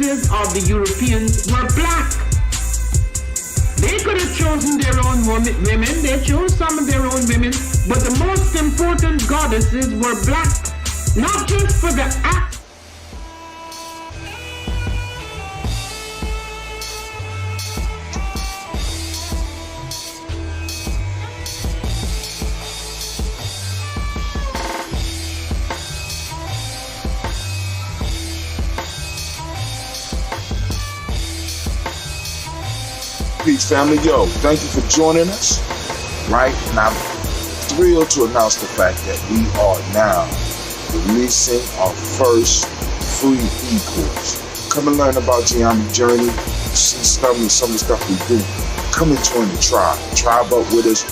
goddesses of the Europeans were black. They could have chosen their own women, they chose some of their own women, but the most important goddesses were black, not just for the act. Peace, family. Yo, thank you for joining us, right? And I'm thrilled to announce the fact that we are now releasing our first free e-course. Come and learn about Geometry Journey, see some of the stuff we do. Come and join the tribe up with us,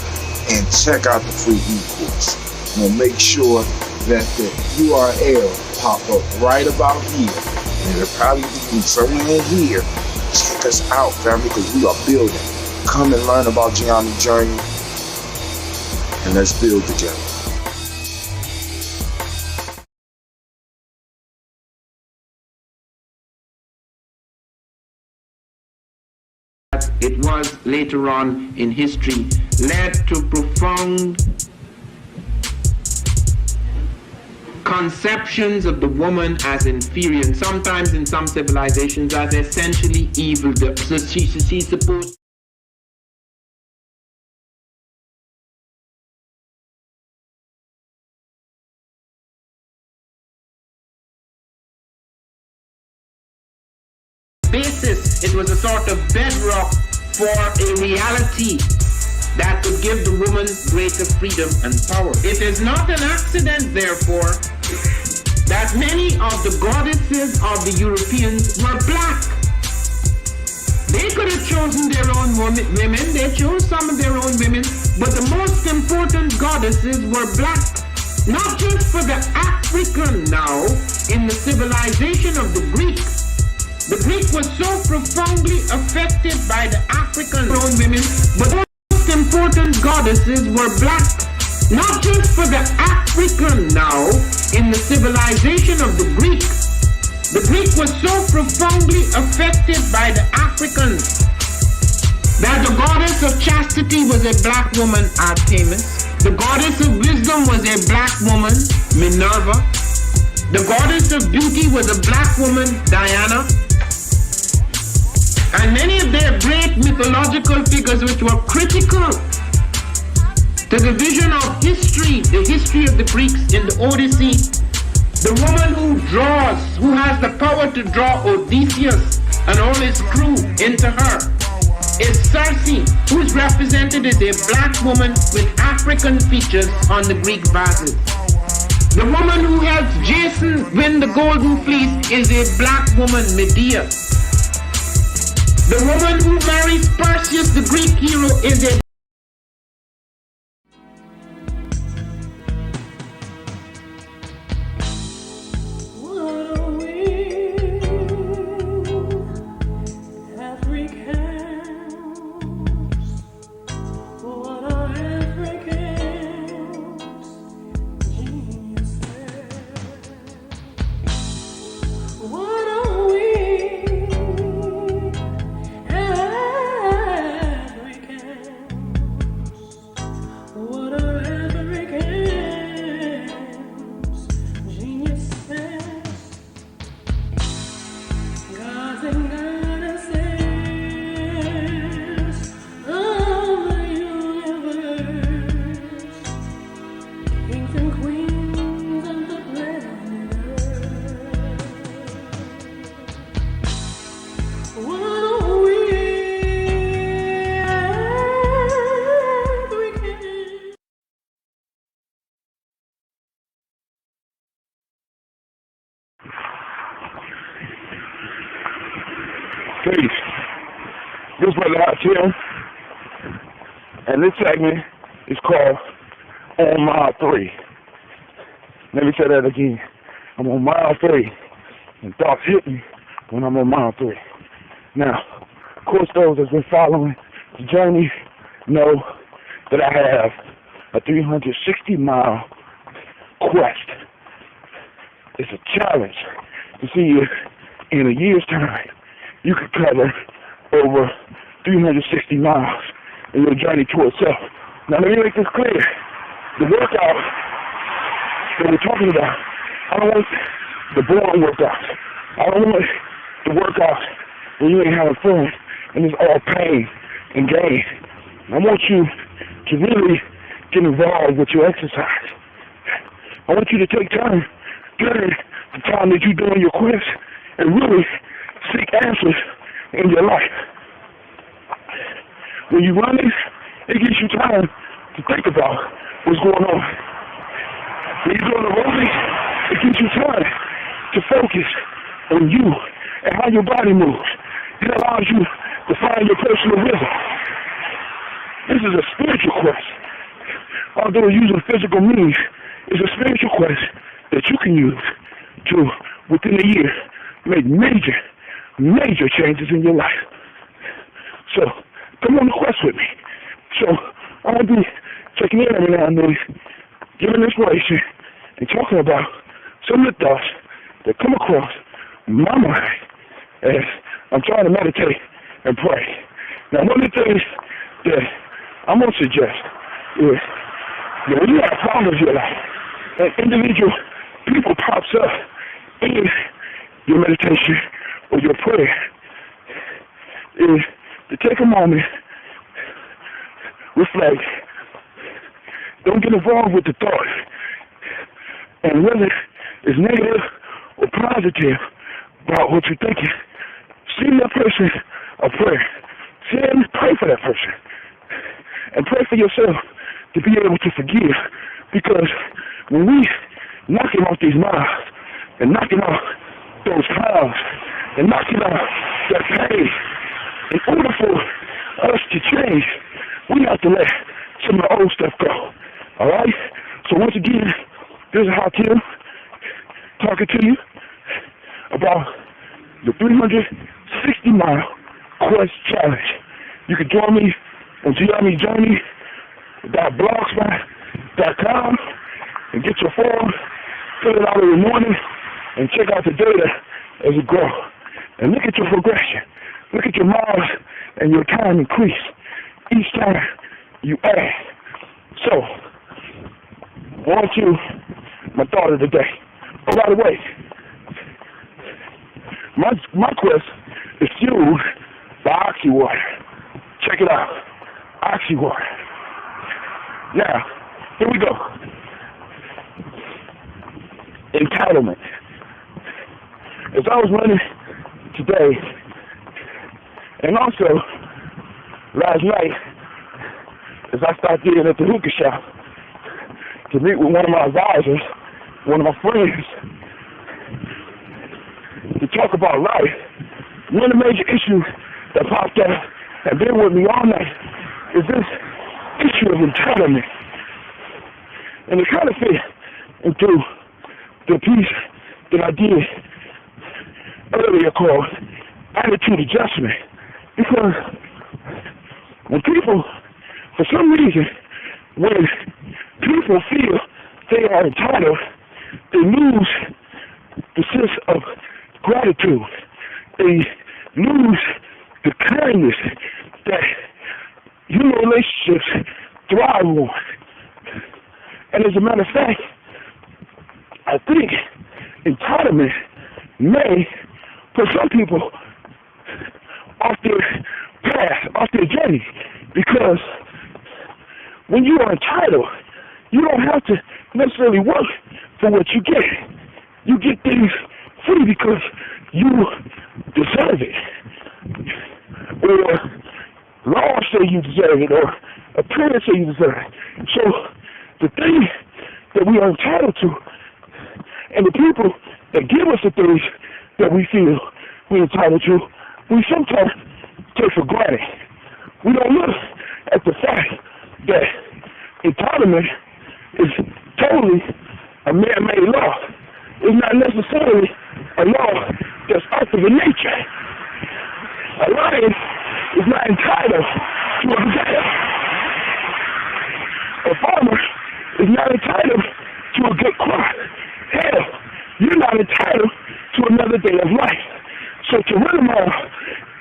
and check out the free e-course. We'll make sure that the URL pop up right about here, and it'll probably be somewhere in here. Check us out, family, because we are building. Come and learn about Geometry Journey, and let's build together. It was later on in history led to profound conceptions of the woman as inferior, and sometimes in some civilizations as essentially evil. So she's supposed basis. It was a sort of bedrock for a reality that would give the woman greater freedom and power. It is not an accident, therefore, that many of the goddesses of the Europeans were black. They could have chosen their own women, they chose some of their own women, but the most important goddesses were black. Not just for the African now, in the civilization of the Greeks. The Greek was so profoundly affected by the African own women, but the most important goddesses were black. Not just for the African now, in the civilization of the Greek. The Greek was so profoundly affected by the Africans that the goddess of chastity was a black woman, Artemis. The goddess of wisdom was a black woman, Minerva. The goddess of beauty was a black woman, Diana. And many of their great mythological figures which were critical to the vision of history, the history of the Greeks in the Odyssey. The woman who has the power to draw Odysseus and all his crew into her is Circe, who is represented as a black woman with African features on the Greek vases. The woman who helps Jason win the golden fleece is a black woman, Medea. The woman who marries Perseus, the Greek hero, is a Peace. This is Brother Hot Chill, and this segment is called On Mile 3. Let me say that again. I'm on mile 3, and thoughts hit me when I'm on mile 3. Now, of course, those that's been following the journey know that I have a 360-mile quest. It's a challenge to see if in a year's time, you could cover over 360 miles in your journey towards self. Now, let me make this clear. The workout that we're talking about, I don't want the boring workouts. I don't want the workouts where you ain't having fun and it's all pain and gain. I want you to really get involved with your exercise. I want you to take time during the time that you're doing your quest and really seek answers in your life. When you're running, it gives you time to think about what's going on. When you're doing the rolling, it gives you time to focus on you and how your body moves. It allows you to find your personal rhythm. This is a spiritual quest. Although using physical means, it's a spiritual quest that you can use to, within a year, make major changes in your life. So, come on the quest with me. So, I'm going to be checking in every now and then, giving inspiration, and talking about some of the thoughts that come across my mind as I'm trying to meditate and pray. Now, one of the things that I'm going to suggest is that when you have problems in your life, an individual people pops up in your meditation or your prayer, is to take a moment, reflect, don't get involved with the thought, and whether it's negative or positive about what you're thinking, send that person a prayer. Pray for that person. And pray for yourself to be able to forgive. Because when we knocking off these miles and knocking off those clouds and knocking off that pain, in order for us to change, we have to let some of the old stuff go. All right? So once again, this is Hakim talking to you about the 360-mile quest challenge. You can join me on DiGyeTV.blogspot.com and get your form, fill it out every morning, and check out the data as it grows. And look at your progression. Look at your miles and your time increase each time you add. So, on to my thought of the day. Oh, by the way, my quest is fueled by Oxy Water. Check it out. Oxy Water. Now, here we go. Entitlement. As I was running today, and also last night, as I stopped in at the hookah shop to meet with one of my advisors, one of my friends, to talk about life, one of the major issues that popped up and been with me all night is this issue of entitlement. And it kind of fit into the piece that I did earlier called Attitude Adjustment. Because when people, for some reason, when people feel they are entitled, they lose the sense of gratitude. They lose the kindness that human relationships thrive on. And as a matter of fact, I think entitlement may put some people off their path, off their journey, because when you are entitled, you don't have to necessarily work for what you get. You get things free because you deserve it. Or laws say you deserve it, or appearance say you deserve it. So the thing that we are entitled to, and the people that give us the things that we feel we're entitled to, we sometimes take for granted. We don't look at the fact that entitlement is totally a man-made law. It's not necessarily a law that's active in nature. A lion is not entitled to a gazelle. A farmer is not entitled to a good crop. Hell, you're not entitled to another day of life. So to run them all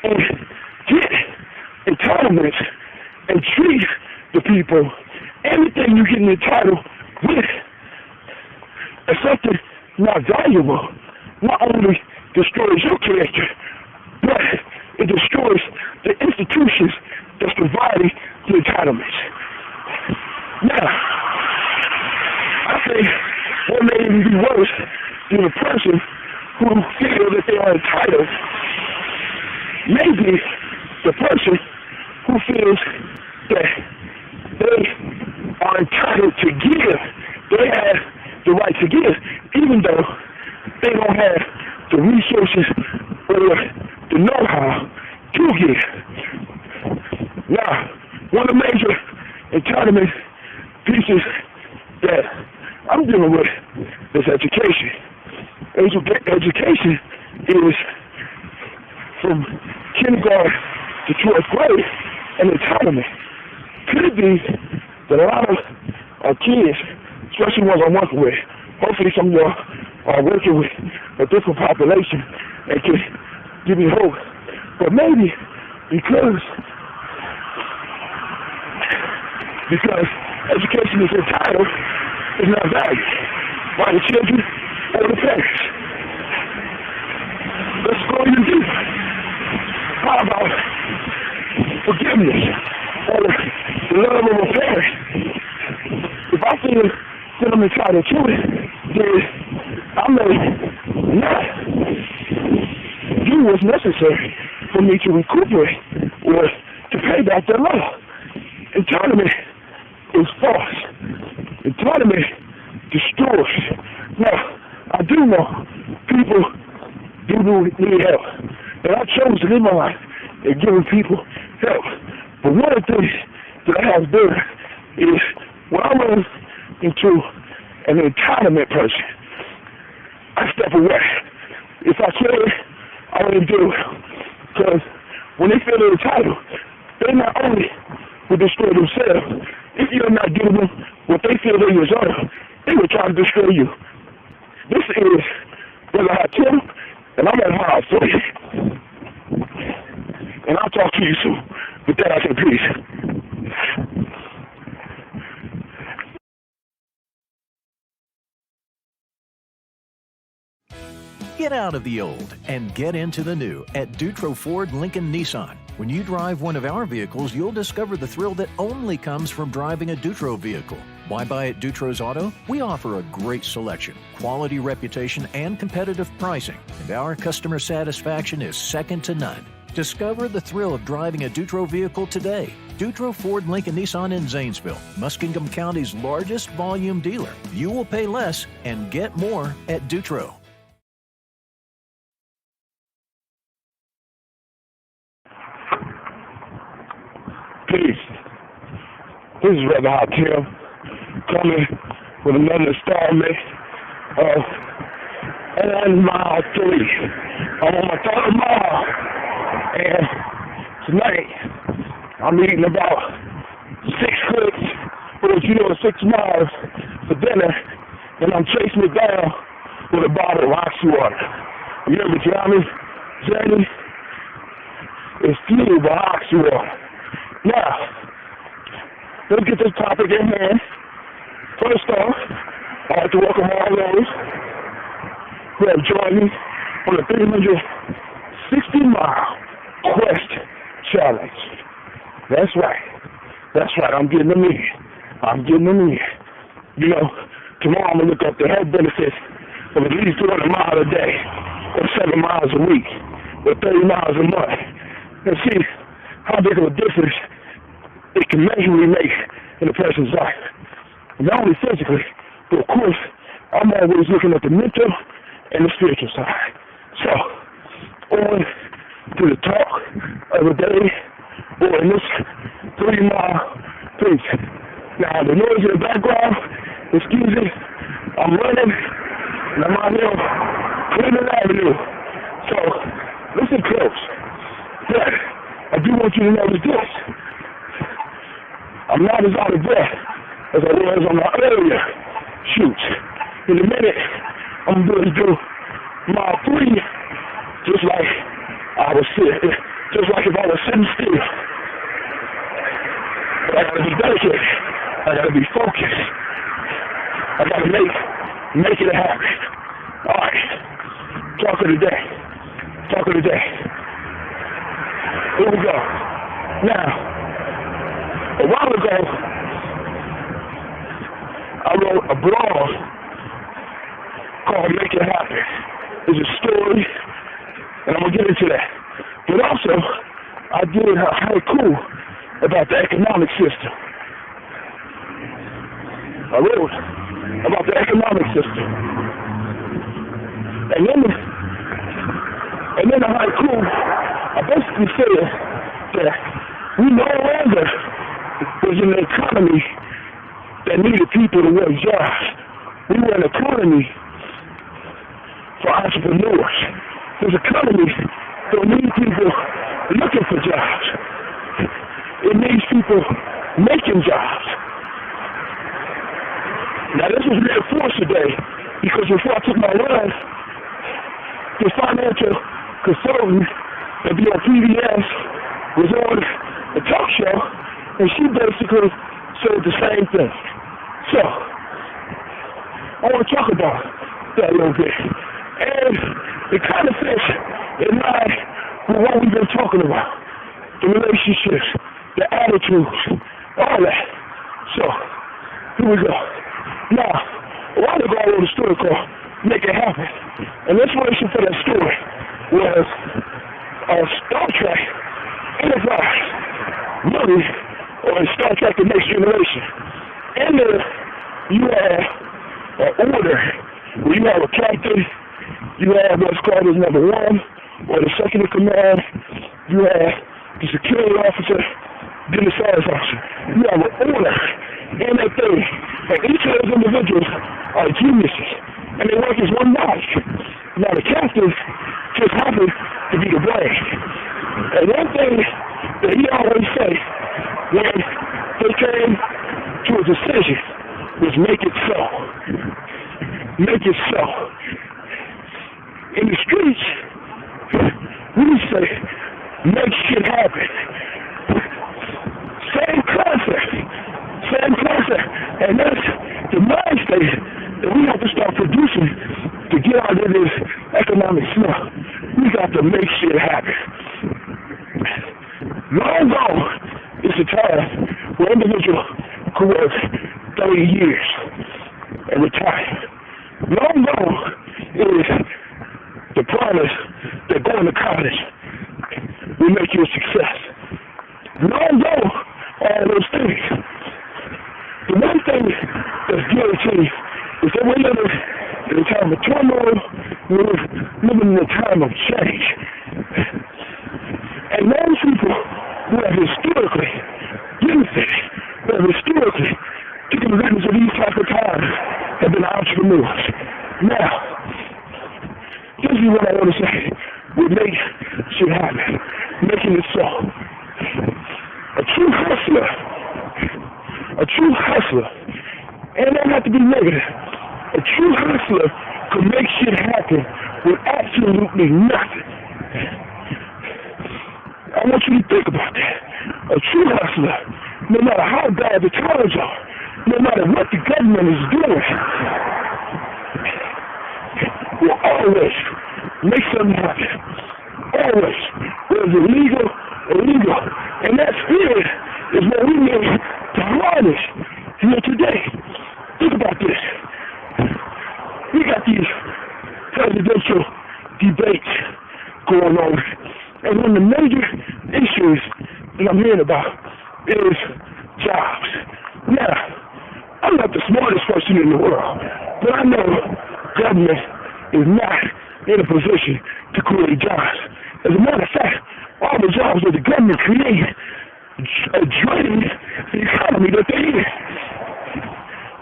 and get entitlements and treat the people, everything you get entitled with, as something not valuable, not only destroys your character, but it destroys the institutions that's providing the entitlements. Now, I think what may even be worse than a person who feel that they are entitled may be the person who feels that they are entitled to give. They have the right to give, even though they don't have the resources or the know-how to give. Now, one of the major entitlement pieces that I'm dealing with is education. Education is from kindergarten to 12th grade an entitlement. Could it be that a lot of our kids, especially ones I'm working with, hopefully some of y'all are working with a different population and can give me hope, but maybe because education is entitled, it's not valued by the children or the parents. Let's go even deeper. How about forgiveness or the love of a parent? If I feel that I'm entitled to it, then I may not do what's necessary for me to recuperate or to pay back that love. Entitlement is false. Entitlement destroys. Now, I do know people do need help. And I chose to live my life in giving people help. But one of the things that I have done is when I run into an entitlement person, I step away. If I can, I wouldn't do it. Because when they feel they're entitled, they not only will destroy themselves, if you're not giving them what they feel they deserve, they will try to destroy you. This is Brother Hakim, and I'm at Hard for you. And I'll talk to you soon. With that, I say peace. Get out of the old and get into the new at Dutro Ford Lincoln Nissan. When you drive one of our vehicles, you'll discover the thrill that only comes from driving a Dutro vehicle. Why buy at Dutro's Auto? We offer a great selection, quality reputation, and competitive pricing. And our customer satisfaction is second to none. Discover the thrill of driving a Dutro vehicle today. Dutro Ford Lincoln Nissan in Zanesville, Muskingum County's largest volume dealer. You will pay less and get more at Dutro. Peace. This is Brother Hakim coming with another installment of On Mile 3. I'm on my third mile, and tonight I'm eating about 6 clicks, or 6 miles for dinner, and I'm chasing it down with a bottle of Oxy water. You know, the journey is fueled by Oxy water. Now, let's get this topic in hand. First off, I'd like to welcome all those who have joined me on the 360-mile Quest Challenge. That's right. I'm getting them in. You know, tomorrow I'm going to look up the health benefits of at least 200 miles a day, or 7 miles a week, or 30 miles a month, and see how big of a difference it can measurably make in a person's life. Not only physically, but of course, I'm always looking at the mental and the spiritual side. So, on to the talk of the day, or in this 3-mile piece. Now, the noise in the background, excuse it, I'm running, and I'm out here Cleveland Avenue. So, listen close. But I do want you to notice this. I'm not as out of breath as I was on my earlier shoots. In a minute, I'm going to do mile 3, just like I was sitting, just like if I was sitting still. But I gotta be dedicated. I gotta be focused. I gotta make it happen. All right. Talk of the day. Here we go. Now, a while ago, I wrote a blog called Make It Happen. It's a story, and I'm going to get into that. But also, I did a haiku about the economic system. I wrote about the economic system. And then the haiku, I basically said that we no longer was in an economy that needed people to work jobs. We were an economy for entrepreneurs. This economy don't need people looking for jobs. It needs people making jobs. Now this was reinforced today because before I took my run, the financial consultant that be on PBS was on a talk show, and she basically said the same thing. So, I want to talk about that a little bit. And it kind of fits in line with what we've been talking about. The relationships, the attitudes, all that. So, here we go. Now, a while ago I wrote a story called Make It Happen. And the inspiration for that story was Star Trek Enterprise movie, or Star Trek The Next Generation. And you have an order where you have a captain, you have what's called as number one, or the second in command, you have the security officer, then the science officer. You have an order in that thing. And each of those individuals are geniuses. And they work as one body. Now the captain just happened to be the brain. And one thing that he always say when they came to a decision was make it so. Make it so. In the streets, we say make shit happen. Same concept. And that's the mind state that we have to start producing to get out of this economic slump. We got to make shit happen. Long gone is the time where individual could work 30 years and retire. Long gone is the promise that going to college will make you a success. Long gone all those things. The one thing that's guaranteed is that we're living in a time of turmoil, we're living in a time of change. And those people who have historically benefited, who have historically taken advantage of these type of times, have been entrepreneurs. Now, this is what I want to say. We make shit happen, making it so. A true hustler, and that not to be negative, a true hustler can make shit happen with absolutely nothing. I want you to think about that. A true hustler, no matter how bad the times are, no matter what the government is doing, will always make something happen. Always. Whether it's illegal. And that spirit is what we need to harness here today. Think about this. We got these presidential debates going on. And one of the major issues that I'm hearing about is jobs. Now, I'm not the smartest person in the world, but I know government is not in a position to create jobs. As a matter of fact, all the jobs that the government created drain the economy that they're in.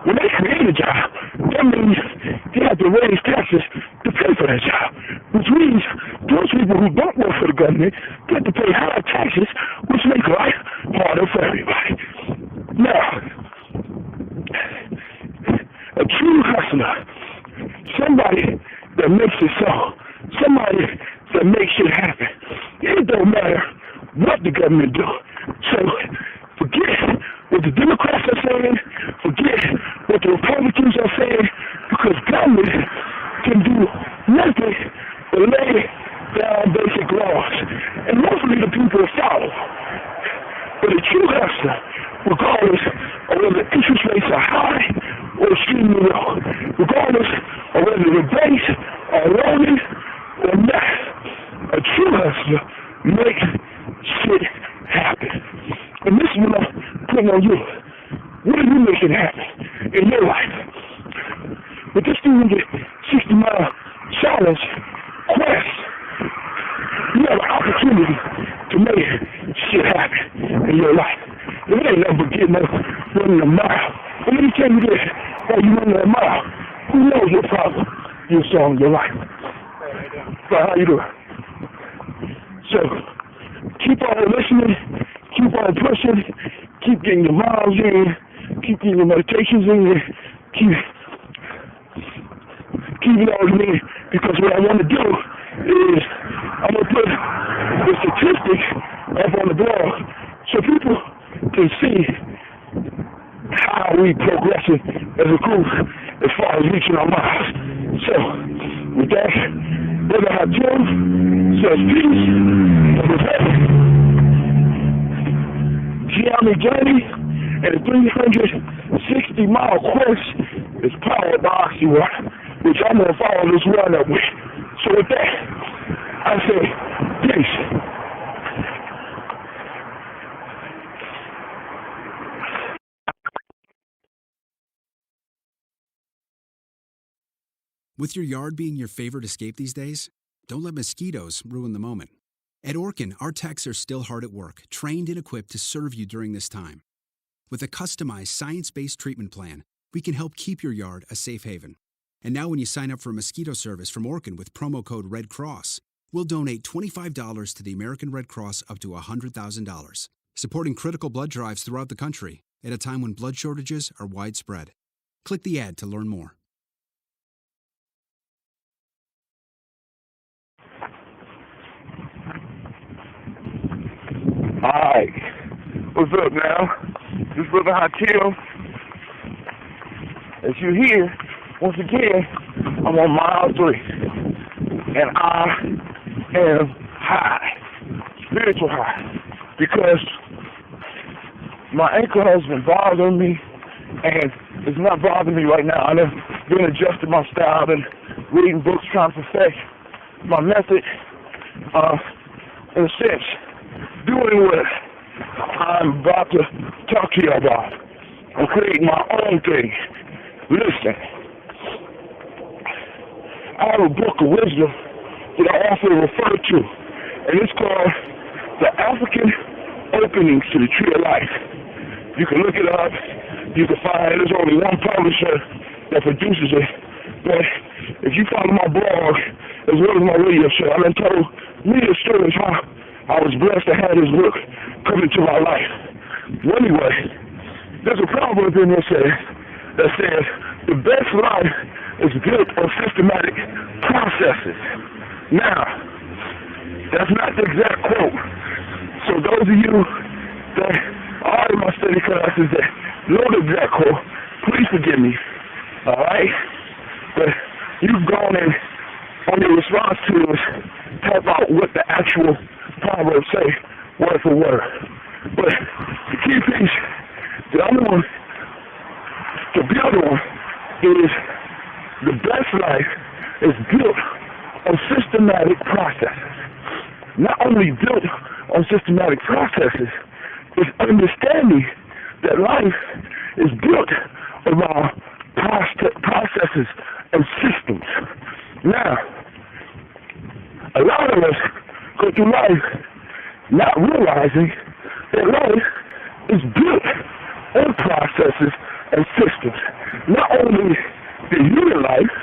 When they create a job, that means they have to raise taxes to pay for that job, which means those people who don't work for the government get to pay higher taxes, which makes life harder for everybody. Now, a true hustler, somebody that makes it so, somebody that makes it happen, don't matter what the government do. So forget what the Democrats are saying, forget what the Republicans are saying, because government can do nothing but lay down basic laws. And mostly the people follow. But a true hustler, regardless of whether interest rates are high or extremely low, regardless of whether the banks are loaded or not, a true hustler makes shit happen. And this is what I'm putting on you. What are you making happen in your life? With this 360-mile challenge quest, you have an opportunity to make shit happen in your life. It ain't nothing but getting up, running a mile. And let me tell you this, while you're running a mile, who knows what problem you're solving in your life? So how you doing? So, keep on listening, keep on pushing, keep getting your miles in, keep getting your meditations in, keep it all in, because what I want to do is I'm going to put the statistics up on the blog so people can see how we progressing as a group as far as reaching our miles. So, with that, Brother Hatim says peace, and with that, Gianni Journey and the 360-mile quest is powered by Oxywater, which I'm going to follow this run up with. So with that, I say peace. With your yard being your favorite escape these days, don't let mosquitoes ruin the moment. At Orkin, our techs are still hard at work, trained and equipped to serve you during this time. With a customized, science-based treatment plan, we can help keep your yard a safe haven. And now when you sign up for a mosquito service from Orkin with promo code Red Cross, we'll donate $25 to the American Red Cross up to $100,000, supporting critical blood drives throughout the country at a time when blood shortages are widespread. Click the ad to learn more. Alright, what's up now? This is Brother Hatim. As you hear, once again, I'm on mile 3. And I am high, spiritual high, because my ankle has been bothering me, and it's not bothering me right now. I've been adjusting my style and reading books trying to perfect my method, in a sense. Doing what I'm about to talk to you about. I'm creating my own thing. Listen, I have a book of wisdom that I often refer to, and it's called The African Openings to the Tree of Life. You can look it up. You can find it. There's only one publisher that produces it. But if you follow my blog, as well as my radio show, I've been told many stories how I was blessed to have this book come into my life. Well, anyway, there's a proverb in there that says, the best life is built on systematic processes. Now, that's not the exact quote. So those of you that are in my study classes that know the exact quote, please forgive me. All right? But you've gone in on your response to is talk about what the actual Proverbs say, word for word. But the key piece that I want to build on is the best life is built on systematic processes. Not only built on systematic processes, it's understanding that life is built around processes and systems. Now, a lot of us go through life not realizing that life is built on processes and systems. Not only the human life,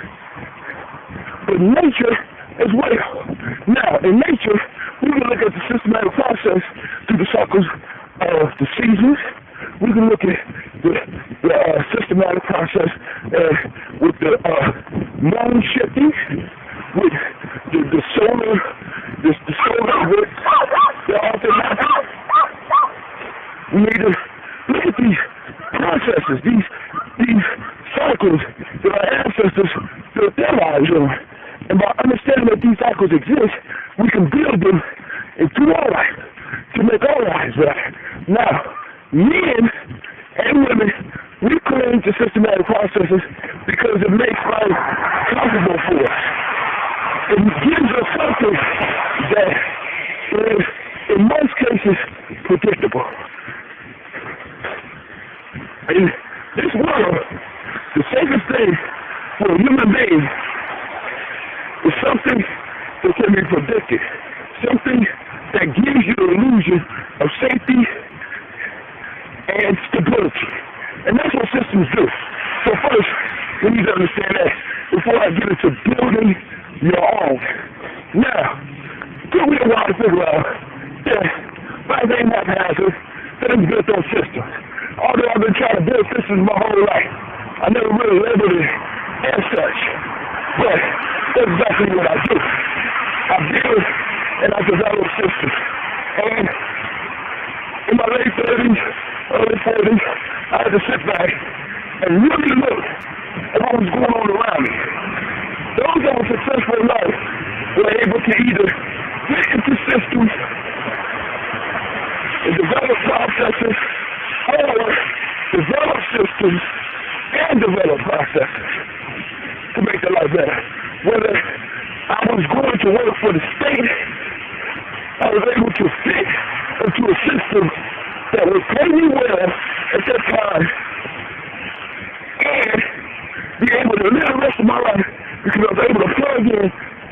but nature as well. Now, in nature, we can look at the systematic process through the cycles of the seasons. We can look at the systematic process with the moon shifting, with the solar They're often not. We need to look at these processes, these cycles that our ancestors built their lives on. And by understanding that these cycles exist, we can build them into our life to make our lives better. Now, men and women, we cling to systematic processes because it makes life comfortable for us. It gives us something that is, in most cases, predictable. In this world, the safest thing for a human being is something that can be predicted, something that gives you the illusion of safety and stability. And that's what systems do. So first, we need to understand that before I get into building your own. Now, it took me a while to figure out that life ain't haphazard, that it's built on systems. Although I've been trying to build systems my whole life, I never really labeled it as such. But that's exactly what I do. I build and I develop systems. And in my late 30s, early 40s, I had to sit back and really look at what was going on around me. Those that were successful in life were able to either get into systems and develop processes, or develop systems and develop processes to make their life better. Whether I was going to work for the state, I was able to fit into a system that would pay me well at that time and be able to live the rest of my life because I was able to plug in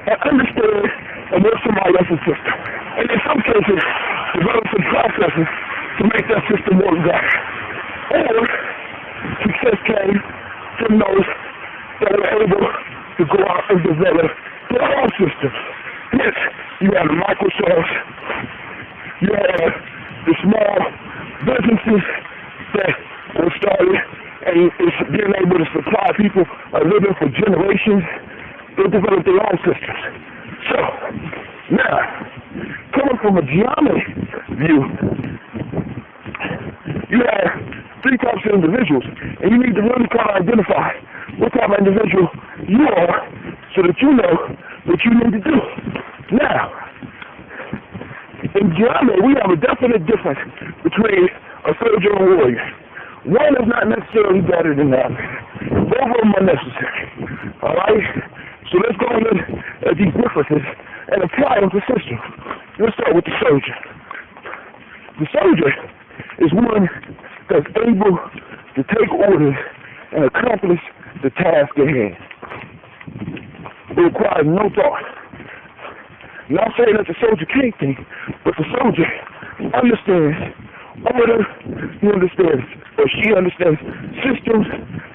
and understand and work somebody else's system. And in some cases, develop some processes to make that system work better. Or success came from those that were able to go out and develop their own systems. Yes, you have the Microsofts, you have the small businesses that were started and is being able to supply people a living for generations. They developed their own systems. So, now, coming from a geometry view, you have three types of individuals, and you need to really kind of identify what type of individual you are so that you know what you need to do. Now, in geometry, we have a definite difference between a soldier and a warrior. One is not necessarily better than the other. Both of them are necessary. All right? So let's go at these differences and apply them to systems. Let's start with the soldier. The soldier is one that's able to take orders and accomplish the task at hand. It requires no thought. Not saying that the soldier can't think, but the soldier understands order, he understands, or she understands systems,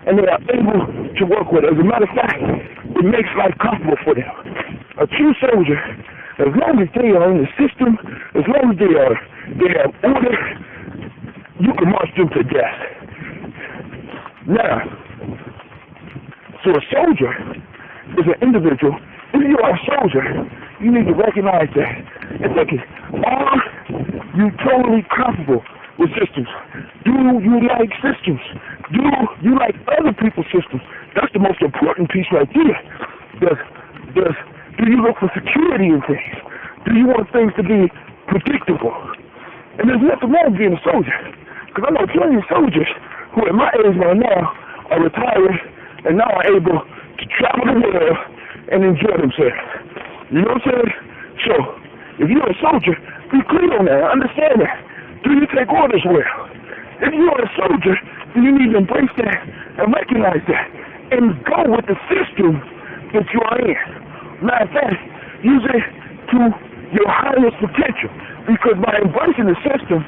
and they are able to work with it. As a matter of fact, it makes life comfortable for them. A true soldier, as long as they are in the system, as long as they have order, you can march them to death. Now, so a soldier is an individual. If you are a soldier, you need to recognize that and think, are you totally comfortable with systems? Do you like systems? Do you like other people's systems? That's the most important piece right there. Do you look for security in things? Do you want things to be predictable? And there's nothing wrong with being a soldier. Because I know plenty of soldiers who at my age right now are retired and now are able to travel the world and enjoy themselves. You know what I'm saying? So, if you're a soldier, be clear on that. Understand that. Do you take orders well? If you're a soldier, then you need to embrace that and recognize that and go with the system that you are in. Matter of fact, use it to your highest potential, because by embracing the system,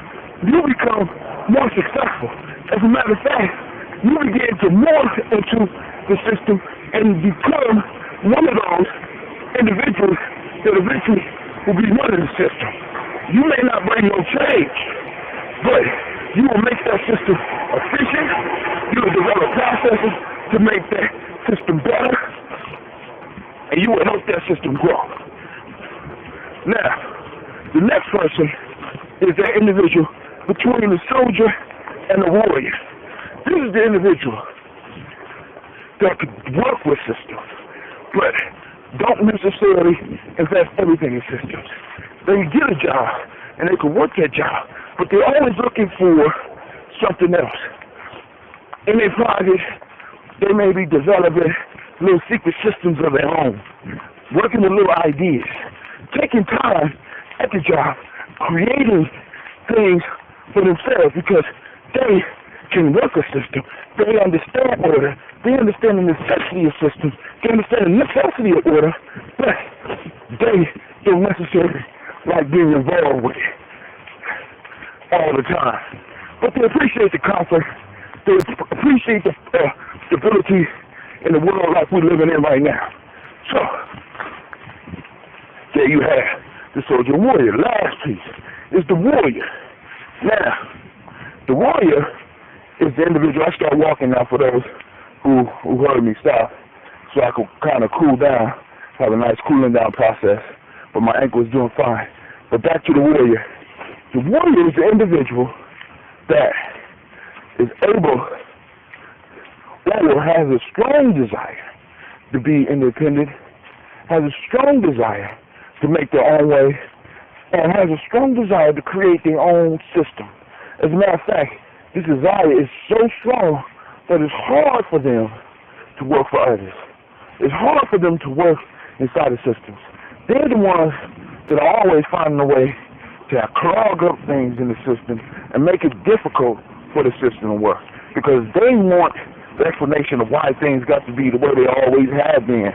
you become more successful. As a matter of fact, you begin to morph into the system and become one of those individuals that eventually will be running the system. You may not bring no change, but you will make that system efficient. You will develop processes to make that system better, and you will help that system grow. Now, the next person is that individual between the soldier and the warrior. This is the individual that could work with systems, but don't necessarily invest everything in systems. They get a job, and they can work that job, but they're always looking for something else. In their private, they may be developing little secret systems of their own, working with little ideas, taking time at the job, creating things for themselves because they can work a system. They understand order. They understand the necessity of systems. They understand the necessity of order, but they don't necessarily like being involved with it all the time. But they appreciate the comfort. They appreciate the stability in the world like we're living in right now. So, there you have the soldier warrior. Last piece is the warrior. Now, the warrior is the individual. I start walking now for those who heard me stop, so I could kind of cool down, have a nice cooling down process, but my ankle is doing fine. But back to the warrior. The warrior is the individual that is able or has a strong desire to be independent, has a strong desire to make their own way, and has a strong desire to create their own system. As a matter of fact, this desire is so strong that it's hard for them to work for others. It's hard for them to work inside the systems. They're the ones that are always finding a way to clog up things in the system and make it difficult for the system to work because they want the explanation of why things got to be the way they always have been.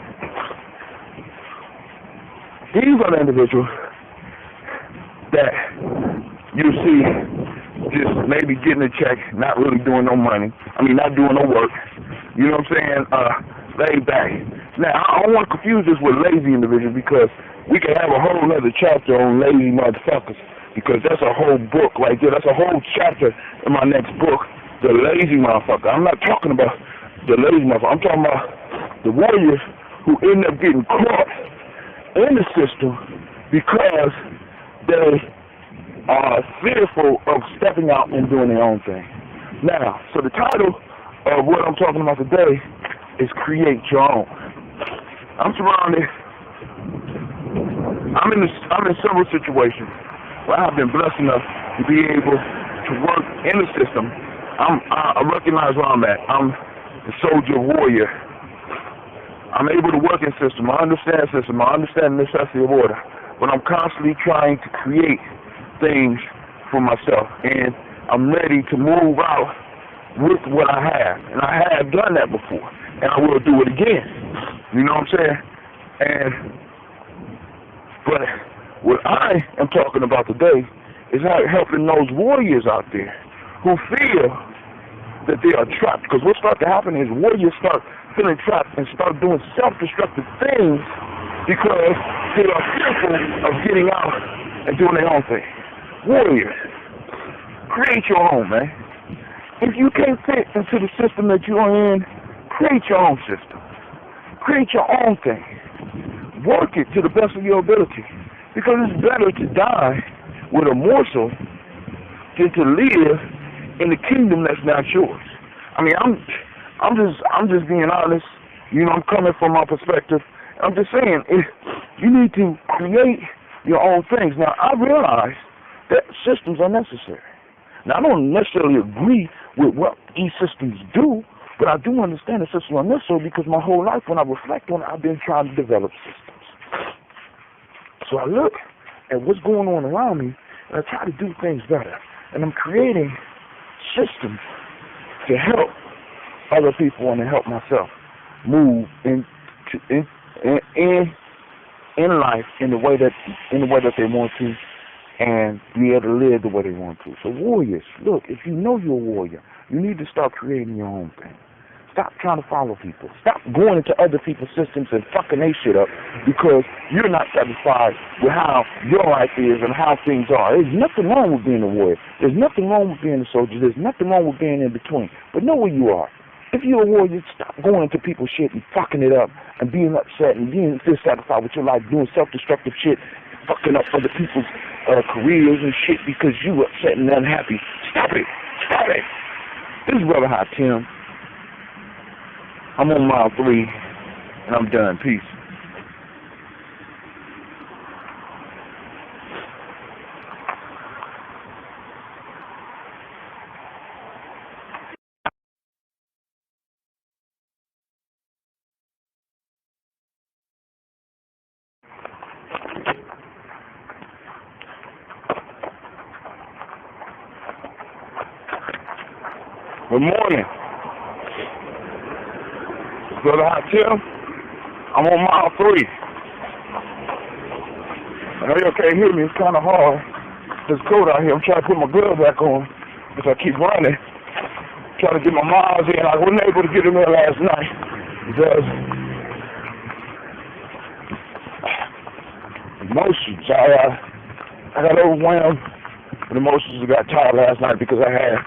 These are the individuals that you see just maybe getting a check, not really doing no money. Not doing no work. You know what I'm saying? Laid back. Now, I don't want to confuse this with lazy individuals because we can have a whole other chapter on lazy motherfuckers because that's a whole book right there. That's a whole chapter in my next book, The Lazy Motherfucker. I'm not talking about the lazy motherfucker. I'm talking about the warriors who end up getting caught in the system because they are fearful of stepping out and doing their own thing. Now, so the title of what I'm talking about today is Create Your Own. I'm in several situations where I've been blessed enough to be able to work in the system. I recognize where I'm at. I'm the soldier warrior. I'm able to work in system. I understand system. I understand the necessity of order. But I'm constantly trying to create things for myself. And I'm ready to move out with what I have. And I have done that before. And I will do it again. You know what I'm saying? But what I am talking about today is how helping those warriors out there who feel that they are trapped. Because what starts to happen is warriors start feeling trapped and start doing self-destructive things because they are fearful of getting out and doing their own thing. Warriors, create your own, man. If you can't fit into the system that you are in, create your own system. Create your own thing. Work it to the best of your ability. Because it's better to die with a morsel than to live in the kingdom that's not yours. I'm just being honest. You know, I'm coming from my perspective. I'm just saying, you need to create your own things. Now, I realize that systems are necessary. Now, I don't necessarily agree with what these systems do, but I do understand that systems are necessary because my whole life, when I reflect on it, I've been trying to develop systems. So I look at what's going on around me, and I try to do things better. And I'm creating systems to help other people and to help myself move in life in the way that they want to, and be able to live the way they want to. So warriors, look, if you know you're a warrior, you need to start creating your own thing. Stop trying to follow people. Stop going into other people's systems and fucking their shit up because you're not satisfied with how your life is and how things are. There's nothing wrong with being a warrior. There's nothing wrong with being a soldier. There's nothing wrong with being in between. But know where you are. If you're a warrior, stop going into people's shit and fucking it up and being upset and being dissatisfied with your life, doing self-destructive shit, fucking up other people's careers and shit because you upset and unhappy. Stop it. Stop it. This is Brother Hot Tim. I'm on mile 3, and I'm done. Peace. Good morning. Brother Hot Tim, I'm on mile 3. I know y'all can't hear me. It's kind of hard. It's cold out here. I'm trying to put my gloves back on because I keep running. Trying to get my miles in. I wasn't able to get in there last night because emotions. I got overwhelmed with emotions. I got tired last night because I had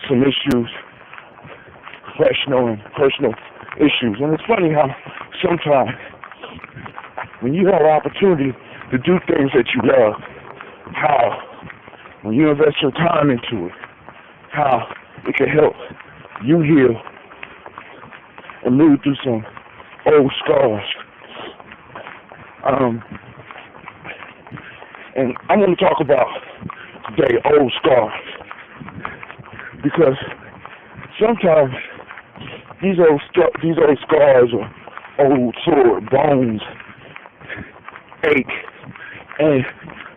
some issues, professional and personal issues. And it's funny how sometimes when you have an opportunity to do things that you love, how when you invest your time into it, how it can help you heal and move through some old scars. And I'm going to talk about today old scars. Because sometimes these old scars or old sore bones ache, and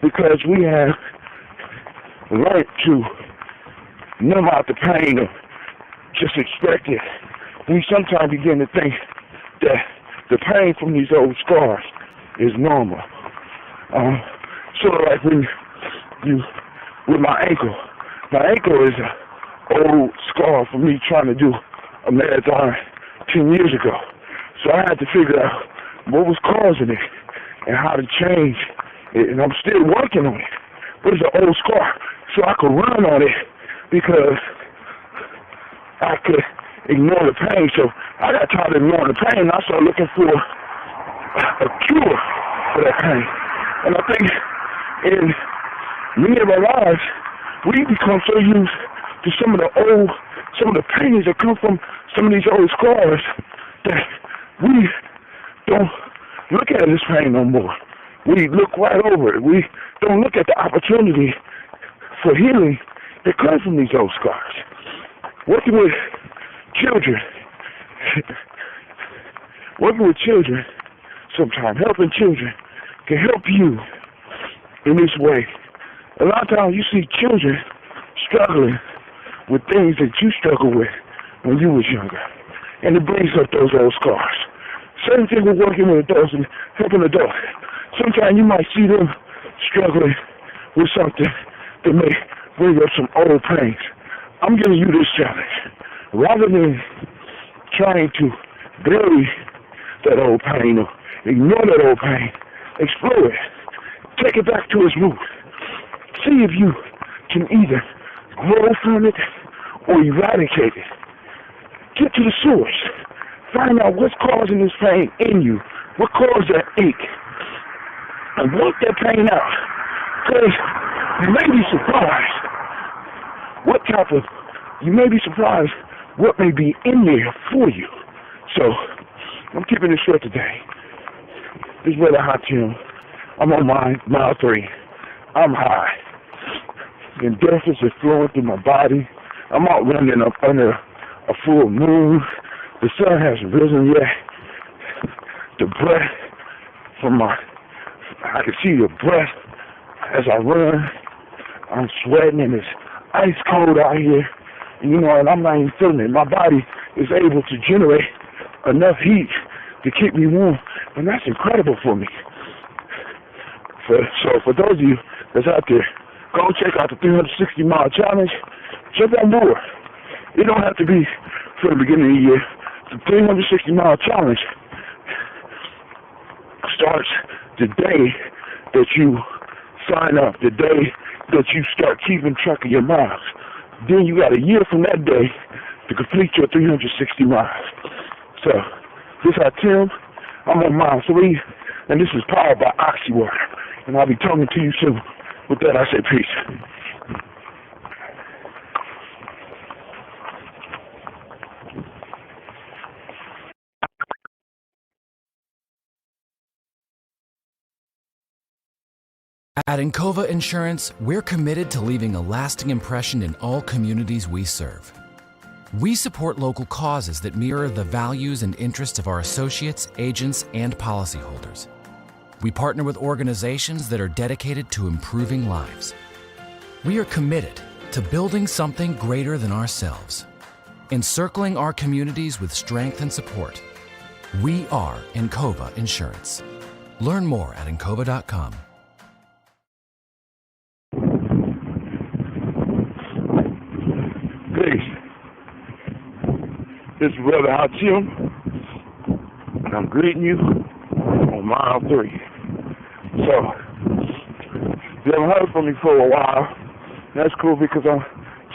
because we have learned to numb out the pain or just expect it, we sometimes begin to think that the pain from these old scars is normal. Sort of like when with my ankle. My ankle is old scar for me trying to do a marathon 10 years ago. So I had to figure out what was causing it and how to change it. And I'm still working on it. But it's an old scar. So I could run on it because I could ignore the pain. So I got tired of ignoring the pain and I started looking for a cure for that pain. And I think in many of our lives, we become so used to some of the pains that come from some of these old scars that we don't look at this pain no more. We look right over it. We don't look at the opportunity for healing that comes from these old scars. Working with children sometimes, helping children can help you in this way. A lot of times you see children struggling with things that you struggled with when you was younger. And it brings up those old scars. Same thing with working with adults and helping adults. Sometimes you might see them struggling with something that may bring up some old pains. I'm giving you this challenge. Rather than trying to bury that old pain or ignore that old pain, explore it. Take it back to its root. See if you can either grow from it or eradicate it. Get to the source. Find out what's causing this pain in you. What caused that ache? And work that pain out. Because you may be surprised you may be surprised what may be in there for you. So, I'm keeping it short today. This is Brother Hot Tim. I'm on mile 3. I'm high. Endorphins are flowing through my body. I'm out running up under a full moon. The sun hasn't risen yet. The breath I can see the breath as I run. I'm sweating and it's ice cold out here. And I'm not even feeling it. My body is able to generate enough heat to keep me warm. And that's incredible for me. So for those of you that's out there, go check out the 360-mile challenge. Jump on board. It don't have to be for the beginning of the year. The 360-mile challenge starts the day that you sign up, the day that you start keeping track of your miles. Then you got a year from that day to complete your 360 miles. So, this is Tim. I'm on mile 3, and this is powered by Oxywater. And I'll be talking to you soon. With that, I say peace. At Encova Insurance, we're committed to leaving a lasting impression in all communities we serve. We support local causes that mirror the values and interests of our associates, agents, and policyholders. We partner with organizations that are dedicated to improving lives. We are committed to building something greater than ourselves, encircling our communities with strength and support. We are Encova Insurance. Learn more at Encova.com. Peace. This is Brother Hatim, and I'm greeting you on mile 3. So, you haven't heard from me for a while. That's cool because I'm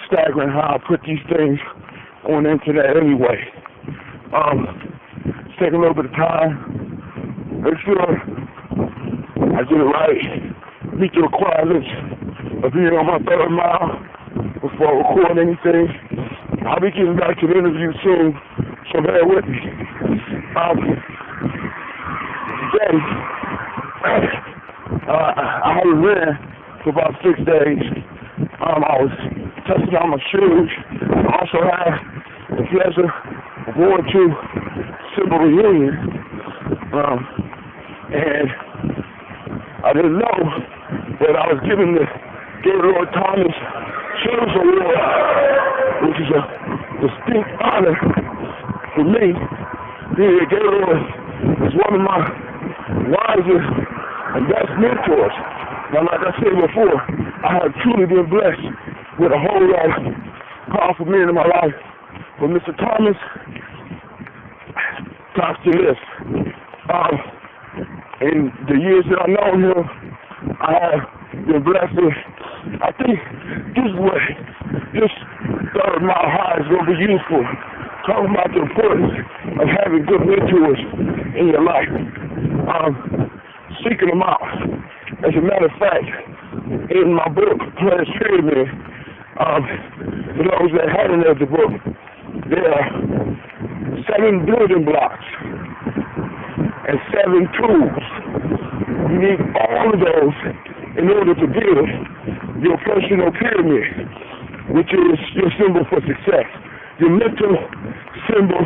staggering how I put these things on the internet anyway. It's taking a little bit of time. Make sure I get it right. Meet the requirements of being on my 3rd mile before I record anything. I'll be getting back to the interview soon, so bear with me. Today, I haven't ran for about 6 days. I was testing out my shoes. I also had the pleasure of going to Civil Reunion. And I didn't know that I was given the Gaylord Thomas Shoes Award, which is a distinct honor for me. Being Gaylord is one of my wisest and best mentors. Now, like I said before, I have truly been blessed with a whole lot of powerful men in my life. But Mr. Thomas talks to this. In the years that I've known him, I have been blessed with, I think this way, this 3rd mile high is going to be useful. Talking about the importance of having good mentors in your life. Seeking them out. As a matter of fact, in my book, Players Pyramid, for those that haven't read the book, there are 7 building blocks and 7 tools. You need all of those in order to build your personal pyramid, which is your symbol for success, your mental symbol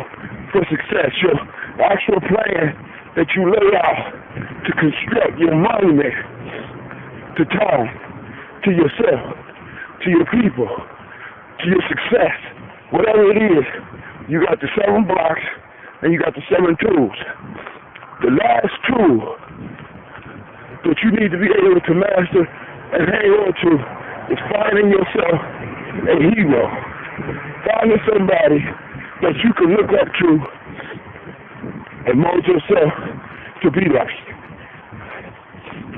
for success, your actual plan that you lay out to construct your monument to time, to yourself, to your people, to your success. Whatever it is, you got the 7 blocks and you got the 7 tools. The last tool that you need to be able to master and hang on to is finding yourself a hero. Finding somebody that you can look up to and mold yourself to be like.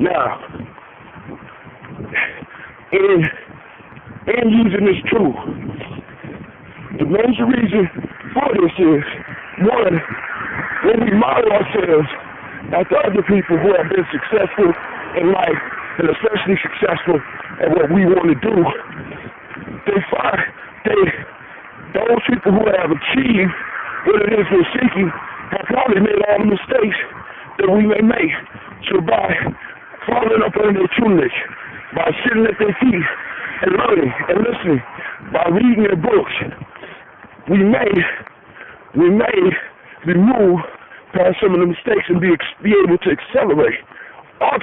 Now, in using this tool, the major reason for this is, one, when we model ourselves after other people who have been successful in life, and especially successful at what we want to do, those people who have achieved what it is we're seeking have probably made all the mistakes that we may make. So by following up on their tutelage, by sitting at their feet and learning and listening, by reading their books, we may remove past some of the mistakes and be able to accelerate on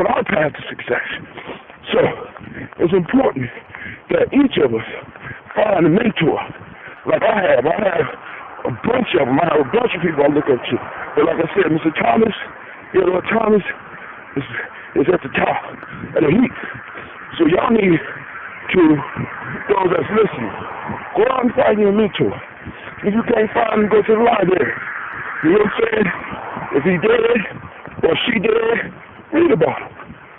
our path to success. So it's important that each of us find a mentor. Like I have a bunch of them. I have a bunch of people I look up to. But like I said, Mr. Thomas, Thomas is at the top of the heap. So y'all need to, those that's listening, go out and find your mentor. If you can't find him, go to the library. You know what I'm saying? If he dead or she dead, read about him.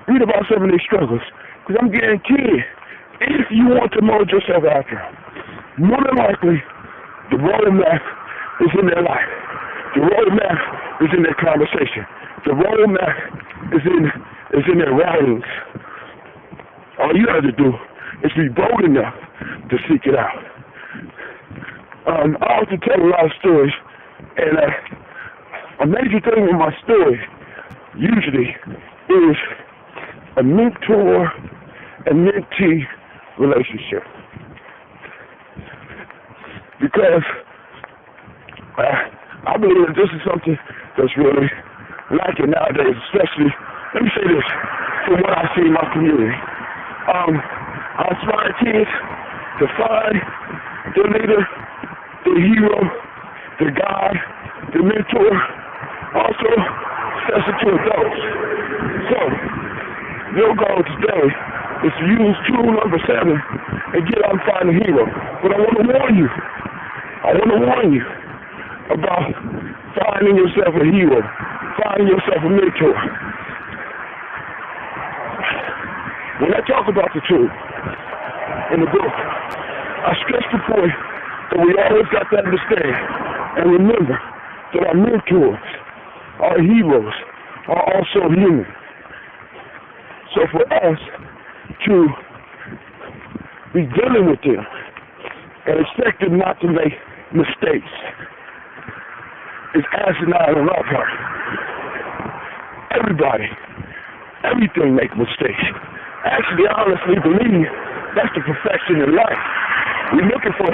Read about some of their struggles. Because I'm guaranteed, if you want to mold yourself after him, more than likely, the roadmap is in their life. The roadmap is in their conversation. The roadmap is in It's in their writings. All you have to do is be bold enough to seek it out. I often tell a lot of stories, and a major thing in my story usually is a mentor and mentee relationship. Because I believe that this is something that's really lacking nowadays, especially, let me say this, from what I see in my community. I inspire kids to find their leader, their hero, their guide, their mentor, also especially to adults. So, your goal today is to use tool number 7 and get out and find a hero. But I want to warn you about finding yourself a hero, finding yourself a mentor. When I talk about the tool in the book, I stress the point that we always got to understand and remember that our mentors, our heroes, are also human. So for us to be dealing with them and expect them not to make mistakes is asinine on our part. Everything makes mistakes. Actually, I honestly believe that's the perfection in life. We're looking for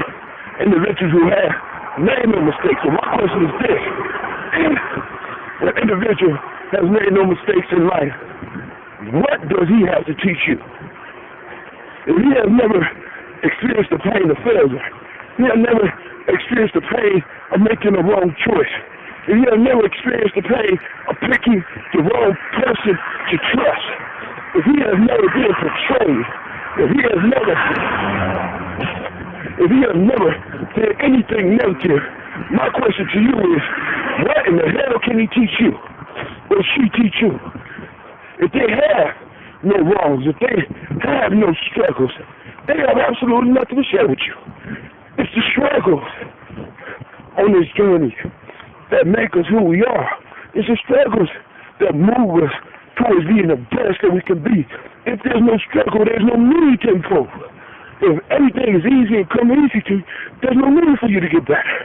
individuals who have made no mistakes. So my question is this: if an individual has made no mistakes in life, what does he have to teach you? If he has never experienced the pain of failure, he has never experienced the pain of making the wrong choice, if he has never experienced the pain of picking the wrong person to trust, if he has never been betrayed, if he has never did anything negative, my question to you is, what in the hell can he teach you? Or she teach you? If they have no wrongs, if they have no struggles, they have absolutely nothing to share with you. It's the struggles on this journey that make us who we are. It's the struggles that move us towards being the best that we can be. If there's no struggle, there's no need to improve. If everything is easy and come easy to you, there's no need for you to get better.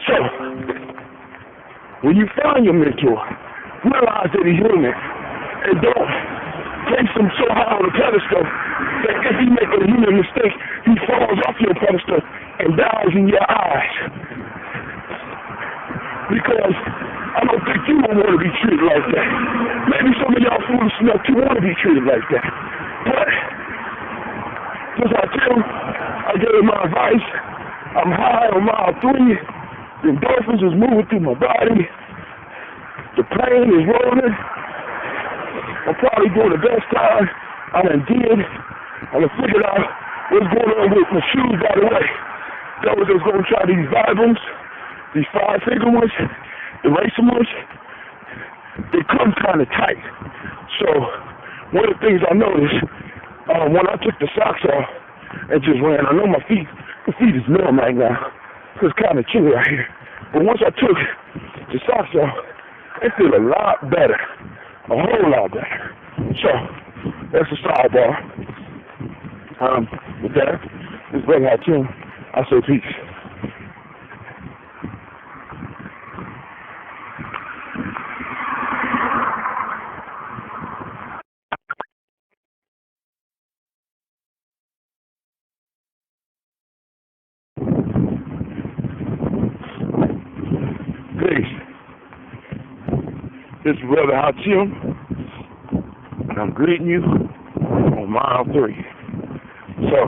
So, when you find your mentor, realize that he's human, and don't place him so high on the pedestal that if he makes a human mistake, he falls off your pedestal and dies in your eyes. Because I don't think you would want to be treated like that. Maybe some of y'all foolish enough to want to be treated like that. But, just like you, I gave him my advice. I'm high on mile 3. The endorphins is moving through my body. The pain is rolling. I'm probably doing the best time I done did. I done figured out what's going on with my shoes, by the way. That was just going to try these Vibums, these 5-finger ones, the racing ones. They come kind of tight. So one of the things I noticed when I took the socks off and just ran, I know my feet is numb right now. It's kind of chilly right here. But once I took the socks off, it feel a lot better, a whole lot better. So that's the sidebar. With that, this brother Hakeem, I say peace. This is Brother Hakeem, and I'm greeting you on mile 3. So,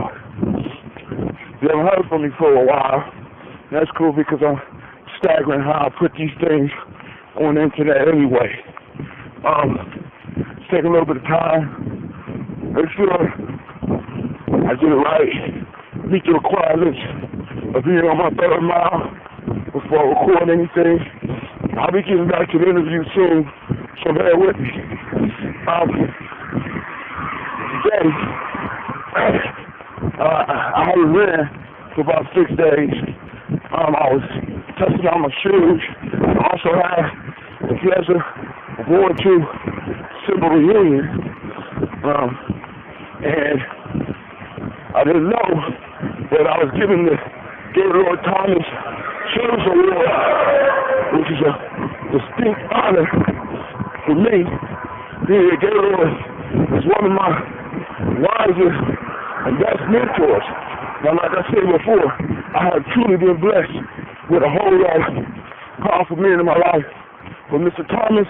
you haven't heard from me for a while. That's cool because I'm staggering how I put these things on the internet anyway. It's taking a little bit of time. Make sure I get it right. Meet the requirements of being on my 3rd mile before I record anything. I'll be getting back to the interview soon, so bear with me. Today, I haven't ran for about 6 days. I was testing out my shoes. I also had the pleasure of going to symbol reunion. And I didn't know that I was given the Gaylord Thomas Service Award, which is a distinct honor for me. Being at Gaylord is one of my wisest and best mentors. Now, like I said before, I have truly been blessed with a whole lot of powerful men in my life. But Mr. Thomas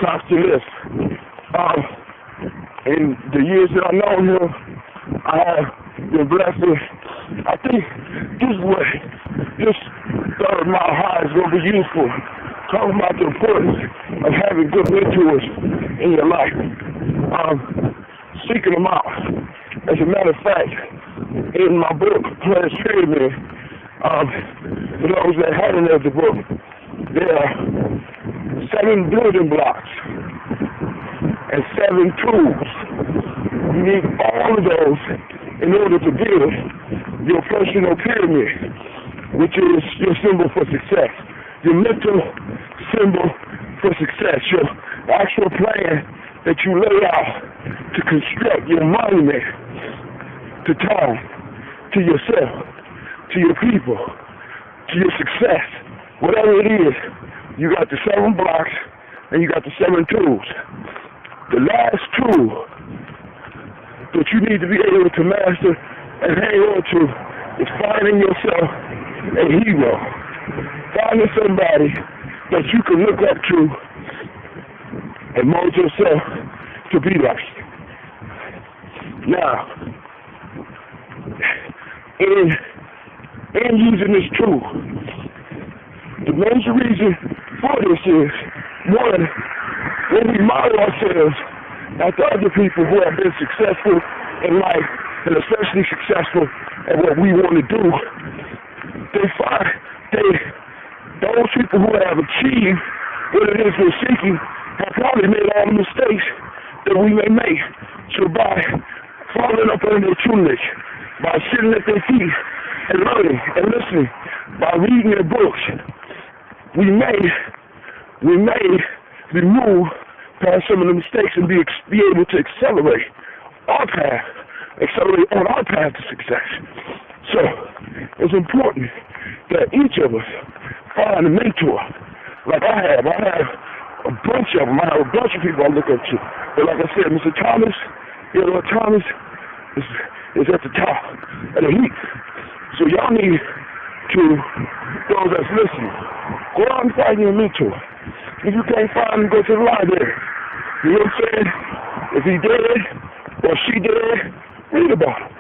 tops the list. In the years that I've known him, I have been blessed with, I think this third mile high is going to be useful. Talking about the importance of having good mentors in your life. Seeking them out. As a matter of fact, in my book, Players Pyramid, for those that haven't read the book, there are 7 building blocks and 7 tools. You need all of those in order to build your personal pyramid, which is your symbol for success, your mental symbol for success, your actual plan that you lay out to construct your monument to time, to yourself, to your people, to your success. Whatever it is, you got the 7 blocks and you got the 7 tools. The last tool that you need to be able to master and hang on to is finding yourself a hero. Finding somebody that you can look up to and mold yourself to be like. Now, in using this tool, the major reason for this is, one, when we model ourselves after other people who have been successful in life, and especially successful at what we want to do, those people who have achieved what it is we're seeking have probably made all the mistakes that we may make. So by following up on their tutelage, by sitting at their feet and learning and listening, by reading their books, we may remove past some of the mistakes and be able to accelerate on our path to success. So it's important that each of us find a mentor. Like I have a bunch of them. I have a bunch of people I look up to. But like I said, Mr. Thomas, Lord Thomas is at the top of the heap. So y'all need to, those that's listening, go out and find your mentor. If you can't find him, go to the library. You know what I'm saying? If he dead or she dead, read about him.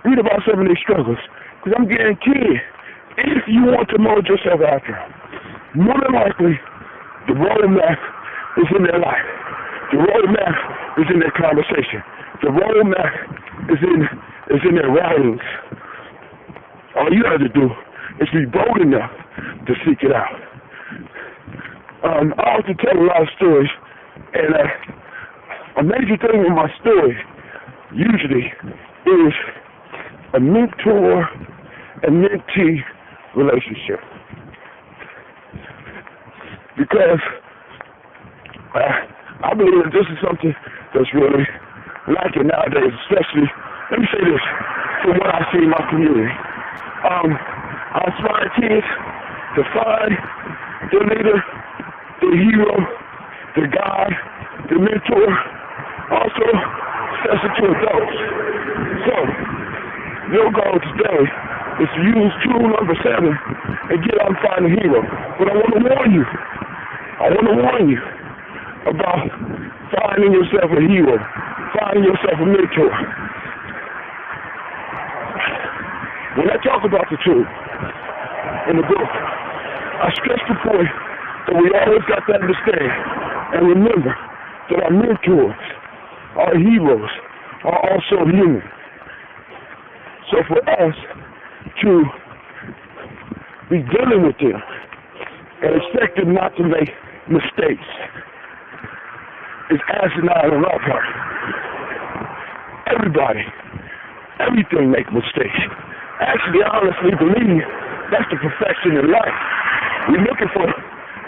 Read about some of these struggles. Because I'm guaranteed, if you want to mold yourself after him, more than likely, the roadmap is in their life. The roadmap is in their conversation. The roadmap is in their writings. All you have to do is be bold enough to seek it out. I often tell a lot of stories, and a major thing in my story usually is a mentor and mentee relationship. Because I believe that this is something that's really lacking nowadays, especially, let me say this, from what I see in my community. I inspire kids to find their leader, their hero, their guide, their mentor, also especially to adults. So, your goal today is to use tool number 7 and get out and find a hero. But I want to warn you about finding yourself a hero, finding yourself a mentor. When I talk about the tool in the book, I stress the point that we always got to understand and remember that our mentors, our heroes, are also human. So for us to be dealing with them and expect them not to make mistakes is asinine on our part. Everything makes mistakes. Actually, I honestly believe that's the perfection in life. We're looking for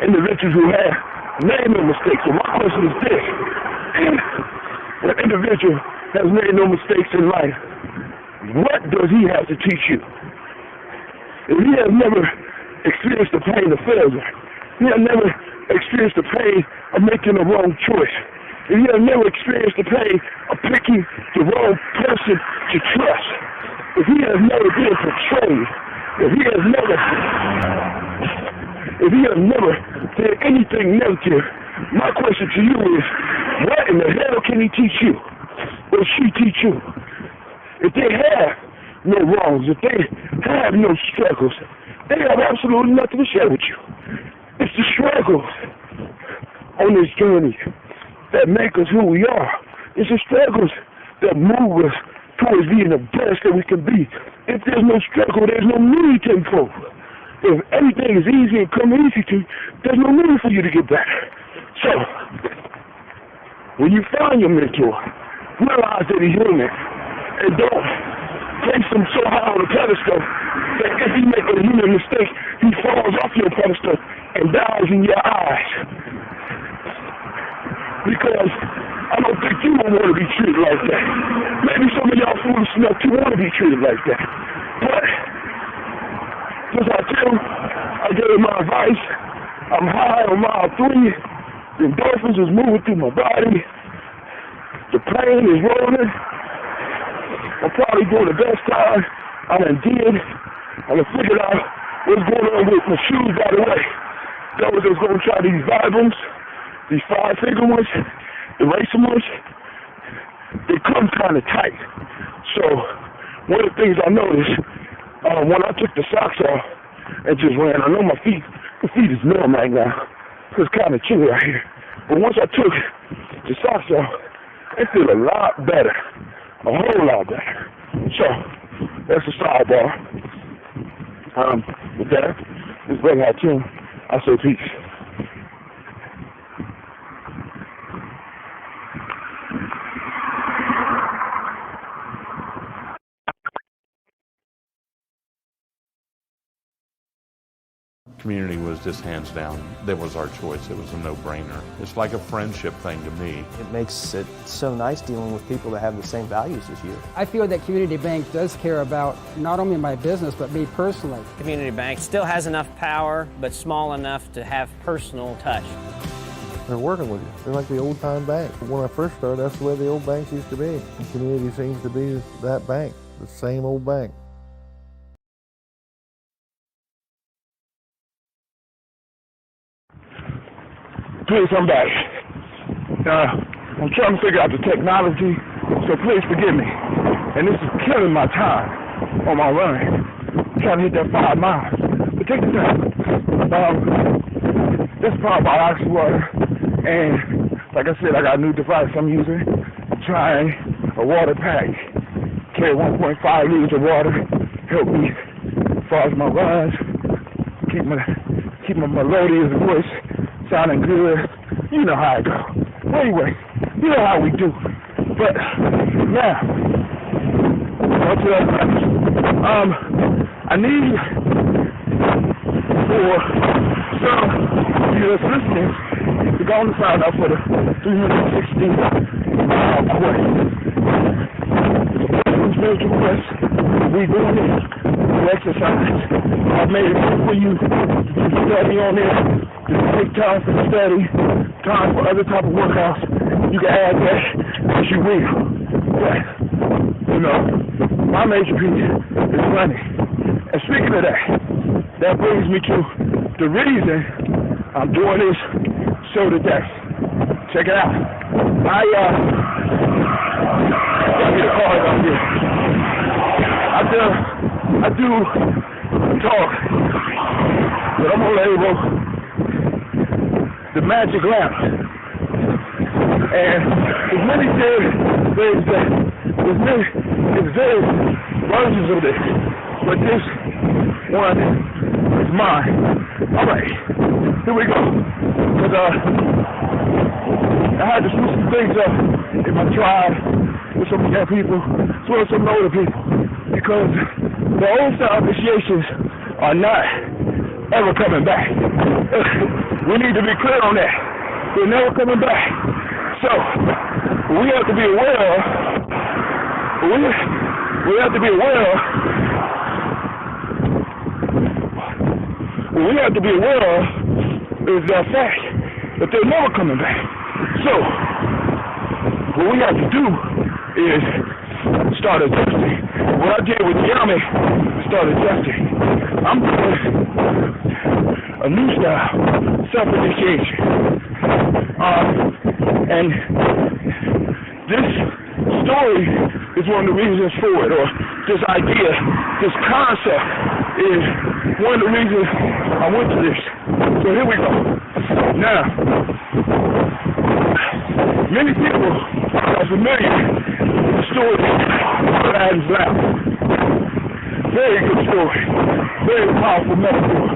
individuals who have made no mistakes. So my question is this. An individual has made no mistakes in life. What does he have to teach you? If he has never experienced the pain of failure, he has never experienced the pain of making the wrong choice, if he has never experienced the pain of picking the wrong person to trust, if he has never been betrayed, if he has never did anything negative, my question to you is, what in the hell can he teach you? Or she teach you? If they have no wrongs, if they have no struggles, they have absolutely nothing to share with you. It's the struggles on this journey that make us who we are. It's the struggles that move us towards being the best that we can be. If there's no struggle, there's no need to improve. If everything is easy and come easy to you, there's no need for you to get better. So, when you find your mentor, realize that he's human, and don't place him so high on the pedestal that if he makes a human mistake, he falls off your pedestal and dies in your eyes. Because I don't think you would want to be treated like that. Maybe some of y'all foolish enough to want to be treated like that. But, just like you, I gave my advice. I'm high on mile 3. The endorphins is moving through my body. The pain is rolling. I'm probably doing the best time I done did. I done figured out what's going on with my shoes, by the way. Those that's going to try these Vibums, these 5-finger ones, the racing ones, they come kind of tight. So one of the things I noticed when I took the socks off and just ran, I know my feet is numb right now. It's kind of chilly right here. But once I took the socks off, it feel a lot better, a whole lot better. So that's the sidebar. With that, this brother Hakeem, I say peace. Community was just hands down. That was our choice. It was a no-brainer. It's like a friendship thing to me. It makes it so nice dealing with people that have the same values as you. I feel that Community Bank does care about not only my business, but me personally. Community Bank still has enough power, but small enough to have personal touch. They're working with you. They're like the old-time bank. When I first started, that's the way the old banks used to be. And Community seems to be that bank, the same old bank. Please, I'm back. I'm trying to figure out the technology, so please forgive me. And this is killing my time on my run. I'm trying to hit that 5 miles. But take the time. This is powered by Oxywater. And like I said, I got a new device I'm using. I'm trying a water pack. Carry 1.5 liters of water. Help me as far as my runs. Keep my melodious voice sounding good. You know how it go. Anyway, you know how we do. But now, on to that. I need for some of you that's listening to go on and sign up for the 360-mile quest. Spiritual quest. We doing it. We exercise. I've made it for you to study on it. Just take time for study, time for other type of workouts. You can add that as you will. But, you know, my major piece is running. And speaking of that brings me to the reason I'm doing this show today. Check it out. I get a card on here. I do talk, but I'm gonna label the magic lamp. And as many there's various versions of this, but this one is mine. All right, here we go. Because I had to switch some things up in my tribe with some young people, as well as some older people, because the old style initiations are not ever coming back. We need to be clear on that. They're never coming back. So we have to be aware of. We have to be aware of. What we have to be aware of is the fact that they're never coming back. So what we have to do is start adjusting. What I did with the Army, start adjusting. I'm doing a new style, self-initiation. And this story is one of the reasons for it, or this idea, this concept is one of the reasons I went to this. So here we go. Now, many people are familiar with the story of Adam's lamp. Very good story. Very powerful metaphor.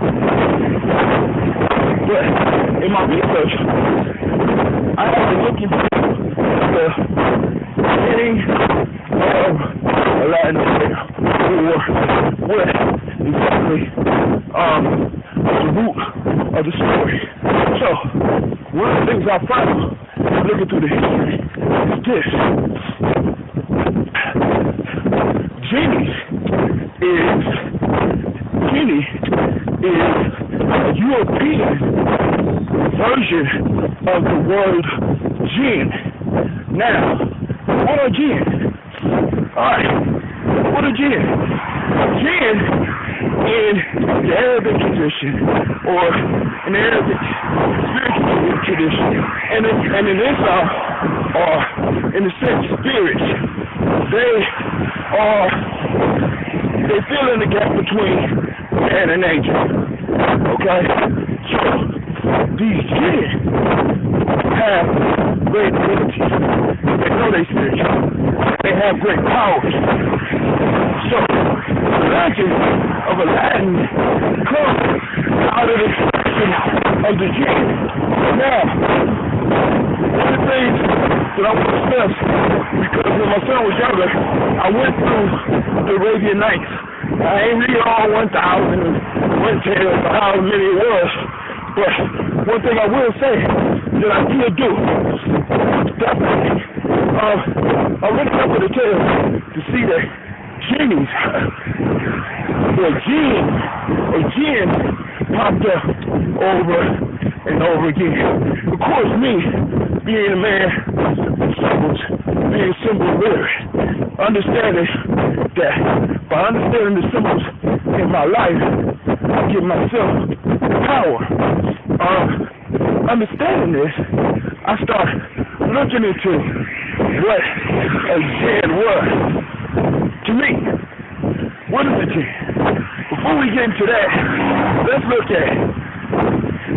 But in my research, I have been looking for the beginning of Aladdin's tale, or what exactly the root of the story. So, one of the things I found looking through the history is this. Genie is a European version of the word jinn. Now, what are jinn? Alright, what are jinn? Jinn in the Arabic tradition, or in the Arabic spiritual tradition, and in Islam, are in the sense spirits. They fill in the gap between man and angel. Okay? So these jinn have great abilities. They know they're spiritual. They have great powers. So the legend of Aladdin comes out of the tradition of the jinn. Now, one of the things that I want to stress, because when my son was younger, I went through the Arabian Nights. I ain't read all 1,000 tales or however many it was, but one thing I will say that I did do, definitely, I looked up at the tales to see that genies, or jinn popped up over and over again. Of course, me, being a man of symbols, being a symbol literate, understanding that by understanding the symbols in my life, I give myself power. Understanding this, I start looking into what a jinn was. To me, what is a jinn? Before we get into that, let's look at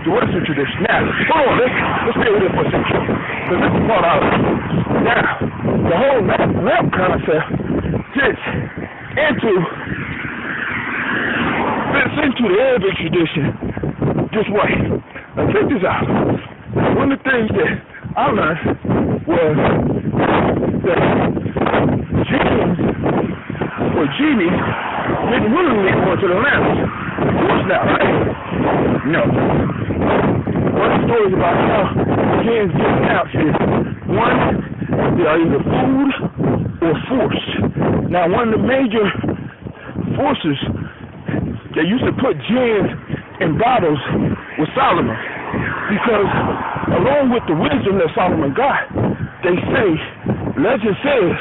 the Western tradition. Now, hold on, let's stay with it for a second, because this is part of it. Now, the whole lamp concept fits into the Arabic tradition this way. Now, check this out. One of the things that I learned was that jinns or genies didn't willingly go into the lamps. Of course not, right? No. One of the stories about how jinns get lamps is, one, they are either food or force. Now, one of the major forces that used to put jinns in battles was Solomon, because along with the wisdom that Solomon got, they say, legend says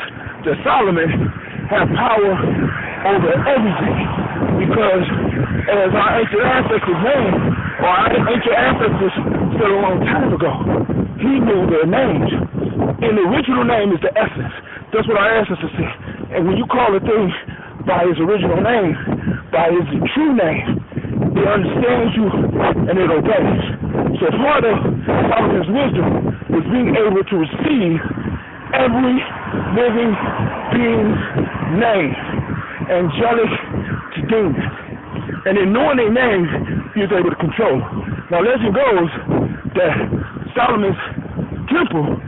that Solomon had power over everything, because as our ancient ancestors named, or our ancient ancestors said a long time ago, he knew their names. And the original name is the essence. That's what our ancestors said. And when you call a thing by his original name, by his true name, it understands you and it obeys. So part of Solomon's wisdom was being able to receive every living being's name, angelic to demons. And in knowing their names, he was able to control. Now legend goes that Solomon's temple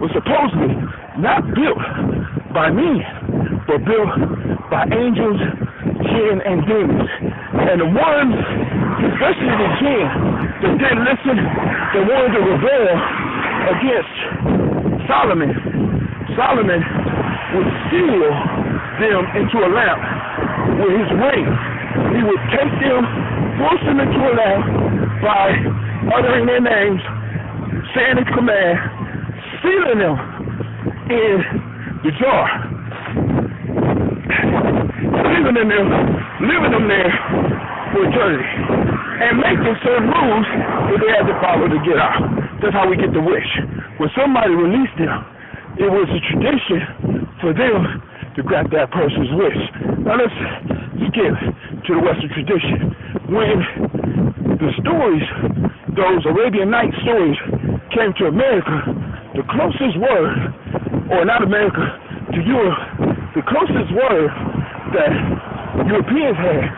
was supposedly not built by men, but built by angels, jinn, and demons. And the ones especially the jinn that didn't listen, that wanted to rebel against Solomon. Solomon would seal them into a lamp with his wings. He would take them, force them into a lamp by uttering their names, saying his command, sealing them in the jar, leaving them there for eternity, and making certain rules that they had to follow to get out. That's how we get the wish. When somebody released them, it was a tradition for them to grant that person's wish. Now let's skip to the Western tradition. When the stories, those Arabian Nights stories, came to America, the closest word, or not America, to Europe, the closest word that Europeans had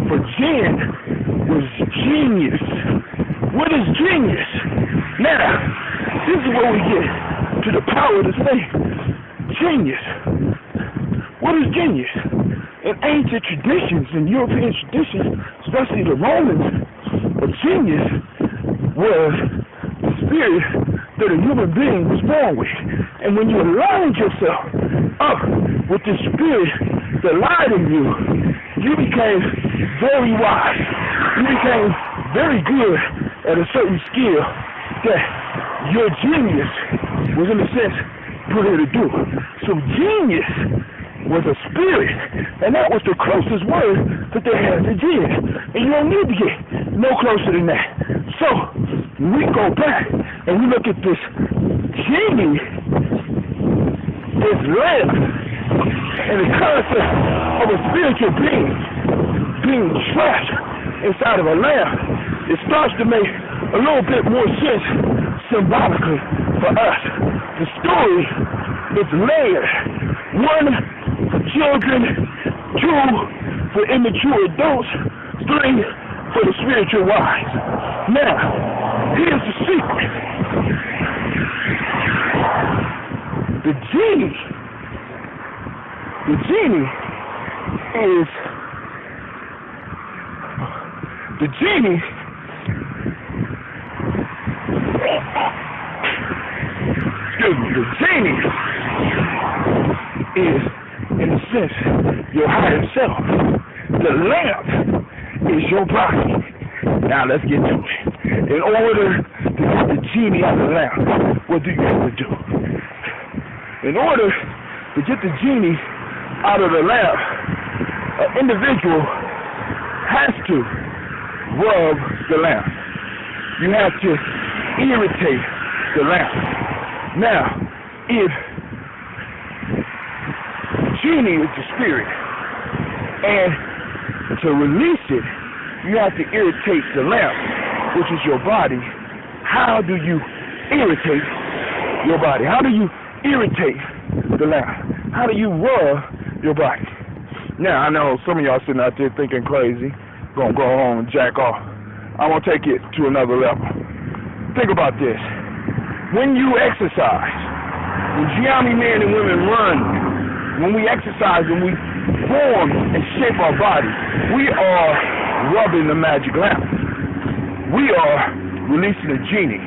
for jinn was genius. What is genius? Now, this is where we get to the power of this thing. Genius. What is genius? In ancient traditions, in European traditions, especially the Romans, a genius was the spirit that a human being was born with. And when you aligned yourself up with the spirit that lied in you, you became very wise. You became very good at a certain skill that your genius was, in a sense, put here to do. So genius was a spirit, and that was the closest word that they had to jinn. And you don't need to get no closer than that. So when we go back and we look at this genie, this lamp, and the concept of a spiritual being trapped inside of a lamp, it starts to make a little bit more sense symbolically for us. The story is layered. One, for children. Two, for immature adults. Three, for the spiritual wise. Now, here's the secret. The genie is, in a sense, your higher self. The lamp is your body. Now let's get to it. In order to get the genie out of the lamp, what do you have to do? In order to get the genie out of the lamp, an individual has to rub the lamp. You have to irritate the lamp. Now, if genie is the spirit, and to release it, you have to irritate the lamp, which is your body. How do you irritate your body? How do you irritate the lamp? How do you rub your body? Now, I know some of y'all sitting out there thinking crazy, gonna go home and jack off. I want to take it to another level. Think about this. When you exercise, when GNJ men and women run, when we exercise and we form and shape our body, we are rubbing the magic lamp. We are releasing a genie.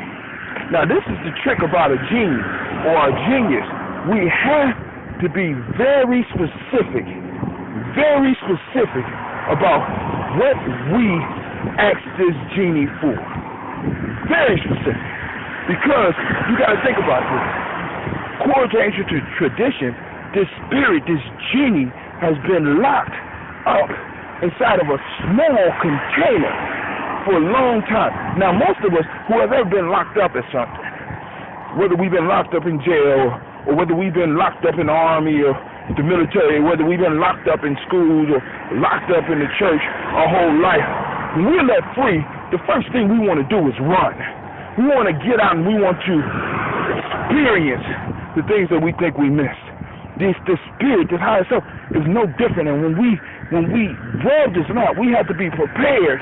Now, this is the trick about a genie or a genius. We have to be very specific about what we ask this genie for. Very specific. Because you got to think about this. According to ancient tradition, this spirit, this genie, has been locked up inside of a small container for a long time. Now, most of us who have ever been locked up at something, whether we've been locked up in jail, or whether we've been locked up in the army or the military, whether we've been locked up in schools or locked up in the church our whole life, when we're let free, the first thing we want to do is run. We want to get out and we want to experience the things that we think we missed. This spirit, this higher self, is no different. And when we rub this out, we have to be prepared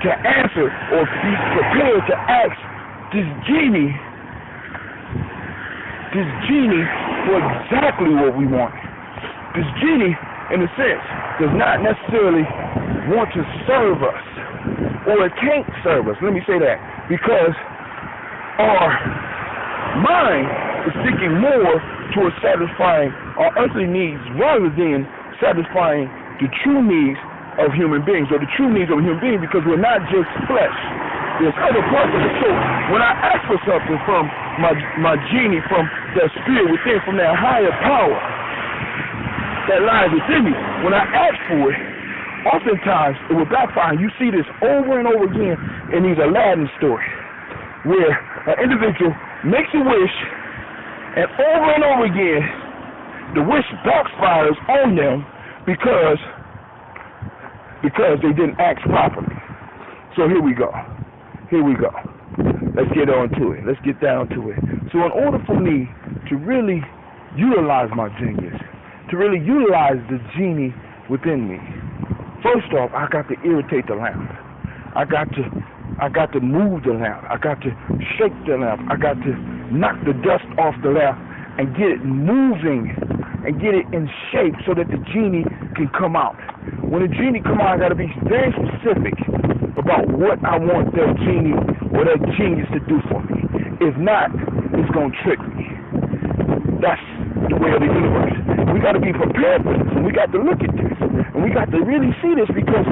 to answer or be prepared to ask this genie for exactly what we want. This genie, in a sense, does not necessarily want to serve us or it can't serve us. Let me say that. Because our mind is seeking more towards satisfying our earthly needs rather than satisfying the true needs of human beings, or the true needs of a human being, because we're not just flesh. There's other parts of it. So when I ask for something from my genie, from that spirit within, from that higher power that lies within me, when I ask for it, oftentimes it will backfire. You see this over and over again in these Aladdin stories, where an individual makes a wish, and over again, the wish backfires on them because they didn't act properly. So here we go. Let's get on to it. Let's get down to it. So in order for me to really utilize my genius, to really utilize the genie within me, first off, I got to irritate the lamp. I got to move the lamp. I got to shake the lamp. I got to knock the dust off the lamp and get it moving and get it in shape so that the genie can come out. When the genie come out, I got to be very specific about what I want that genie or that genius to do for me. If not, it's going to trick me. That's the way of the universe. We got to be prepared for this, and we got to look at this, and we got to really see this, because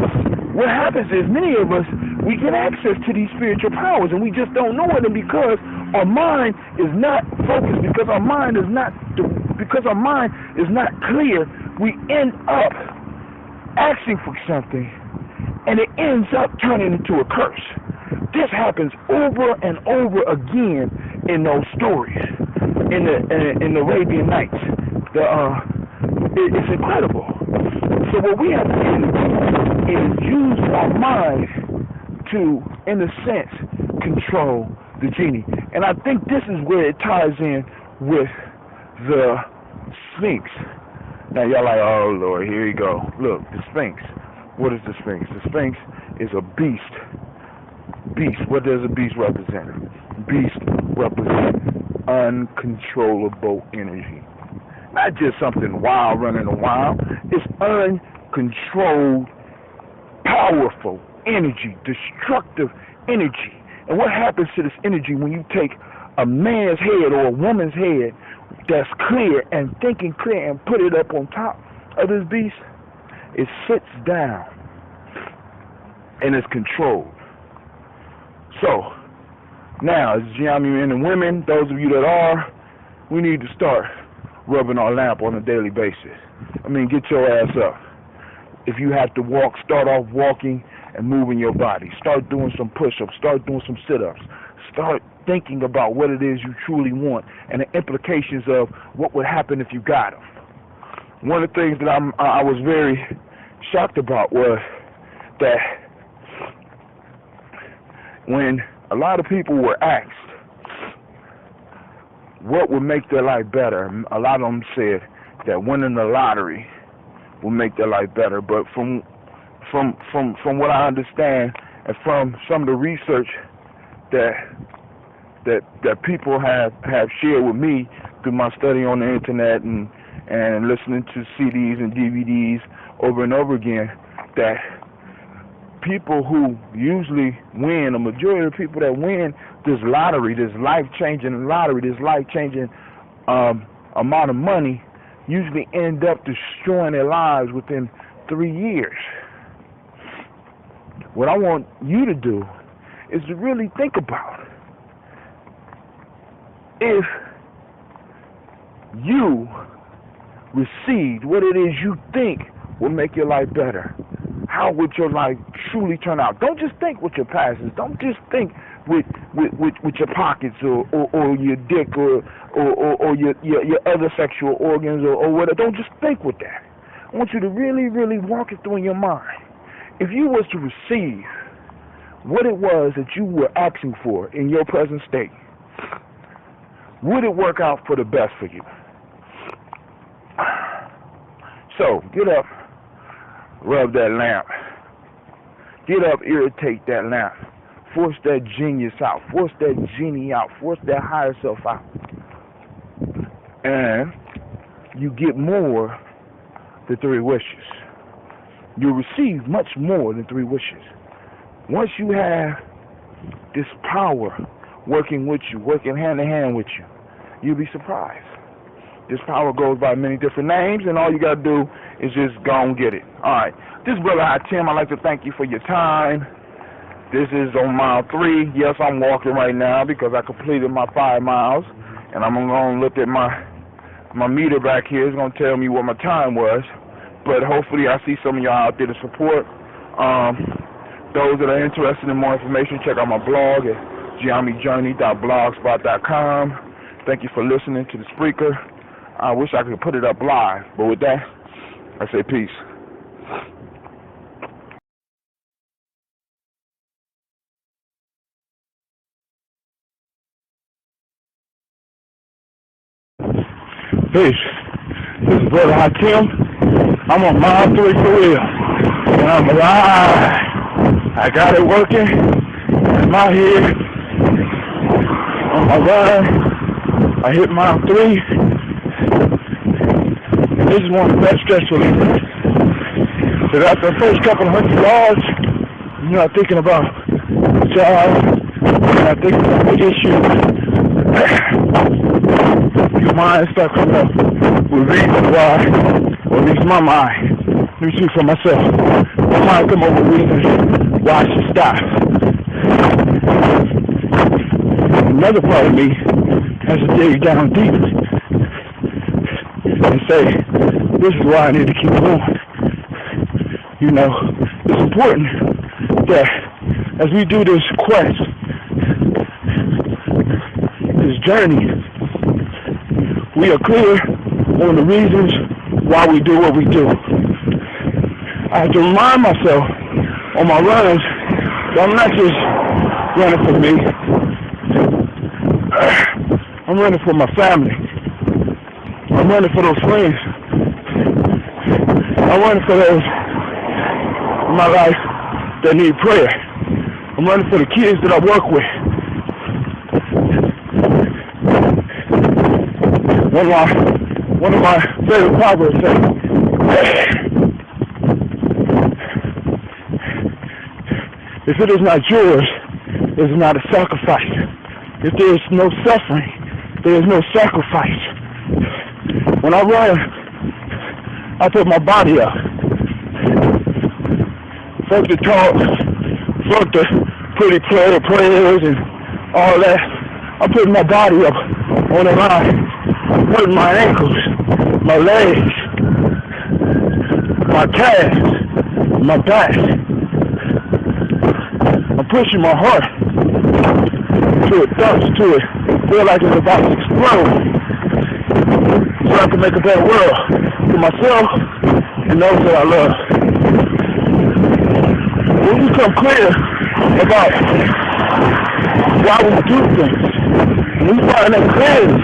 what happens is many of us, we get access to these spiritual powers, and we just don't know it, and because our mind is not focused, because our mind is not clear, we end up asking for something, and it ends up turning into a curse. This happens over and over again in those stories, in the Arabian Nights. It's incredible. So what we have to do is use our mind to, in a sense, control the genie. And I think this is where it ties in with the Sphinx. Now y'all like, oh Lord, here you go. Look, the Sphinx. What is the Sphinx? The Sphinx is a beast. Beast. What does a beast represent? Beast represents uncontrollable energy. Not just something wild running around. It's uncontrolled, powerful energy, destructive energy. And what happens to this energy when you take a man's head or a woman's head that's clear and thinking clear and put it up on top of this beast? It sits down and is controlled. So, now, as men and women, those of you that are, we need to start rubbing our lamp on a daily basis. I mean, get your ass up. If you have to walk, start off walking and moving your body. Start doing some push-ups. Start doing some sit-ups. Start thinking about what it is you truly want and the implications of what would happen if you got them. One of the things that I was very shocked about was that when a lot of people were asked what would make their life better, a lot of them said that winning the lottery will make their life better. But from what I understand and from some of the research that people have shared with me through my study on the internet and listening to CDs and DVDs over and over again, that people who usually win, a majority of the people that win this lottery, this life-changing lottery, this life-changing amount of money, usually end up destroying their lives within 3 years. What I want you to do is to really think about if you received what it is you think will make your life better, how would your life truly turn out? Don't just think with your passions. Don't just think with your pockets or your dick or your other sexual organs or whatever. Don't just think with that. I want you to really, really walk it through in your mind. If you was to receive what it was that you were asking for in your present state, would it work out for the best for you? So, get up, rub that lamp. Get up, irritate that lamp. Force that genius out. Force that genie out. Force that higher self out. And you get more than 3 wishes. You receive much more than 3 wishes. once you have this power working with you, working hand in hand with you, you'll be surprised. This power goes by many different names, and all you got to do is just go and get it. All right. This is Brother Tim. I'd like to thank you for your time. This is on mile 3. Yes, I'm walking right now because I completed my 5 miles, and I'm going to look at my meter back here. It's going to tell me what my time was, but hopefully I see some of y'all out there to support. Those that are interested in more information, check out my blog at geometryjourney.blogspot.com. Thank you for listening to the Spreaker. I wish I could put it up live, but with that, I say peace. Peace. This is Brother Tim. I'm on mile 3 for real. And I'm alive. I got it working. I'm out here on my run. I hit mile 3. And this is one of the best stress relievers. So after the first couple of 100 yards, you're not thinking about the job. You're not thinking about the issue. Your mind starts coming up with reasons why, or at least my mind. Let me speak for myself. My mind come up with reasons why I should stop. Another part of me has to dig down deep and say, this is why I need to keep going. You know, it's important that as we do this quest, this journey, we are clear on the reasons why we do what we do. I have to remind myself on my runs that I'm not just running for me. I'm running for my family. I'm running for those friends. I'm running for those in my life that need prayer. I'm running for the kids that I work with. One of my favorite proverbs says, if it is not yours, it is not a sacrifice. If there is no suffering, there is no sacrifice. When I run, I put my body up. Fuck the talk, fuck the pretty prayers and all that. I'm putting my body up on the line. I'm putting my ankles, my legs, my calves, my back. I'm pushing my heart to it, thoughts to it. Feel like it's about to explode. So I can make a better world for myself and those that I love. When we become clear about why we do things, when we find that clarity,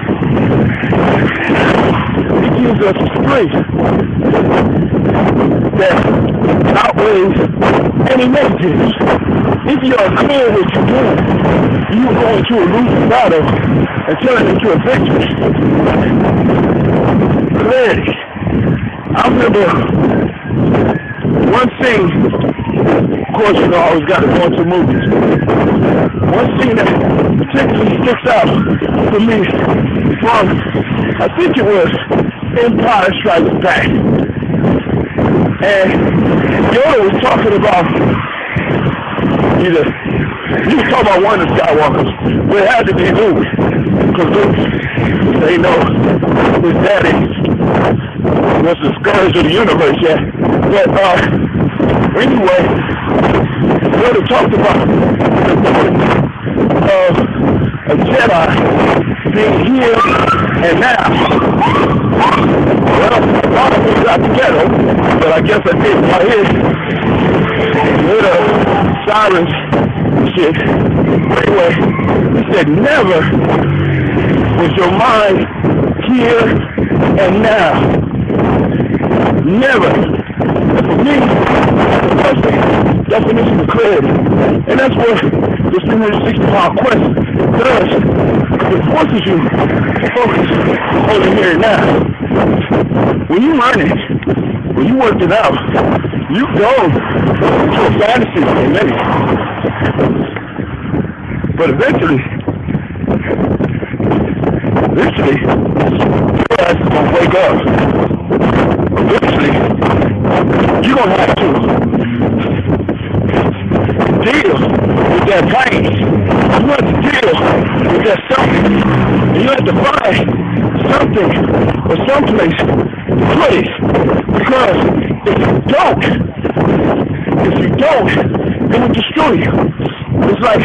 it gives us a strength that outweighs any negatives. If you are clear what you're doing, you go into a losing battle and turn it into a victory. Clarity. I remember one scene, of course, you know, I always got to go into movies. One scene that particularly sticks out for me from, I think it was Empire Strikes Back. And Yoda was talking about he was talking about one of the Skywalkers, but it had to be Luke, because Luke, they know his daddy was the scourge of the universe, yeah. But anyway, Yoda talked about the importance of a Jedi being here and now. Well, a lot of things got together, but I guess I did right here. With Cyrus shit. Anyway, he said, never was your mind here and now. Never. And for me, that's the definition of clarity. And that's what the 360-mile quest does. It forces you to focus on the here and now. When you learn it, when you work it out, you go to a fantasy for a minute. But eventually, your ass is gonna wake up. Eventually, you're gonna have to deal with that pain. You have to deal with that suffering. And you have to find something or someplace to put it. Because if you don't, it will destroy you. It's like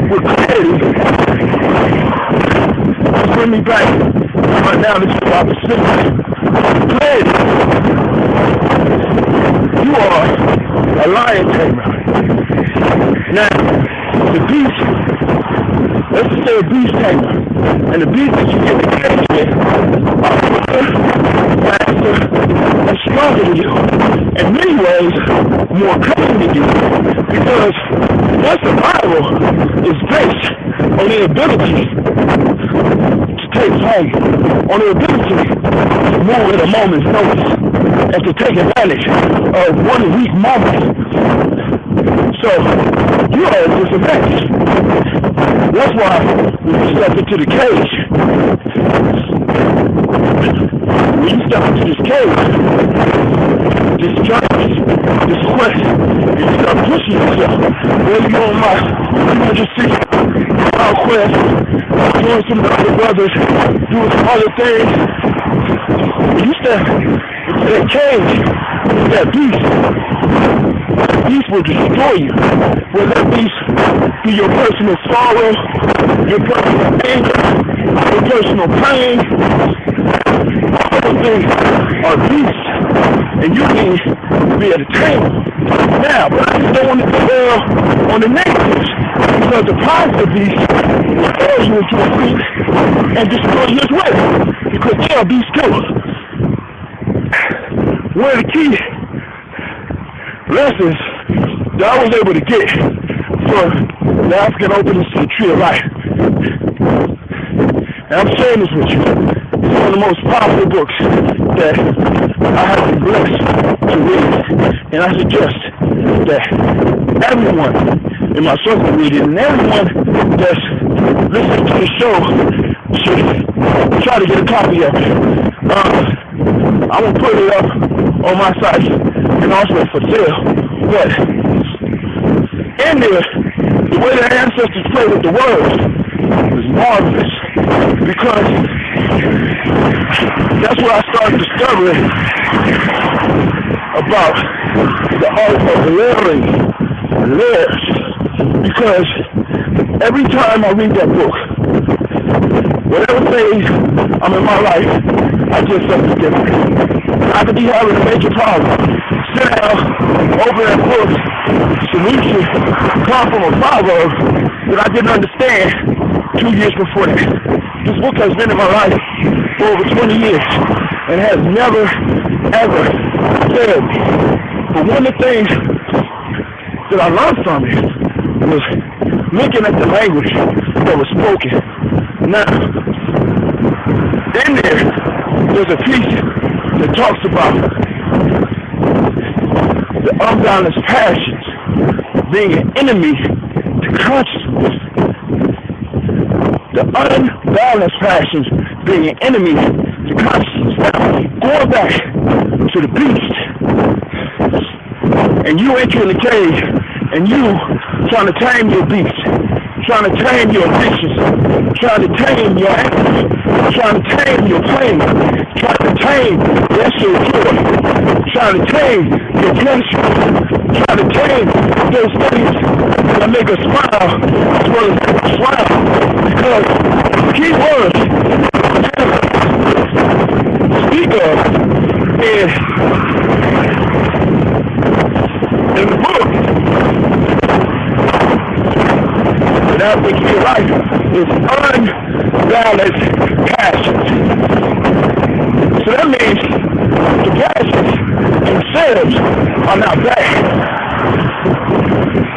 with clarity. Just bring me back right now. This is about the sickness. Clarity. You are a lion tamer. Now, the beast, let's just say a beast tamer. And the beast that you get to cage with are faster and stronger than you. In many ways, more cunning than you. Because their survival is based on their ability to take flight, on their ability to move at a moment's notice, and to take advantage of one weak moment. So, you are a disadvantage. That's why when you step into the cage, this journey, this quest, you start pushing yourself. Where you on my 160-mile quest, doing some of the other brothers, doing some other things. When you step into that cage, that beast will destroy you. Will that beast be your personal sorrow, your personal anger, your personal pain? All those things are beasts, and you need to be able to tame them. Now, but I just don't want to dwell on the negatives, because the positive beast will throw you into a creek and destroy you as well, because they are beasts too. One of the key lessons that I was able to get from the African Openness to the Tree of Life, and I'm sharing this with you, it's one of the most powerful books that I have been blessed to read, and I suggest that everyone in my circle read it, and everyone that's listening to the show should try to get a copy of it. I will put it up on my site and also for sale, but in there, the way the ancestors play with the words is marvelous, because that's where I started discovering about the art of layers, because every time I read that book, whatever phase I'm in my life, I get something different. I could be having a major problem. Sit down, open that book, solution come from a proverb that I didn't understand 2 years before that. This book has been in my life for over 20 years and has never, ever failed me. But one of the things that I learned from it was looking at the language that was spoken. Now, in there's a piece that talks about the unbalanced passions being an enemy to consciousness. The unbalanced passions being an enemy to consciousness. Now, going back to the beast, and you entering the cage, and you trying to tame your beast, trying to tame your addictions, trying to tame your anger, trying to tame your pain, trying to tame your joy, trying to tame your pleasure, trying to tame those things that make us smile as well as smile. Because the key words speak of in the book that African Tree of Life is unbalanced passions. So that means the passions themselves are not bad.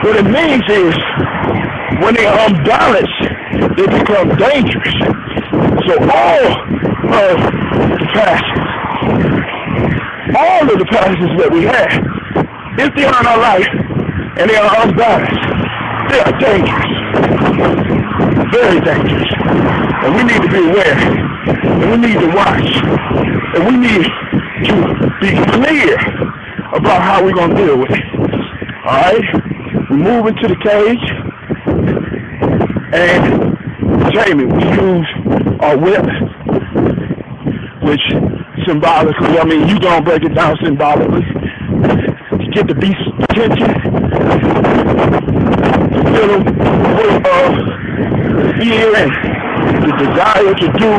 What it means is when they are unbalanced, they become dangerous. So all of the passions that we have, if they are in our life, and they are unbalanced. They are dangerous, very dangerous. And we need to be aware, and we need to watch, and we need to be clear about how we're going to deal with it. All right? We move into the cage, and Jamie, we use our whip, which symbolically, I mean, you going to break it down symbolically, to get the beast's attention, to fill him with fear and the desire to do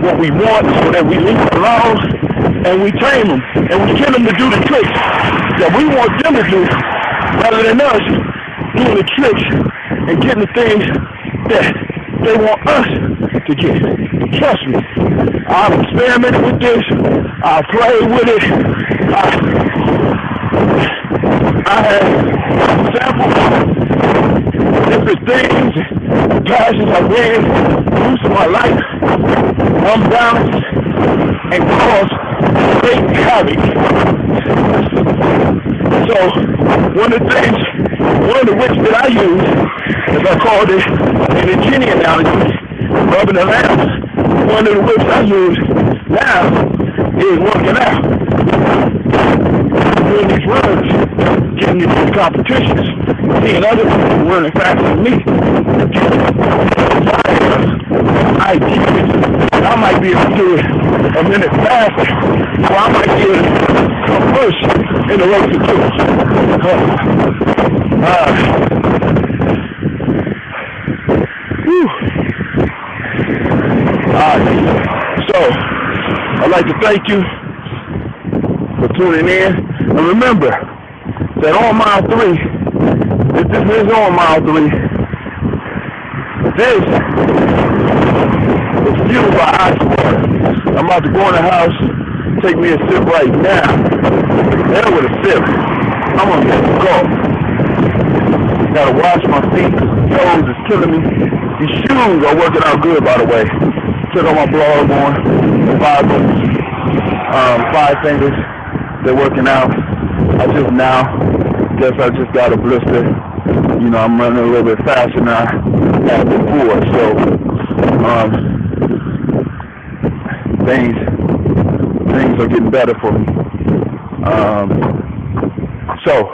what we want so that we leave him alone, and we tame them, and we get them to do the tricks that we want them to do, rather than us doing the tricks and getting the things that they want us to get. Trust me, I've experimented with this, I've played with it, I have sampled different things, passions I've been through my life, unbalanced, and caused great havoc. So, one of the whips that I use, as I called it in the genie analogy, rubbing the lamp, one of the whips I use now is working out. Doing these runs, getting into the competitions, seeing other people running faster than me. I might be able to do it a minute faster, so I might be able to come first in the race of two. So, I'd like to thank you for tuning in. And remember that on mile 3, if this is on mile 3, this is fueled by ice water. I'm about to go in the house, take me a sip right now. Hell with a sip. I'm gonna get the go. Gotta wash my feet. Toes is killing me. These shoes are working out good, by the way. Check out my blog on 5 fingers. They're working out. I just got a blister. You know, I'm running a little bit faster than I had before. So, things are getting better for me. So,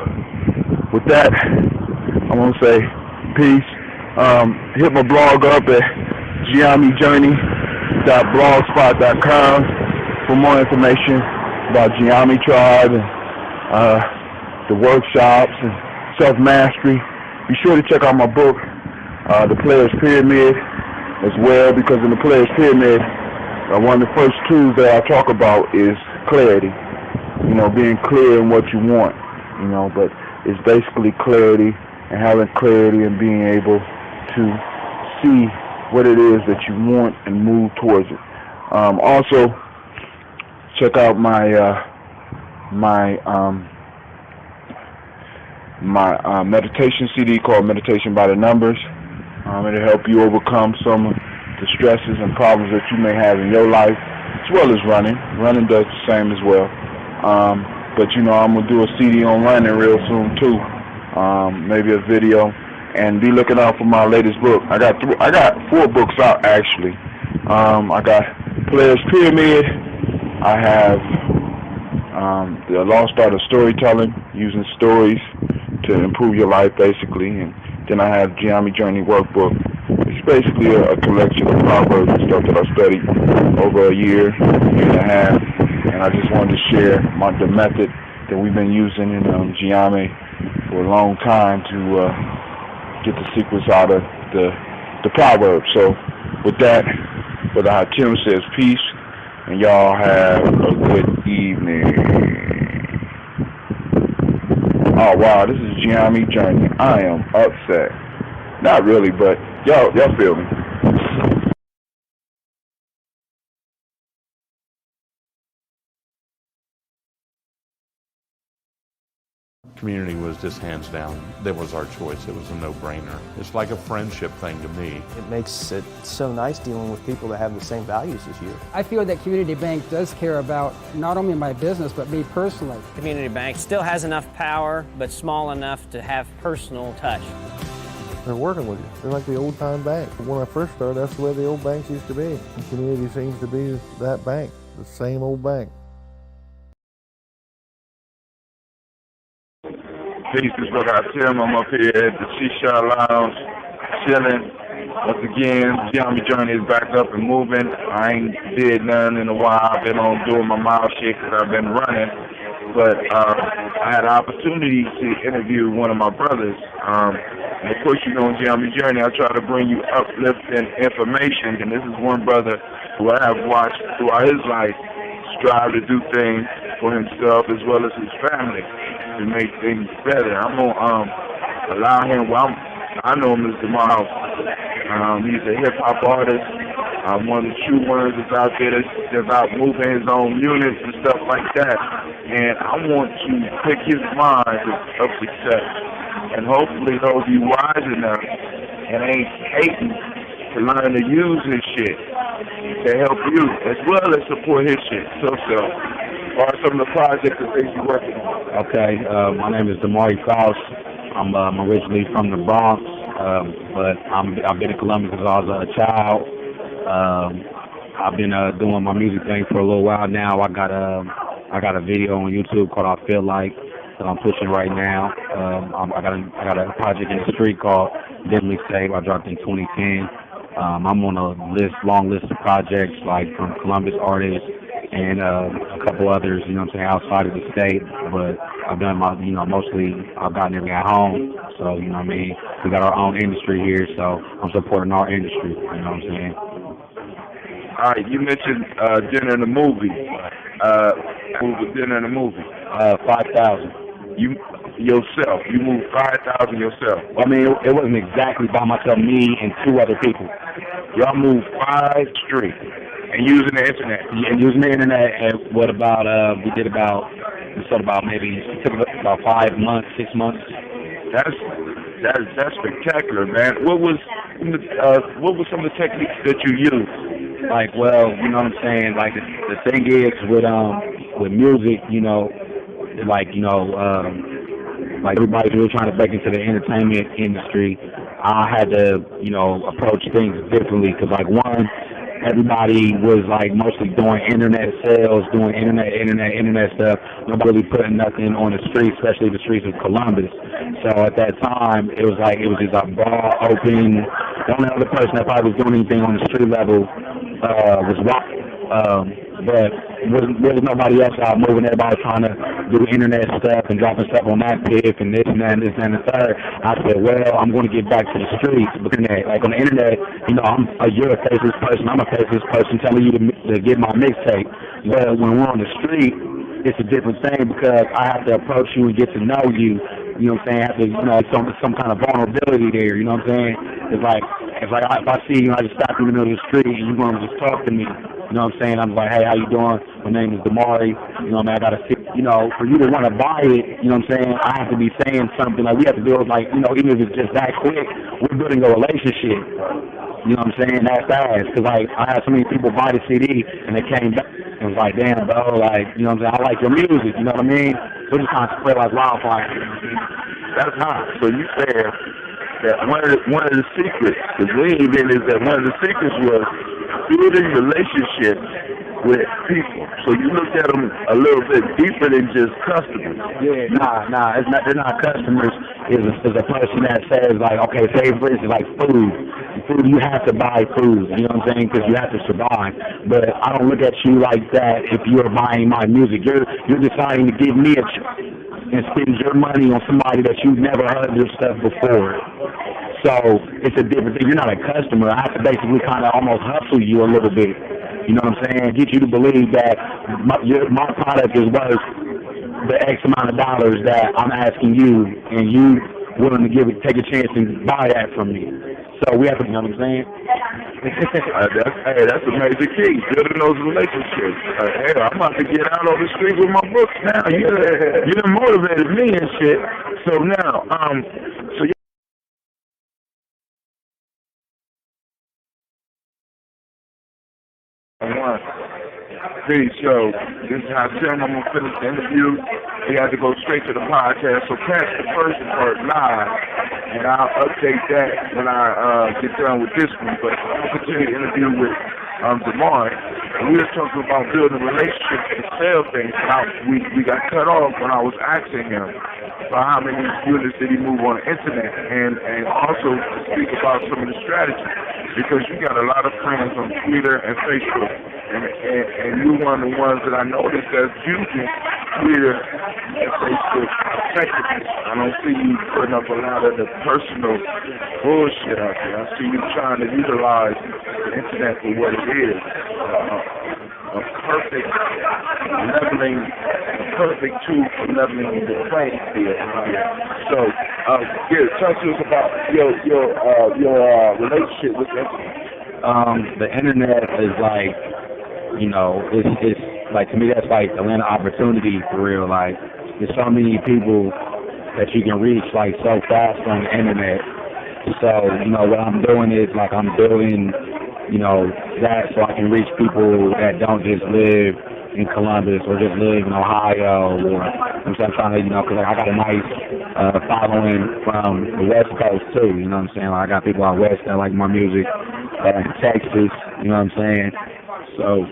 with that, I'm going to say peace. Hit my blog up at GiamiJourney.blogspot.com for more information about Giami Tribe and the workshops and self-mastery. Be sure to check out my book, The Player's Pyramid, as well, because in the Player's Pyramid, one of the first tools that I talk about is clarity. You know, being clear in what you want, you know, but it's basically clarity and having clarity and being able to see what it is that you want and move towards it. Also, check out my meditation CD called Meditation by the Numbers. It'll help you overcome some of the stresses and problems that you may have in your life, as well as running. Running does the same as well. But you know, I'm gonna do a CD on running real soon too. Maybe a video, and be looking out for my latest book. I got 4 books out actually. I got Player's Pyramid. I have The Lost Art of Storytelling, using stories to improve your life, basically. And then I have Giami Journey Workbook. It's basically a collection of proverbs and stuff that I studied over a year and a half. And I just wanted to share the method that we've been using in Giami for a long time to get the secrets out of the proverbs. So with that, Brother Hatim says peace, and y'all have a good evening. Oh wow, this is Giami Journey. I am upset. Not really, but y'all feel me. Community was just hands down. That was our choice. It was a no-brainer. It's like a friendship thing to me. It makes it so nice dealing with people that have the same values as you. I feel that Community Bank does care about not only my business, but me personally. Community Bank still has enough power, but small enough to have personal touch. They're working with you. They're like the old-time bank. When I first started, that's the way the old banks used to be. And Community seems to be that bank, the same old bank. Peace, this brother Tim. I'm up here at the Shisha Lounge, chilling. Once again, GNJ journey is back up and moving. I ain't did nothing in a while. I've been on doing my mouth shit because I've been running. But I had an opportunity to interview one of my brothers. And of course, you know, on GNJ journey, I try to bring you uplifting information. And this is one brother who I have watched throughout his life strive to do things for himself as well as his family to make things better. I'm gonna allow him. Well, I know him as DeMar. He's a hip hop artist. One of the true ones that's out there that's out moving his own units and stuff like that. And I want to pick his mind of success. And hopefully he'll be wise enough and ain't hating to learn to use his shit to help you as well as support his shit. So, or some of the projects that things you're working on. Okay, my name is DeMar Faust. I'm originally from the Bronx, but I've been in Columbus since I was a child. I've been doing my music thing for a little while now. I got a video on YouTube called I Feel Like that I'm pushing right now. I got a project in the street called Deadly Save. I dropped in 2010. I'm on a long list of projects like from Columbus artists and a couple others, you know what I'm saying, outside of the state. But I've done my, mostly I've gotten everything at home. So, you know what I mean? We got our own industry here, so I'm supporting our industry, you know what I'm saying? All right, you mentioned dinner in the movie. Dinner in the movie. 5,000. You moved 5,000 yourself. I mean, it wasn't exactly by myself, me and two other people. Y'all moved 5 straight and using the internet. Yeah, and using the internet. And what about we took about 5 months, 6 months. That's spectacular, man. What was some of the techniques that you used? Like, well, you know what I'm saying. Like the thing is with music, like everybody's really trying to break into the entertainment industry. I had to, approach things differently because, like, one, everybody was like mostly doing internet sales, doing internet stuff. Nobody really putting nothing on the streets, especially the streets of Columbus. So at that time, it was just a broad, open. The only other person that probably was doing anything on the street level was Rock. But there was nobody else out moving. Everybody trying to do internet stuff and dropping stuff on that piff and this and that and this and the third. I said, well, I'm going to get back to the streets. But like on the internet, you're a faceless person. I'm a faceless person telling you to get my mixtape. Well, when we're on the street, it's a different thing because I have to approach you and get to know you. You know what I'm saying? I have to, some kind of vulnerability there. You know what I'm saying? It's like if I see you, I just stop you in the middle of the street and you're going to just talk to me. You know what I'm saying? I'm like, hey, how you doing? My name is DeMar. You know what I mean? I got to see, for you to want to buy it, you know what I'm saying? I have to be saying something. Like, we have to build, like, even if it's just that quick, we're building a relationship. You know what I'm saying? That fast. Because, like, I had so many people buy the CD and they came back and was like, damn, bro, like, you know what I'm saying? I like your music. You know what I mean? So just kind of spread like wildfire. That's hot. So you said that one of the secrets, because we ain't been is that one of the secrets was building relationships with people. So you looked at them a little bit deeper than just customers. Yeah, nah, they're not customers. It's a person that says, like, okay, say for instance, like food. Food, you have to buy food, you know what I'm saying, because you have to survive. But I don't look at you like that if you're buying my music. You're deciding to give me a and spend your money on somebody that you've never heard their stuff before. So it's a different thing. You're not a customer. I have to basically kind of almost hustle you a little bit. You know what I'm saying? Get you to believe that my product is worth the X amount of dollars that I'm asking you, and you willing to take a chance and buy that from me. So we have to, you know what I'm saying? That's a major key, building those relationships. Hey, I'm about to get out on the street with my books now. You done motivated me and shit. So now, Peace, yo. This is how I'm going to finish the interview. We had to go straight to the podcast, so catch the first part live, and I'll update that when I get done with this one. But I'm going to continue the interview with DeMar, and we were talking about building relationships to sell things. We got cut off when I was asking him about how many units did he move on the internet, and also to speak about some of the strategies, because you got a lot of friends on Twitter and Facebook, and you're one of the ones that I noticed that's using Twitter and Facebook effectively. I don't see you putting up a lot of the personal bullshit out there. I see you trying to utilize the internet for what it is. A perfect tool for leveling the playing field. So, talk to us about your relationship with the internet. The internet is like, it's like, to me, that's like a land of opportunity for real. Like, there's so many people that you can reach like so fast on the internet. So, what I'm doing is like I'm building, that so I can reach people that don't just live in Columbus or just live in Ohio, or I'm trying to, because I got a nice following from the West Coast too. You know what I'm saying? Like, I got people out west that like my music, in Texas. You know what I'm saying? So,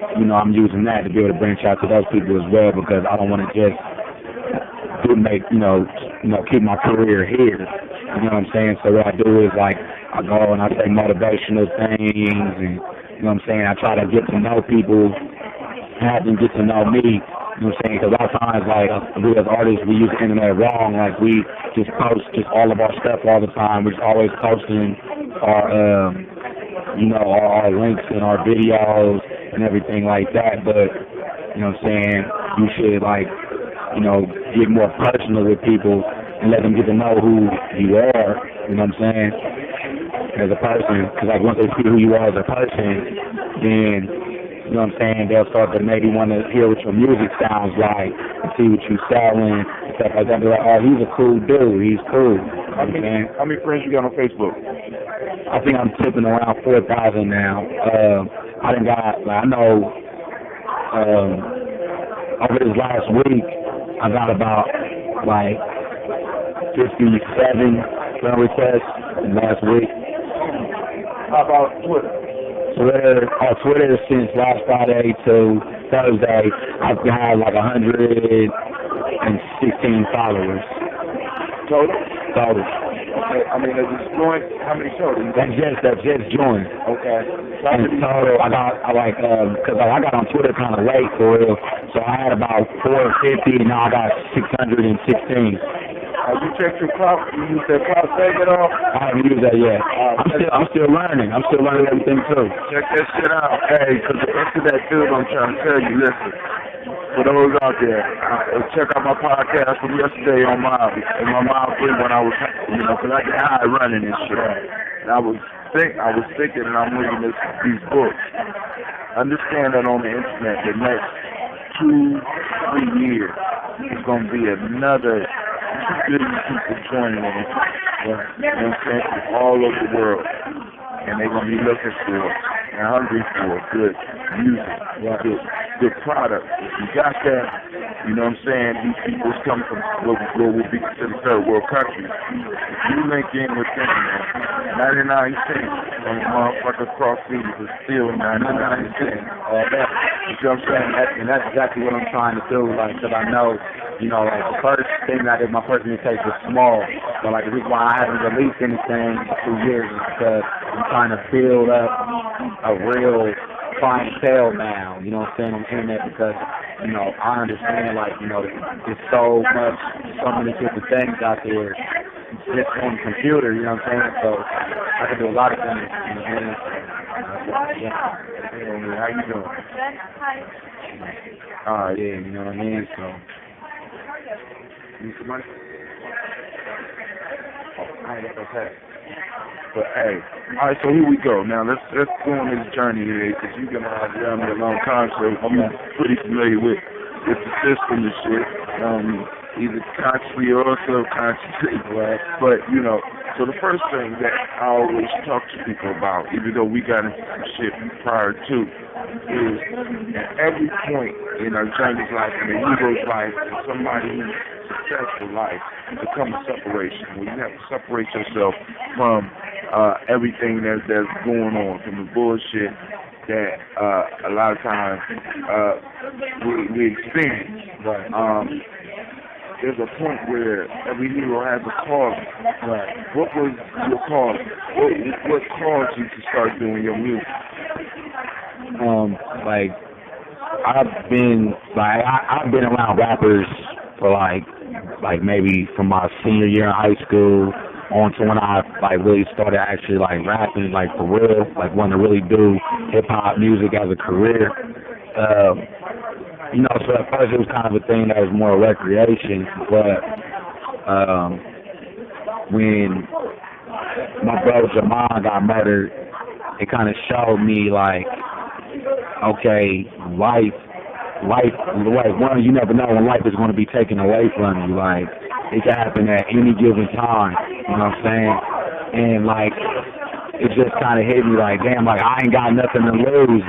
I'm using that to be able to branch out to those people as well, because I don't want to just keep my career here. You know what I'm saying? So what I do is like I go and I say motivational things, and you know what I'm saying, I try to get to know people, have them get to know me. You know what I'm saying? Because a lot of times, like, we as artists, we use the internet wrong. Like, we just post just all of our stuff all the time. We're just always posting our, our links and our videos and everything like that. But, you know what I'm saying, you should, like, get more personal with people and let them get to know who you are, you know what I'm saying, as a person. Because, like, once they see who you are as a person, then, you know what I'm saying, they'll start to maybe want to hear what your music sounds like and see what you're selling and stuff like that. Be like, oh, he's a cool dude. He's cool. How many friends you got on Facebook? I think I'm tipping around 4,000 now. I done got, like, I know, over this last week, I got about, like, 57 friend requests last week. How about Twitter? Twitter since last Friday to Thursday, I've had like 116 followers. Total? Total. Okay, I mean, is it joined? How many total? That's just joined. Okay. And total, I got because I got on Twitter kind of late for real, so I had about 450, and now I got 616. Have you checked your cloud? You use that cloud segment off? I haven't used that yet. I'm still learning. I'm still learning everything too. Check that shit out. Hey, because the internet dude, I'm trying to tell you, listen. For those out there, check out my podcast from yesterday on my free when I was, because I get high running and shit. And I was thinking, and I'm reading these books. Understand that on the internet, the next 2-3 years is going to be another 2 billion people joining it. You know what I'm saying? From all over the world. And they're going to be looking for and hungry for good music, good product. If you got that, you know what I'm saying, these people come from what will be considered third world countries. If you link in with them, 99 cents on the motherfucker cross feed is still 99 cents. All that. You know what I'm saying? And that's exactly what I'm trying to do, like, because I know, like, the first thing I did, my first mixtape was small. But, like, the reason why I haven't released anything in 2 years is because I'm trying to build up a real clientele now, you know what I'm saying, on the internet, because, I understand, like, there's so many different things out there just on the computer, you know what I'm saying, so I can do a lot of things, you know what I'm saying. How you doing? Yeah, you know what I mean, so. Need some money? All right, that's okay. But hey, all right, so here we go. Now let's go on this journey here, because you've been around me a long time, so I'm pretty familiar with the system and shit, either consciously or subconsciously. Right. But so the first thing that I always talk to people about, even though we got into some shit prior to, is at every point in a journey's life, in a hero's life, in somebody's successful life, there comes a separation. Where you have to separate yourself from everything that's going on, from the bullshit that a lot of times we experience. Right. There's a point where every hero has a calling. Right. What was your calling? What caused you to start doing your music? I've been around rappers for like maybe from my senior year in high school on to when I really started actually rapping for real, wanting to really do hip hop music as a career. So at first it was kind of a thing that was more recreation, but when my brother Jamal got murdered, it kind of showed me okay, life, one, you never know when life is going to be taken away from you. It can happen at any given time, you know what I'm saying? And it just kind of hit me damn, I ain't got nothing to lose, you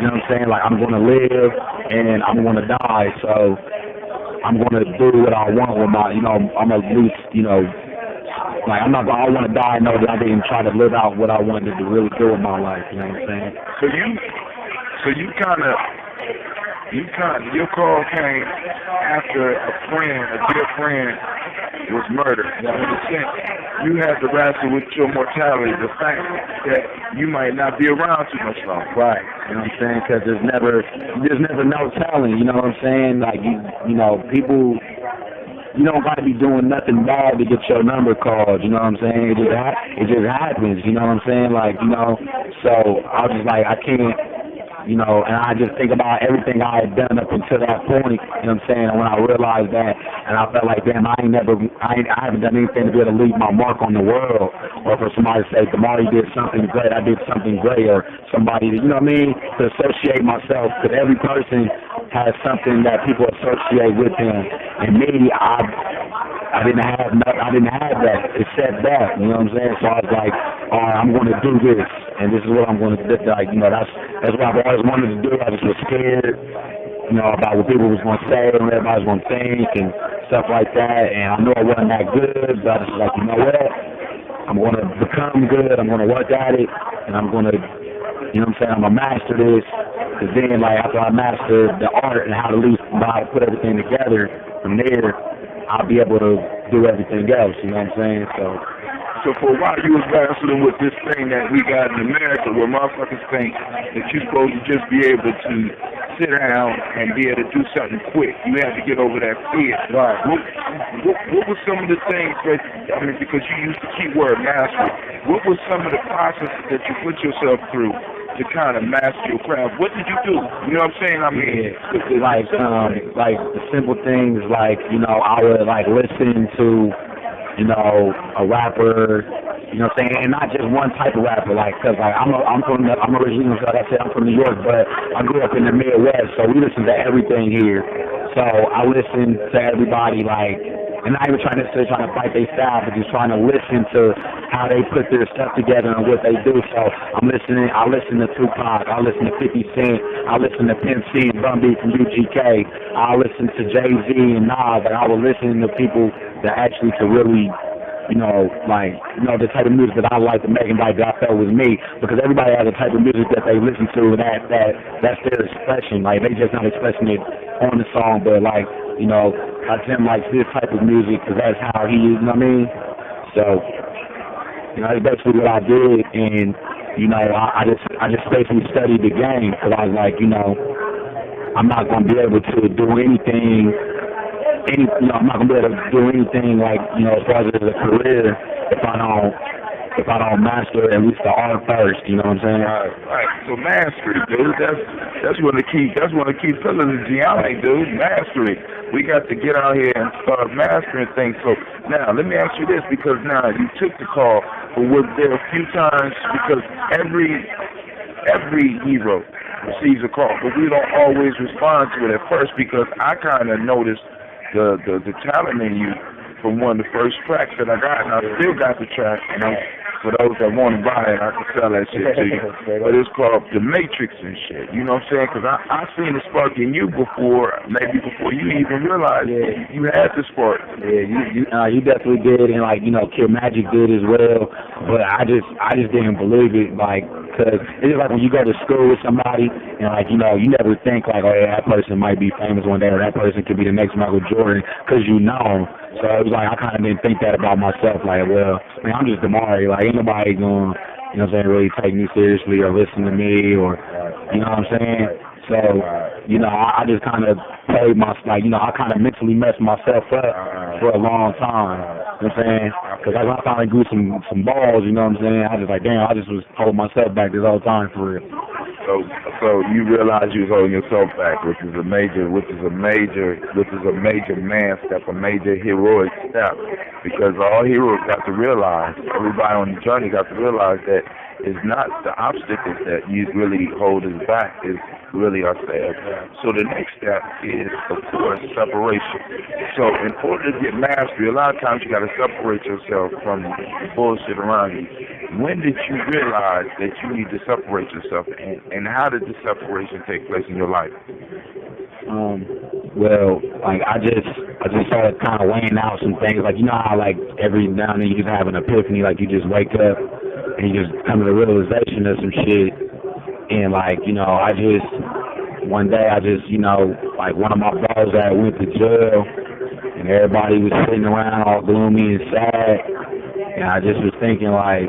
know what I'm saying? I'm going to live and I'm going to die, so I'm going to do what I want with my, I'm at least, I want to die and know that I didn't try to live out what I wanted to really do with my life, you know what I'm saying? So your call came after a dear friend was murdered. Now, in a sense, you had to wrestle with your mortality, the fact that you might not be around too much longer. Right. You know what I'm saying? Because there's never no telling. You know what I'm saying? People, you don't got to be doing nothing bad to get your number called. You know what I'm saying? It just happens. You know what I'm saying? So I was just I can't. And I just think about everything I had done up until that point, you know what I'm saying, and when I realized that, and I felt damn, I haven't done anything to be able to leave my mark on the world, or for somebody to say, Damari did something great, I did something great, or somebody to, you know what I mean, to associate myself, because every person has something that people associate with them, and me, I didn't have that, except that, you know what I'm saying, so I was all right, I'm going to do this, and this is what I'm going to do, that's what I've always wanted to do. I just was scared, about what people was going to say and what everybody was going to think and stuff like that. And I knew I wasn't that good, but I was you know what? I'm going to become good. I'm going to work at it, and I'm going to, you know what I'm saying? I'm going to master this. Because then, after I master the art and how to put everything together, from there, I'll be able to do everything else. You know what I'm saying? So for a while you was wrestling with this thing that we got in America where motherfuckers think that you're supposed to just be able to sit down and be able to do something quick. You have to get over that fear. Right. What were some of the things because you used the key word mastery, what were some of the processes that you put yourself through to kind of master your craft? What did you do? You know what I'm saying? The simple things I would listen to a rapper, you know what I'm saying, and not just one type of rapper, because I'm originally, like I said, I'm from New York, but I grew up in the Midwest, so we listen to everything here. So I listen to everybody, and not even trying to fight their style, but just trying to listen to how they put their stuff together and what they do. So I listen to Tupac, I listen to 50 Cent, I listen to Pimp C and Bun B from UGK, I listen to Jay-Z and Nas, and I will listen to people that actually to really, the type of music that I like to make and that I felt was me, because everybody has a type of music that they listen to that's their expression. They just not expressing it on the song, but Tim likes this type of music because that's how he is, you know what I mean? So, that's basically what I did, and, I just basically studied the game, because I was I'm not going to be able to do anything, I'm not going to be able to do anything as far as a career if I don't master at least the art first, you know what I'm saying? Right. So mastery, dude. That's one of the key pillars of geometry, dude. Mastery. We got to get out here and start mastering things. So now let me ask you this, because now you took the call but was there a few times, because every hero receives a call, but we don't always respond to it at first, because I kind of noticed the talent in you from one of the first tracks that I got, and I still got the track, and for those that want to buy it, I can sell that shit to you. But it's called The Matrix and shit, you know what I'm saying? Because I seen the spark in you before, maybe before you even realized you had the spark. Yeah, you definitely did, and like, you know, Kid Magic did as well, but I just didn't believe it, like, because it's just like when you go to school with somebody, and like, you know, you never think like, oh yeah, that person might be famous one day, or that person could be the next Michael Jordan, because you know him. So it was like, I kind of didn't think that about myself, like, well, I mean, I'm just Damari, like, ain't nobody going, you know what I'm saying, really take me seriously or listen to me, or, you know what I'm saying? So, you know, I just kind of played like, you know, I kind of mentally messed myself up for a long time, you know what I'm saying? Because like, when I finally grew some balls, you know what I'm saying, I was like, damn, I just was holding myself back this whole time for real. So you realize you was holding yourself back, which is a major man step, a major heroic step, because all heroes got to realize, everybody on the journey got to realize that it's not the obstacles that you really hold us back, it's really ourselves. So the next step is, of course, separation. So in order to get mastery, a lot of times you got to separate yourself from the bullshit around you. When did you realize that you need to separate yourself, and how did the separation take place in your life? Well, like I just started kind of weighing out some things. Like, you know how like every now and then you just have an epiphany, like you just wake up and you just come to the realization of some shit. And like, you know, one day I just, you know, like one of my bros that went to jail, and everybody was sitting around all gloomy and sad. And I just was thinking like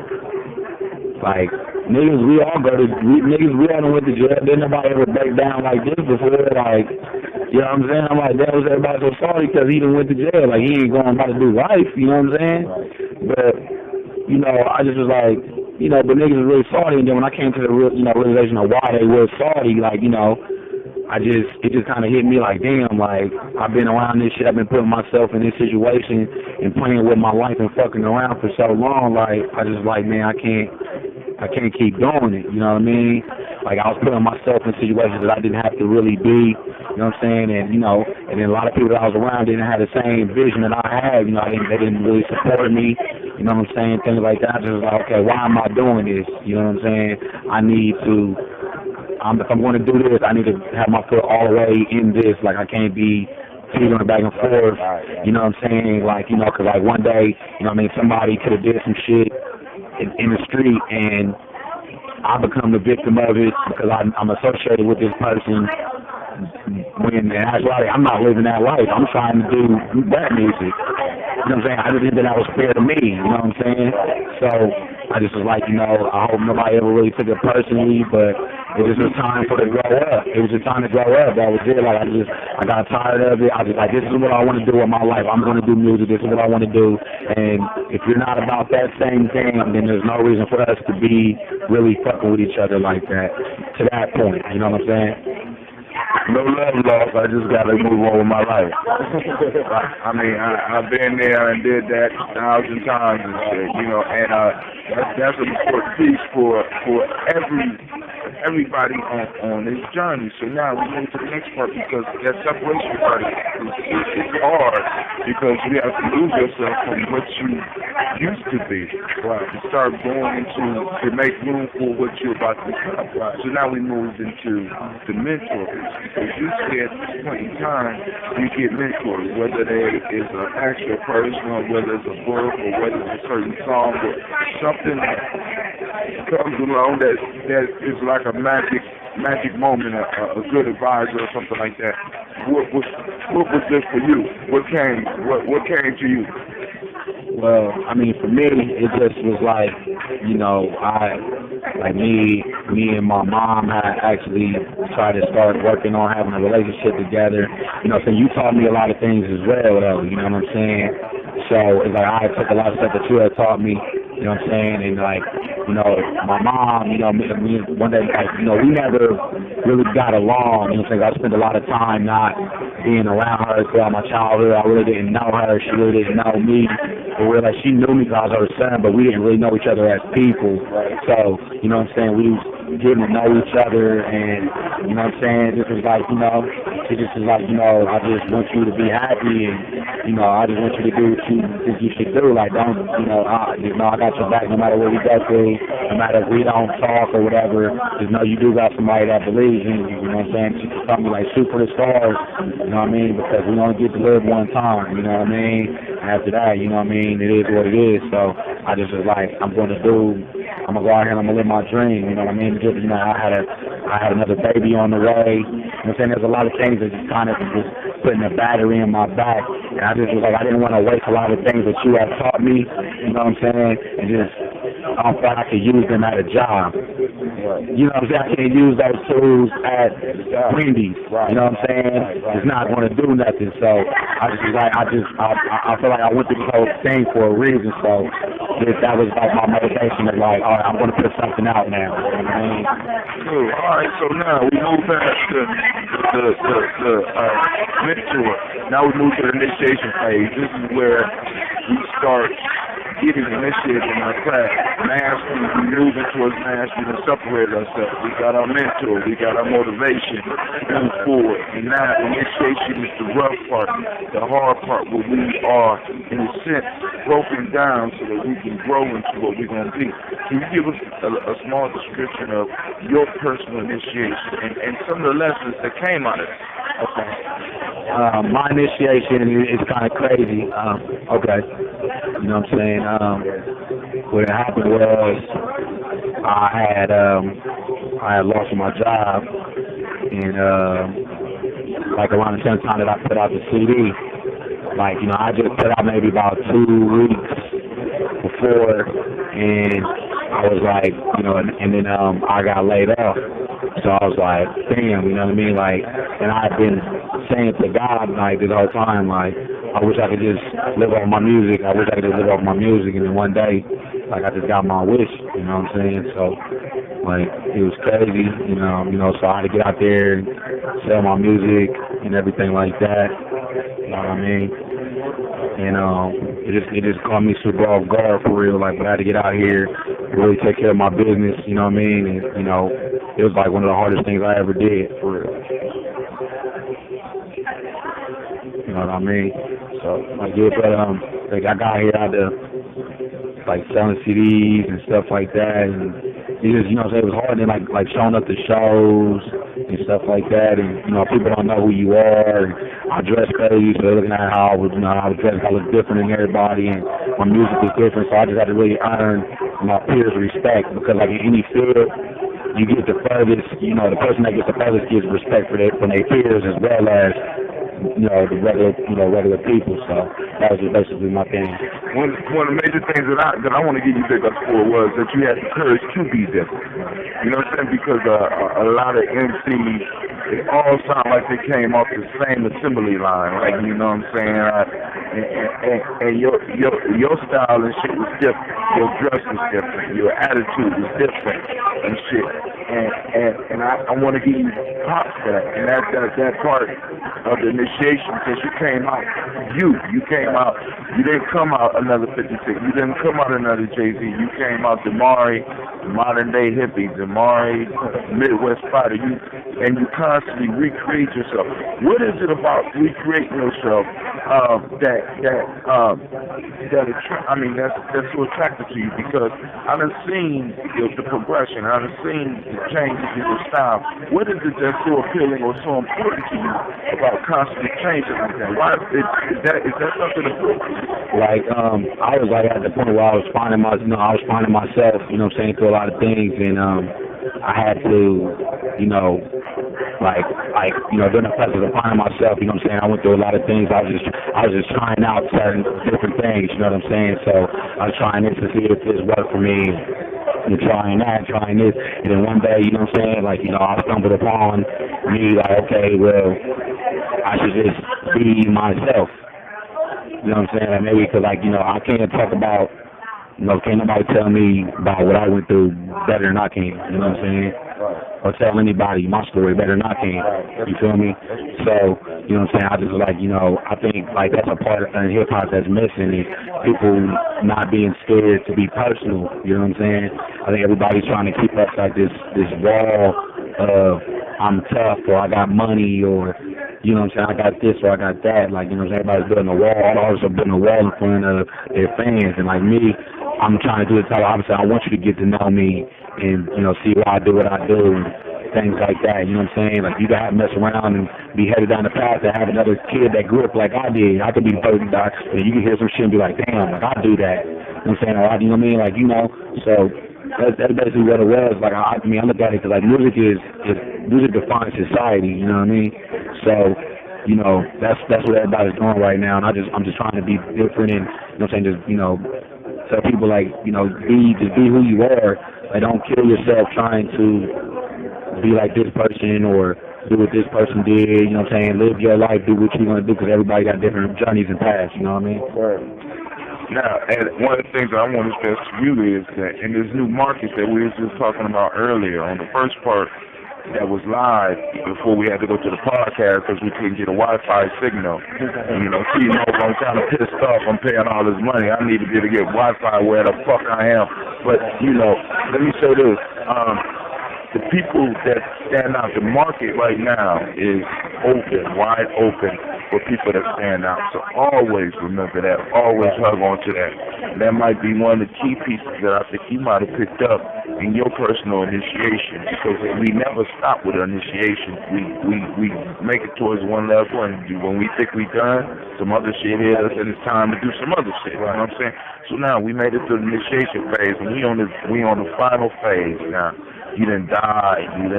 niggas, we all went to jail. Didn't nobody ever break down like this before, like, you know what I'm saying? I'm like, that was everybody so sorry because he done went to jail. Like, he ain't going about to do life, you know what I'm saying? But, you know, I just was like, you know, but niggas was really salty. And then when I came to the realization of why they were salty, like, you know, it just kind of hit me like, damn, like, I've been around this shit. I've been putting myself in this situation and playing with my life and fucking around for so long. Like, I just like, man, I can't keep doing it, you know what I mean? Like, I was putting myself in situations that I didn't have to really be, you know what I'm saying? And, you know, and then a lot of people that I was around didn't have the same vision that I had, you know, they didn't really support me, you know what I'm saying? Things like that. I just was like, okay, why am I doing this? You know what I'm saying? If I'm going to do this, I need to have my foot all the way in this. Like, I can't be teetering back and forth, you know what I'm saying? Like, you know, because, like, one day, you know what I mean, somebody could have did some shit in the street, and I become the victim of it because I'm associated with this person, when in actuality I'm not living that life. I'm trying to do rap music. You know what I'm saying? I just didn't think that was fair to me, you know what I'm saying? So I just was like, you know, I hope nobody ever really took it personally, but it just was time for it to grow up. It was just time to grow up. That was it. Like, I got tired of it. I was like, this is what I want to do with my life. I'm going to do music. This is what I want to do. And if you're not about that same thing, then there's no reason for us to be really fucking with each other like that, to that point. You know what I'm saying? No love lost. I just got to move on with my life. I mean, I've been there and did that 1,000 times and shit, you know, and that's an important piece for everybody on this journey. So now we move to the next part, because that separation part is hard, because you have to lose yourself from what you used to be. Right. To start going to make room for what you're about to become. Right. So now we move into the mentor piece, because you see at this point in time, you get mentors, whether there is an actual person, or whether it's a book, or whether it's a certain song, or something that comes along that is like a magic moment, a good advisor or something like that. What was this for you? What came to you? Well, I mean, for me, it just was like, you know, me and my mom had actually tried to start working on having a relationship together. You know, so you taught me a lot of things as well, though, you know what I'm saying? So it's like I took a lot of stuff that you had taught me, you know what I'm saying? And like, you know, my mom, you know, me one day, like, you know, we never really got along, you know what I'm saying? I spent a lot of time not being around her throughout my childhood. I really didn't know her. She really didn't know me. for real. Like, she knew me because I was her son, but we didn't really know each other as people. So, you know what I'm saying, we was getting to know each other, and, you know what I'm saying, this was like, you know, she just was like, you know, I just want you to be happy, and, you know, I just want you to do what you think you should do. Like, don't, you know, I got your back no matter what we go through, no matter if we don't talk or whatever. Just know you do got somebody that believes in you, you know what I'm saying? She just told me, like, shoot for the stars, you know what I mean? Because we only get to live one time, you know what I mean? After that, you know what I mean? It is what it is. So I just was like, I'm going to go out here and I'm going to live my dream, you know what I mean? Just, you know, I had another baby on the way. You know what I'm saying? There's a lot of things that just kind of just putting a battery in my back. And I just was like, I didn't want to waste a lot of things that you have taught me, you know what I'm saying? And just, I don't feel like I could use them at a job. You know what I'm saying? I can't use those tools at Wendy's. You know what I'm saying? It's not going to do nothing. So I just was like, I feel like I went through this whole thing for a reason. So that was like my motivation of like, all right, I'm going to put something out now. You know what I mean? Cool. All right, so now we move past the mentor. Now we move to the initiation phase. This is where we start getting initiated in our class. Mastery, we move towards mastery and separate ourselves. We got our mentor, we got our motivation to move forward. And now initiation is the rough part, the hard part, where we are, in a sense, broken down so that we can grow into what we're going to be. Can you give us a small description of your personal initiation and some of the lessons that came out of it? Okay. My initiation is kind of crazy. Okay. You know what I'm saying? What had happened was I had lost my job, and like around the same time that I put out the CD, like, you know, I just put out maybe about 2 weeks before, and I was like, you know, and then I got laid off. So I was like, damn, you know what I mean? Like, and I've been saying to God, like, this whole time, like, I wish I could just live off my music. I wish I could just live off my music. And then one day, like, I just got my wish, you know what I'm saying? So, like, it was crazy, you know, so I had to get out there and sell my music and everything like that, you know what I mean? And it just caught me super off guard for real. Like, but I had to get out here and really take care of my business, you know what I mean? And, you know, it was like one of the hardest things I ever did, for real. You know what I mean? So, like, yeah, but like, I got here out of, like, selling CDs and stuff like that, and it just, you know, it was hard. And like showing up to shows and stuff like that, and, you know, people don't know who you are. And I dress crazy, so they're looking at how I was, you know, I was dressed, I look different than everybody, and my music was different. So I just had to really earn my peers' respect, because, like, in any field, you get the furthest, you know, the person that gets the furthest gets respect from their peers, as well as, you know, the regular people. So that was just basically my thing. One of the major things that I want to give you big ups for was that you had the courage to be different. You know what I'm saying? Because a lot of MCs, they all sound like they came off the same assembly line. Like, you know what I'm saying? And your style and shit was different. Your dress was different. Your attitude was different and shit. And I want to give you props for that. And that part of the initiation, because you came out, you came out, you didn't come out another 56, you didn't come out another Jay-Z, you came out Damari, modern day hippie, Damari, Midwest fighter, and you constantly recreate yourself. What is it about recreating yourself that's so attractive to you? Because I done seen the progression, I done seen the changes in your style. What is it that's so appealing or so important to you about constantly changing like that? Why is that something important to you? Like, I was like at the point where I was finding myself, you know what I'm saying, through a lot of things, and I had to, you know, like, you know, during the process of finding myself, you know what I'm saying, I went through a lot of things. I was just trying out certain different things, you know what I'm saying? So I was trying this to see if this worked for me, and trying that, trying this, and then one day, you know what I'm saying, like, you know, I stumbled upon me, like, okay, well, I should just be myself. You know what I'm saying? Like, maybe because, like, you know, I can't talk about, you know, can't nobody tell me about what I went through better than I can. You know what I'm saying? or tell anybody my story better than I can. You feel me? So, you know what I'm saying? I just like, you know, I think like that's a part of hip hop that's missing is people not being scared to be personal. You know what I'm saying? I think everybody's trying to keep us like this wall of I'm tough or I got money or, you know what I'm saying, I got this or I got that. Like, you know what I'm saying, everybody's building a wall. All the artists are building a wall in front of their fans. And like me, I'm trying to do the title. Obviously, I want you to get to know me and, you know, see why I do what I do and things like that. You know what I'm saying? Like, you got to mess around and be headed down the path to have another kid that grew up like I did. I could be the person that, and you can hear some shit and be like, damn, like, I do that. You know what I'm saying? Or, you know what I mean? Like, you know, so that's basically what it was. Like, I mean, I look at it because, like, music defines society, you know what I mean? So, you know, that's what everybody's doing right now, and I'm just trying to be different and, you know what I'm saying, just, you know, tell people, like, you know, be who you are. Like, don't kill yourself trying to be like this person or do what this person did, you know what I'm saying? Live your life, do what you want to do, because everybody got different journeys and paths, you know what I mean? Right. Now, and one of the things that I want to stress to you is that in this new market that we were just talking about earlier, on the first part that was live before we had to go to the podcast because we couldn't get a Wi-Fi signal. And, you know, T-Mobile, I'm kind of pissed off. I'm paying all this money. I need to be able to get Wi-Fi where the fuck I am. But, you know, let me say this. The people that stand out, the market right now is open, wide open for people that stand out. So always remember that. Always hug on to that. That might be one of the key pieces that I think you might have picked up in your personal initiation, because we never stop with our initiation. We make it towards one level, and when we think we done, some other shit hit us, and it's time to do some other shit. You know what I'm saying? So now we made it to the initiation phase, and we on the final phase now. You didn't die. You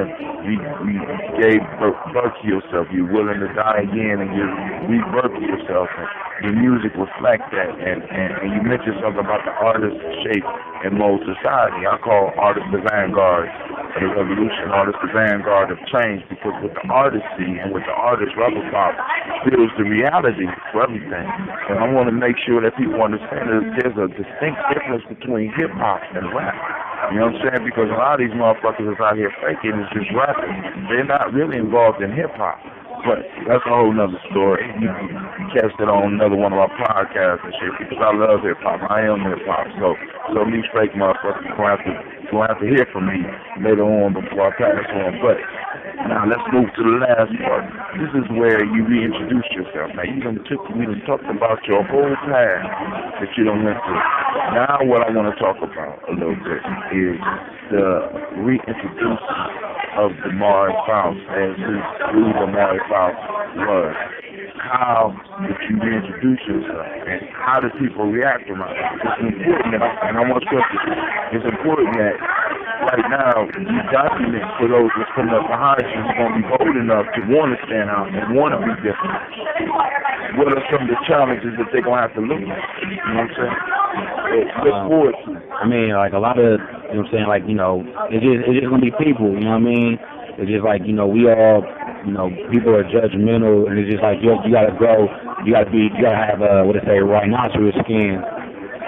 gave birth to yourself. You're willing to die again, and you rebirth yourself. And your music reflect that. And you mentioned something about the artist shape and mold society. I call artists the vanguard of the revolution. Artists the vanguard of change, because what the artist see and what the artist rubber pop builds the reality for everything. And I want to make sure that people understand that there's a distinct difference between hip hop and rap. You know what I'm saying? Because a lot of these motherfuckers is out here faking is just rapping. They're not really involved in hip hop. But that's a whole nother story. You can catch that on another one of our podcasts and shit, because I love hip hop. I am hip hop. So these fake motherfuckers gonna have to hear from me later on before I pass on. But now let's move to the last part. This is where you reintroduce yourself. Now we done talked about your whole path that you done went through. Now what I want to talk about a little bit is the reintroducing of the Mari Faust, as who the Mari Faust was. How did you reintroduce yourself, and how did people react around it? It's important that, and I want to stress this, it's important that right now you document for those that's coming up behind you who's going to be bold enough to want to stand out and want to be different. What are some of the challenges that they're going to have to look at? You know what I'm saying? Look forward to. I mean, like a lot of, you know what I'm saying, like, you know, it's just going to be people, you know what I mean? It's just like, you know, we all, you know, people are judgmental, and it's just like you got to grow, you got to have rhinoceros skin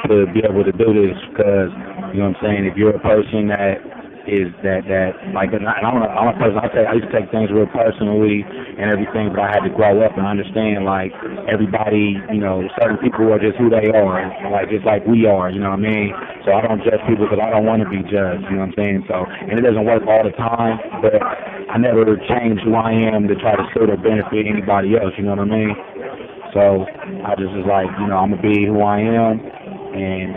to be able to do this, because, you know what I'm saying, if you're a person that is that like, and I'm a person, I used to take things real personally and everything, but I had to grow up and understand, like, everybody, you know, certain people are just who they are, like, just like we are, you know what I mean? So I don't judge people because I don't want to be judged, you know what I'm saying? So, and it doesn't work all the time, but I never change who I am to try to suit or benefit anybody else, you know what I mean? So I just was like, you know, I'm going to be who I am, and,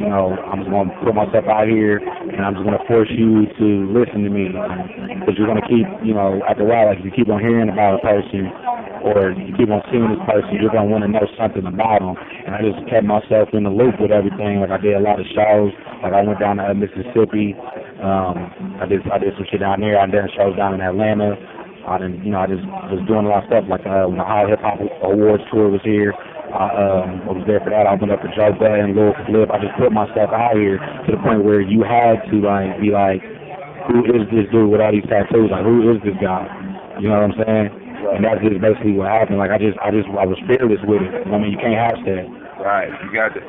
you know, I'm just going to put myself out here, and I'm just going to force you to listen to me, because you're going to keep, you know, after a while, like, if you keep on hearing about a person, or you keep on seeing this person, you're going to want to know something about them. And I just kept myself in the loop with everything. Like, I did a lot of shows. Like, I went down to Mississippi. I did some shit down there. I did shows down in Atlanta. I just was doing a lot of stuff. Like, when the High Hip Hop Awards tour was here, I was there for that. I went up to Joe Budden, Lil Flip. I just put myself out here to the point where you had to, like, be like, who is this dude with all these tattoos? Like, who is this guy? You know what I'm saying? And that's just basically what happened. Like, I was fearless with it. I mean, you can't have that. Right. You got to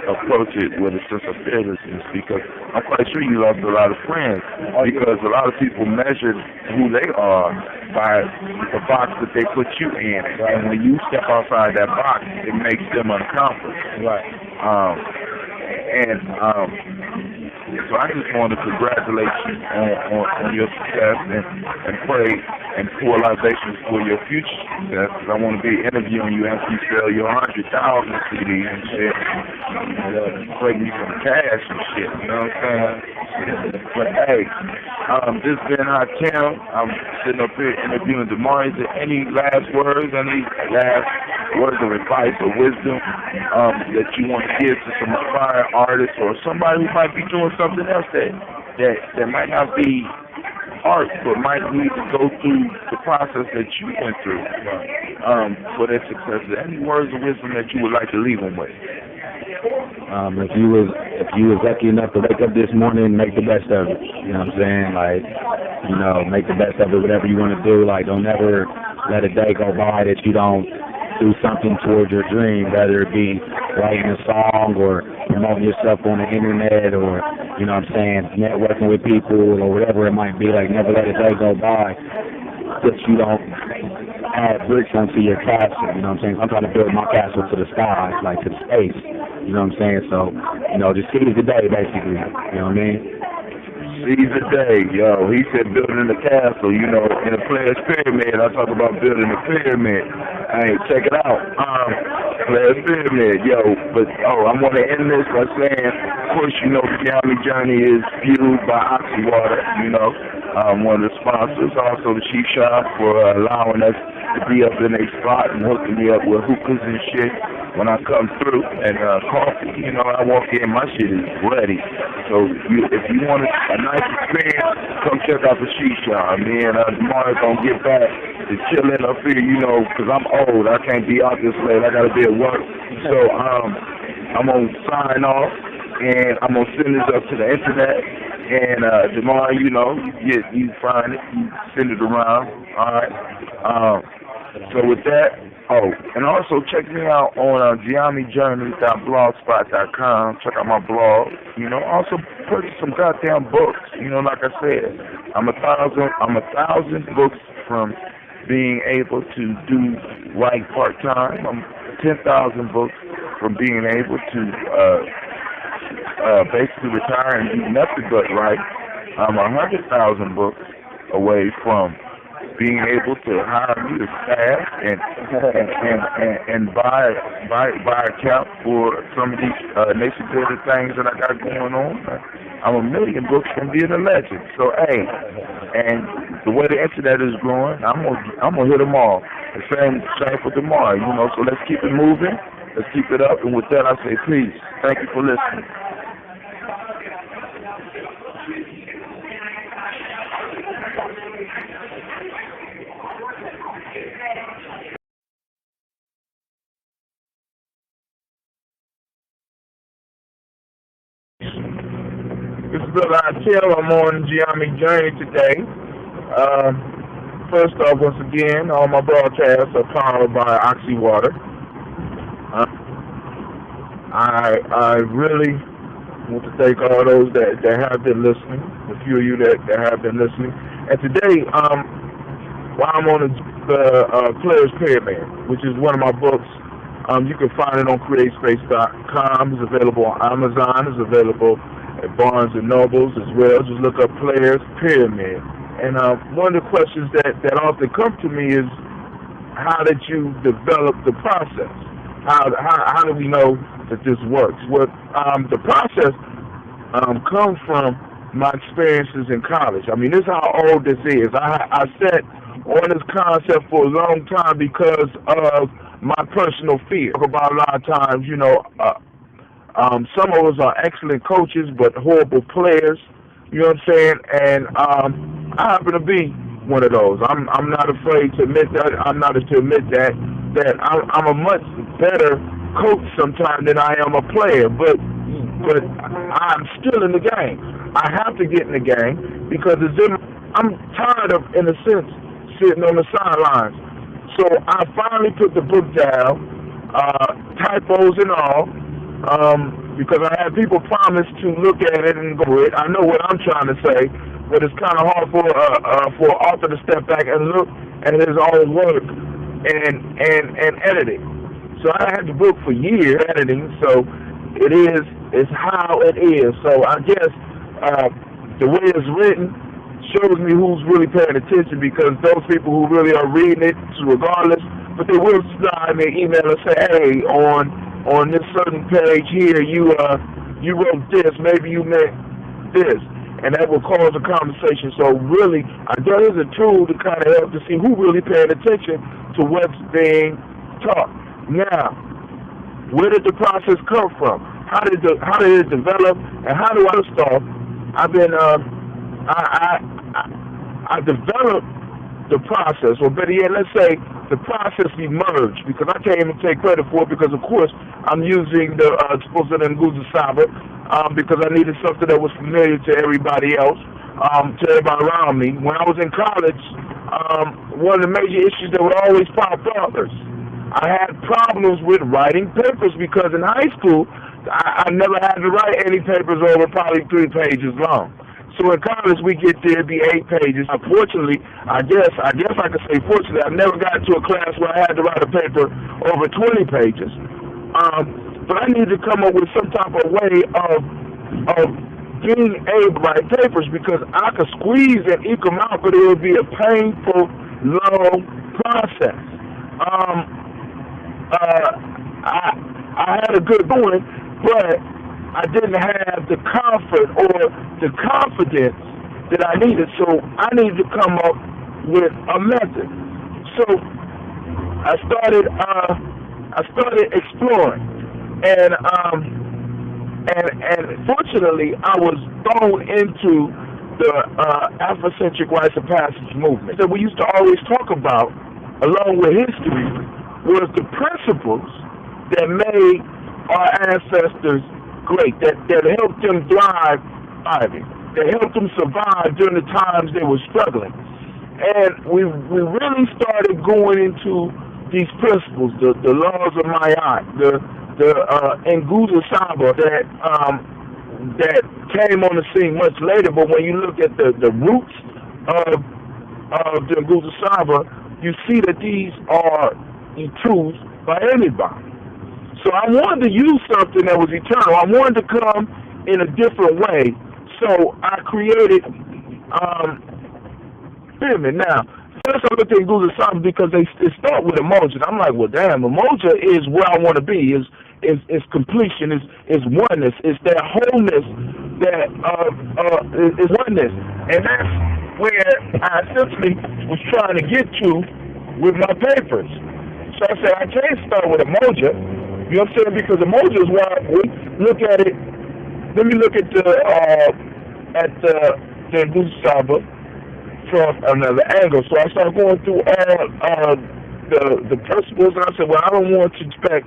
approach it with a sense of fearlessness, because I'm quite sure you lost a lot of friends because a lot of people measured who they are by the box that they put you in. Right. And when you step outside that box, it makes them uncomfortable. Right. So I just want to congratulate you on your success and pray and pour libations for your future success, because I want to be interviewing you after you sell your 100,000 CDs and shit. Break me some cash and shit, you know what I'm saying? But hey, this has been Hot Tim. I'm sitting up here interviewing DeMar. Is there any last words, any last words of advice or wisdom that you want to give to some aspiring artists or somebody who might be doing something else that might not be art, but might need to go through the process that you went through for their success? Any words of wisdom that you would like to leave them with? If you was lucky enough to wake up this morning, make the best of it. You know what I'm saying? Like, you know, make the best of it, whatever you want to do. Like, don't ever let a day go by that you don't do something towards your dream, whether it be writing a song or promoting yourself on the internet or, you know what I'm saying, networking with people or whatever it might be. Like, never let a day go by that you don't add bricks onto your castle. You know what I'm saying? I'm trying to build my castle to the sky, like to the space. You know what I'm saying? So, you know, just seize the day, basically. You know what I mean? Seize the day, yo. He said building the castle, you know, in a player's pyramid. I talk about building a pyramid. Hey, check it out. Player's pyramid, yo. But, I want to end this by saying, of course, you know, the Gianni Journey is fueled by Oxy Water, you know, one of the sponsors. Also, the Chief Shop for allowing us to be up in a spot and hooking me up with hookahs and shit when I come through. And coffee, you know, I walk in, my shit is ready. So if you want a nice experience, come check out the Chief Shop. Me and DeMar gonna get back to chilling up here, you know, because I'm old. I can't be out this late. I gotta be at work. So I'm gonna sign off, and I'm gonna send this up to the internet. And DeMar, you know, you find it, you send it around. All right. So with that, and also check me out on GianniJourney.blogspot.com. Check out my blog. You know, also purchase some goddamn books. You know, like I said, I'm a thousand books from being able to write part-time. I'm 10,000 books from being able to basically retire and do nothing but write. I'm 100,000 books away from being able to hire me to staff and buy account for some of these nation building things that I got going on. I'm 1 million books from being a legend. So hey, and the way the internet is growing, I'm gonna hit them all. The same for tomorrow, you know. So let's keep it moving. Let's keep it up. And with that, I say peace. Thank you for listening. This is Brother Tim. I'm on Gianni Journey today. First off, once again, all my broadcasts are powered by Oxy Water. I really want to thank all those that have been listening, a few of you that have been listening. And today, while I'm on the Player's Pyramid, which is one of my books, you can find it on CreateSpace.com. It's available on Amazon. It's available at Barnes & Nobles as well. Just look up Player's Pyramid. And one of the questions that often come to me is, how did you develop the process? How do we know that this works? Well, the process comes from my experiences in college. I mean, this is how old this is. I sat on this concept for a long time because of my personal fear. I talk about a lot of times, you know, some of us are excellent coaches but horrible players. You know what I'm saying? And I happen to be one of those. I'm not afraid to admit that. I'm not to admit that I'm a much better coach sometimes than I am a player. But I'm still in the game. I have to get in the game because I'm tired of, in a sense, sitting on the sidelines. So I finally put the book down typos and all, because I had people promise to look at it and go through it. I know what I'm trying to say, but it's kind of hard for an author to step back and look at his own work and edit it. So I had the book for years editing, so it's how it is. So I guess the way it's written shows me who's really paying attention, because those people who really are reading it, regardless, but they will slide me an email and say, hey, on this certain page here, you wrote this, maybe you meant this, and that will cause a conversation. So really, I guess it's a tool to kind of help to see who really paying attention to what's being taught. Now, where did the process come from? How did it develop, and how do I start? I've been I developed the process, or better yet, let's say the process emerged, because I can't even take credit for it, because of course I'm using the Exposed and Nguza Saba, because I needed something that was familiar to everybody else, to everybody around me. When I was in college, one of the major issues that would always pop up is I had problems with writing papers, because in high school I never had to write any papers over probably 3 pages long. So in college, we get there, it'd be 8 pages. Unfortunately, I guess I could say fortunately, I never got to a class where I had to write a paper over 20 pages. But I needed to come up with some type of way of being able to write papers, because I could squeeze and eke them out, but it would be a painful, long process. I had a good going, but I didn't have the comfort or the confidence that I needed, so I needed to come up with a method. So I started exploring, and fortunately I was thrown into the Afrocentric rites of passage movement that we used to always talk about, along with history, was the principles that made our ancestors great, that helped them thrive, that helped them survive during the times they were struggling. And we really started going into these principles, the laws of Ma'at, the Nguza Saba that came on the scene much later. But when you look at the roots of the Nguza Saba, you see that these are tools by anybody. So I wanted to use something that was eternal. I wanted to come in a different way. So I created pyramid. Now, first I looked at Nguza Saba because they start with emotion. I'm like, well, damn, emotion is where I want to be. Is completion. Is oneness. It's that wholeness that is oneness, and that's where I essentially was trying to get to with my papers. So I said I can't start with emotion. You know what I'm saying? Because emoji is why we look at it. Let me look at the Nguza Saba from another angle. So I started going through all the principles, and I said, well, I don't want to expect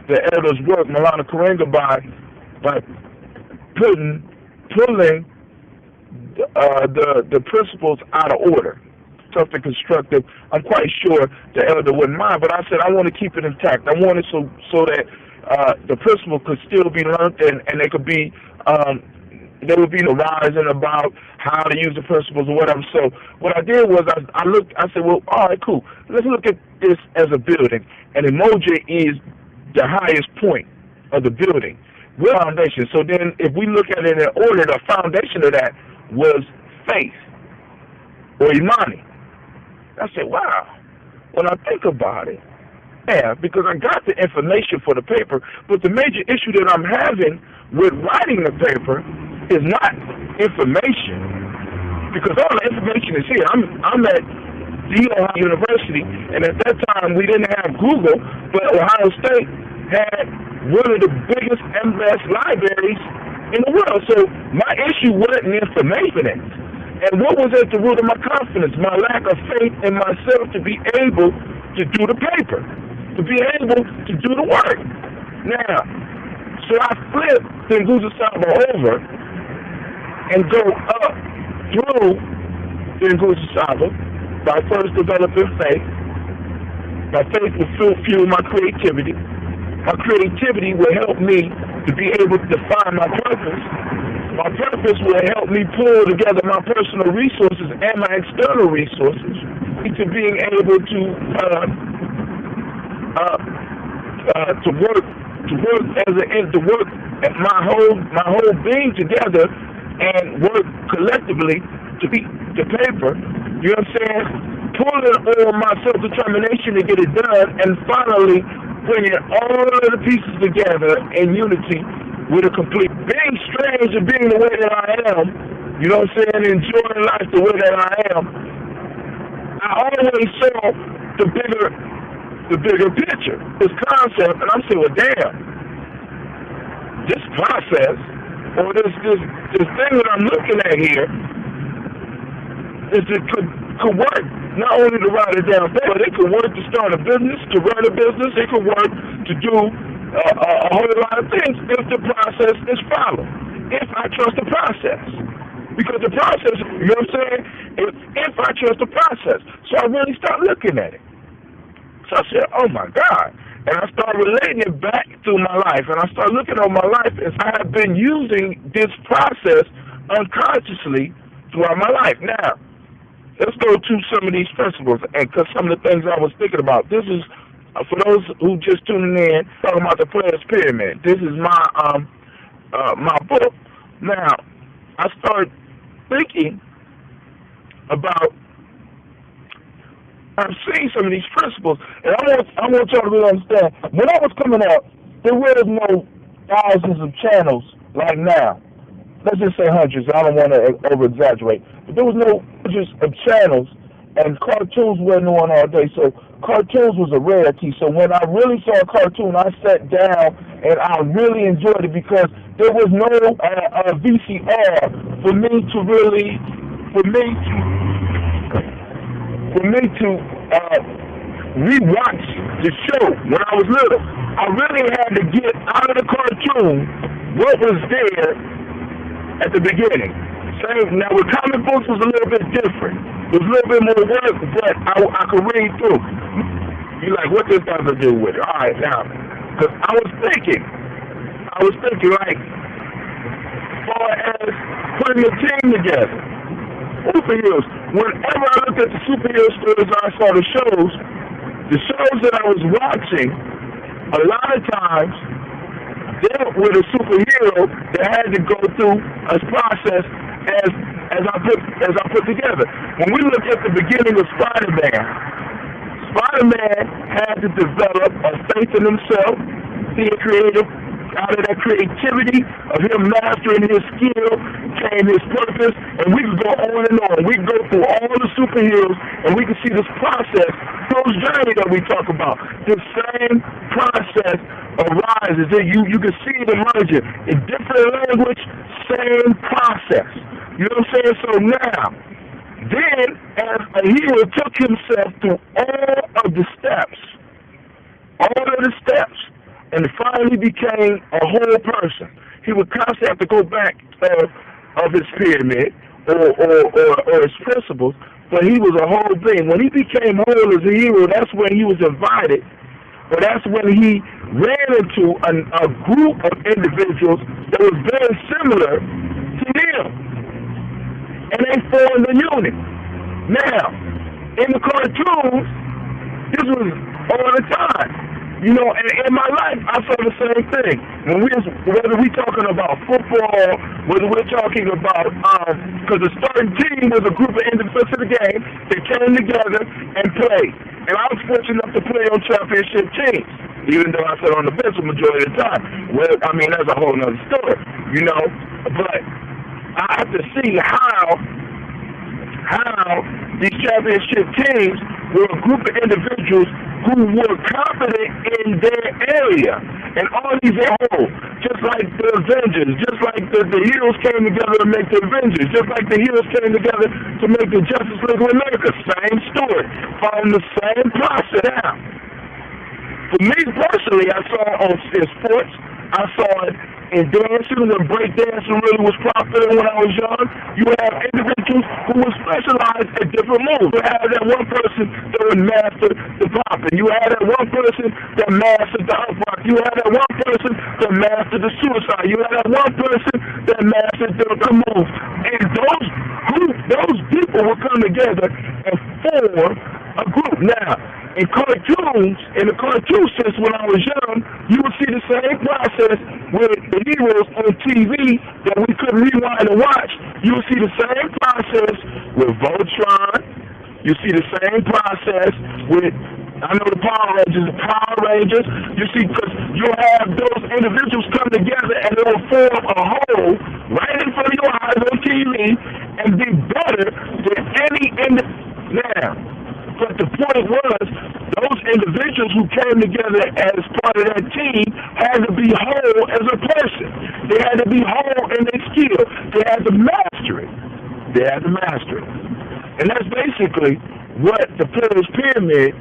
the elders' work, Malana Karenga, by pulling the principles out of order. Something constructive. I'm quite sure the elder wouldn't mind, but I said I want to keep it intact. I want it so that the principle could still be learned, and they could be there would be no rising about how to use the principles or whatever. So what I did was I looked. I said, well, all right, cool. Let's look at this as a building, and emoji is the highest point of the building with foundation. So then, if we look at it in order, the foundation of that was faith or imani. I said, wow, when I think about it, yeah, because I got the information for the paper, but the major issue that I'm having with writing the paper is not information, because all the information is here. I'm at Ohio University, and at that time we didn't have Google, but Ohio State had one of the biggest and best libraries in the world. So my issue wasn't information. And what was at the root of my confidence? My lack of faith in myself to be able to do the paper, to be able to do the work. Now, so I flip the Nguza Saba over and go up through the Nguza Saba by first developing faith, My faith will fuel my creativity. My creativity will help me to be able to define my purpose. My purpose will help me pull together my personal resources and my external resources to being able to work my whole being together and work collectively to paper. You know what I'm saying? Pulling on my self-determination to get it done, and finally bringing all of the pieces together in unity with a complete. Being strange and being the way that I am, you know what I'm saying? Enjoying life the way that I am. I always saw the bigger picture, this concept, and I'm saying, well, damn, this process or this thing that I'm looking at here is it could work not only to write it down, but it could work to start a business, to run a business. It could work to do a whole lot of things if the process is followed. If I trust the process. Because the process, you know what I'm saying? If I trust the process. So I really start looking at it. So I said, oh my God. And I start relating it back through my life. And I start looking at my life as I have been using this process unconsciously throughout my life. Now, let's go to some of these principles, and because some of the things I was thinking about. This is, for those who just tuning in, talking about the Players Pyramid. This is my my book. Now, I started thinking about, I'm seeing some of these principles, and I want y'all to really understand. When I was coming up, there was no thousands of channels like now. Let's just say hundreds. I don't want to over-exaggerate. But there was no hundreds of channels, and cartoons weren't on all day. So cartoons was a rarity. So when I really saw a cartoon, I sat down, and I really enjoyed it because there was no VCR for me to rewatch the show when I was little. I really had to get out of the cartoon what was there at the beginning. Same, now with comic books was a little bit different. It was a little bit more work, but I could read through. You're like, what this got to do with it? All right, now, because I was thinking like, as far as putting a team together, superheroes. Whenever I looked at the superhero stories, I saw the shows that I was watching, a lot of times, dealt with a superhero that had to go through a process as I put together. When we look at the beginning of Spider-Man had to develop a faith in himself, being creative. Out of that creativity of him mastering his skill came his purpose, and we could go on and on. We could go through all the superheroes, and we can see this process, Hero's journey that we talk about. This same process arises. You can see it emerging in different language, same process. You know what I'm saying? So now, then, as a hero took himself through all of the steps, and finally became a whole person, he would constantly have to go back of his pyramid or his principles, but he was a whole being. When he became whole as a hero, that's when he was invited, or that's when he ran into a group of individuals that was very similar to him, and they formed a unit. Now, in the cartoons, this was all the time. You know, and in my life, I saw the same thing. Whether we're talking about football, whether we're talking about, because a certain team was a group of individuals in the game that came together and played. And I was fortunate enough to play on championship teams, even though I sat on the bench the majority of the time. Well, I mean, that's a whole nother story, you know. But I have to see how these championship teams were a group of individuals who were confident in their area, and all these whole, just like the Avengers, just like the heroes came together to make the Avengers, just like the heroes came together to make the Justice League of America. Same story, following the same process. Now, for me personally, I saw in sports, I saw it in dancing when breakdancing really was popular when I was young. You have individuals who would specialize at different moves. You had that one person that would master the popping. You had that one person that mastered the upright. You had that one person that mastered the suicide. You had that one person that mastered the moves. And those people would come together and form a group. Now, in cartoons, in the cartoon sense, when I was young, you would see the same process with the heroes on TV that we couldn't rewind and watch. You would see the same process with Voltron. You see the same process with, I know the Power Rangers. You see, because you'll have those individuals come together and they will form a whole right in front of your eyes on TV and be better than any now. But the point was, those individuals who came together as part of that team had to be whole as a person. They had to be whole in their skill. They had to master it. And that's basically what the Players Pyramid,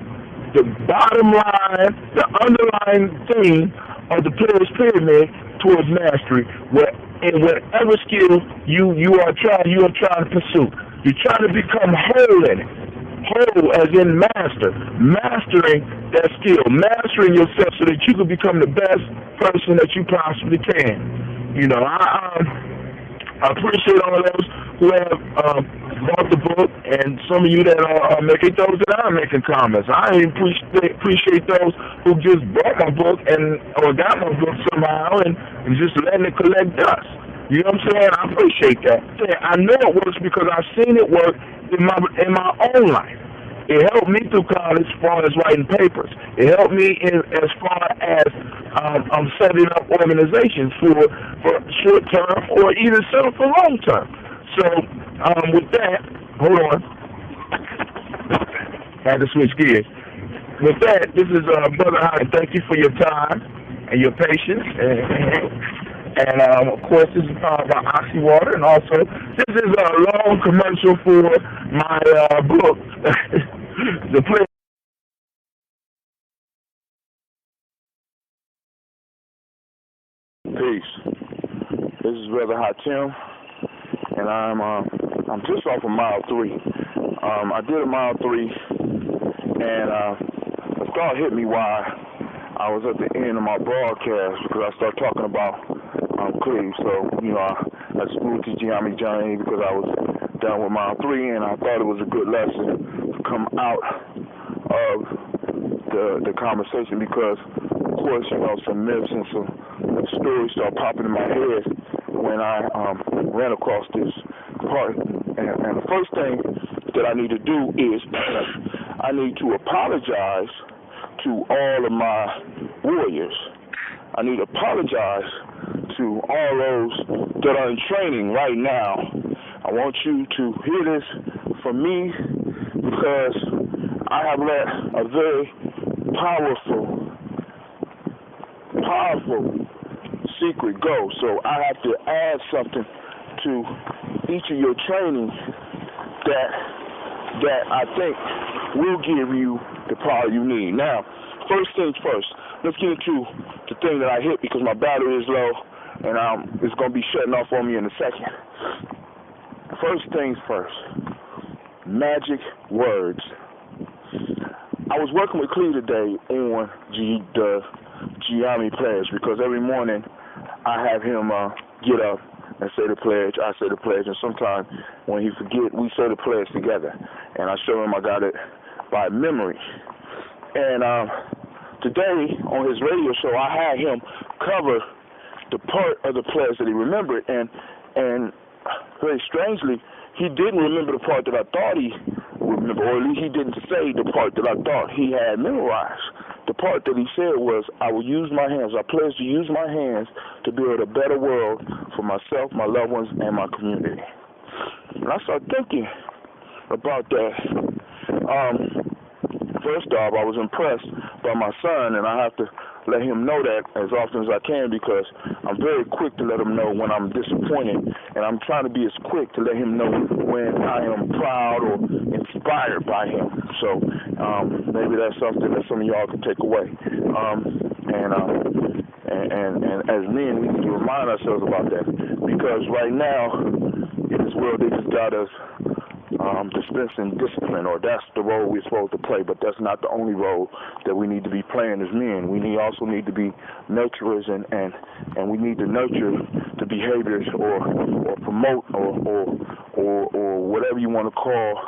the bottom line, the underlying theme of the Players Pyramid towards mastery, in whatever skill you are trying to pursue. You're trying to become whole in it. Whole as in mastering that skill, mastering yourself so that you can become the best person that you possibly can. You know, I appreciate all of those who have bought the book, and some of you that are making those that are making comments. I appreciate those who just bought my book or got my book somehow and just letting it collect dust. You know what I'm saying? I appreciate that. I know it works because I've seen it work in my own life. It helped me through college as far as writing papers. It helped me as far as setting up organizations for short term or even settle for long term. So with that, hold on. Had to switch gears. With that, this is Brother Howard. Thank you for your time and your patience. And, of course, this is powered by Oxy Water. And also, this is a long commercial for my book, The Play. Peace. This is Brother Hatim, and I'm just off of mile 3. I did a mile 3, and the thought hit me while I was at the end of my broadcast because I started talking about Cleve. So, you know, I moved to Geometry Journey because I was done with mile 3, and I thought it was a good lesson to come out of the conversation because, of course, you know, some myths and some stories started popping in my head when I ran across this part. And the first thing that I need to do is I need to apologize to all of my warriors. I need to apologize to all those that are in training right now. I want you to hear this from me because I have let a very powerful secret go. So I have to add something to each of your training that I think will give you the power you need. Now, first things first, let's get into the thing that I hit because my battery is low and it's going to be shutting off on me in a second. First things first, magic words. I was working with Cleve today on the Geometry pledge because every morning I have him get up and say the pledge, I say the pledge, and sometimes when he forget, we say the pledge together. And I show him I got it by memory. And today on his radio show, I had him cover the part of the pledge that he remembered, and very strangely, he didn't remember the part that I thought he would remember, or at least he didn't say the part that I thought he had memorized. The part that he said was, I will use my hands, I pledge to use my hands to build a better world for myself, my loved ones, and my community. And I started thinking about that. First off, I was impressed by my son, and I have to let him know that as often as I can because I'm very quick to let him know when I'm disappointed, and I'm trying to be as quick to let him know when I am proud or inspired by him. So And as men, we need to remind ourselves about that, because right now in this world they just got us dispensing discipline, or that's the role we're supposed to play, but that's not the only role that we need to be playing as men. We also need to be nurturers, and we need to nurture the behaviors or promote or whatever you want to call.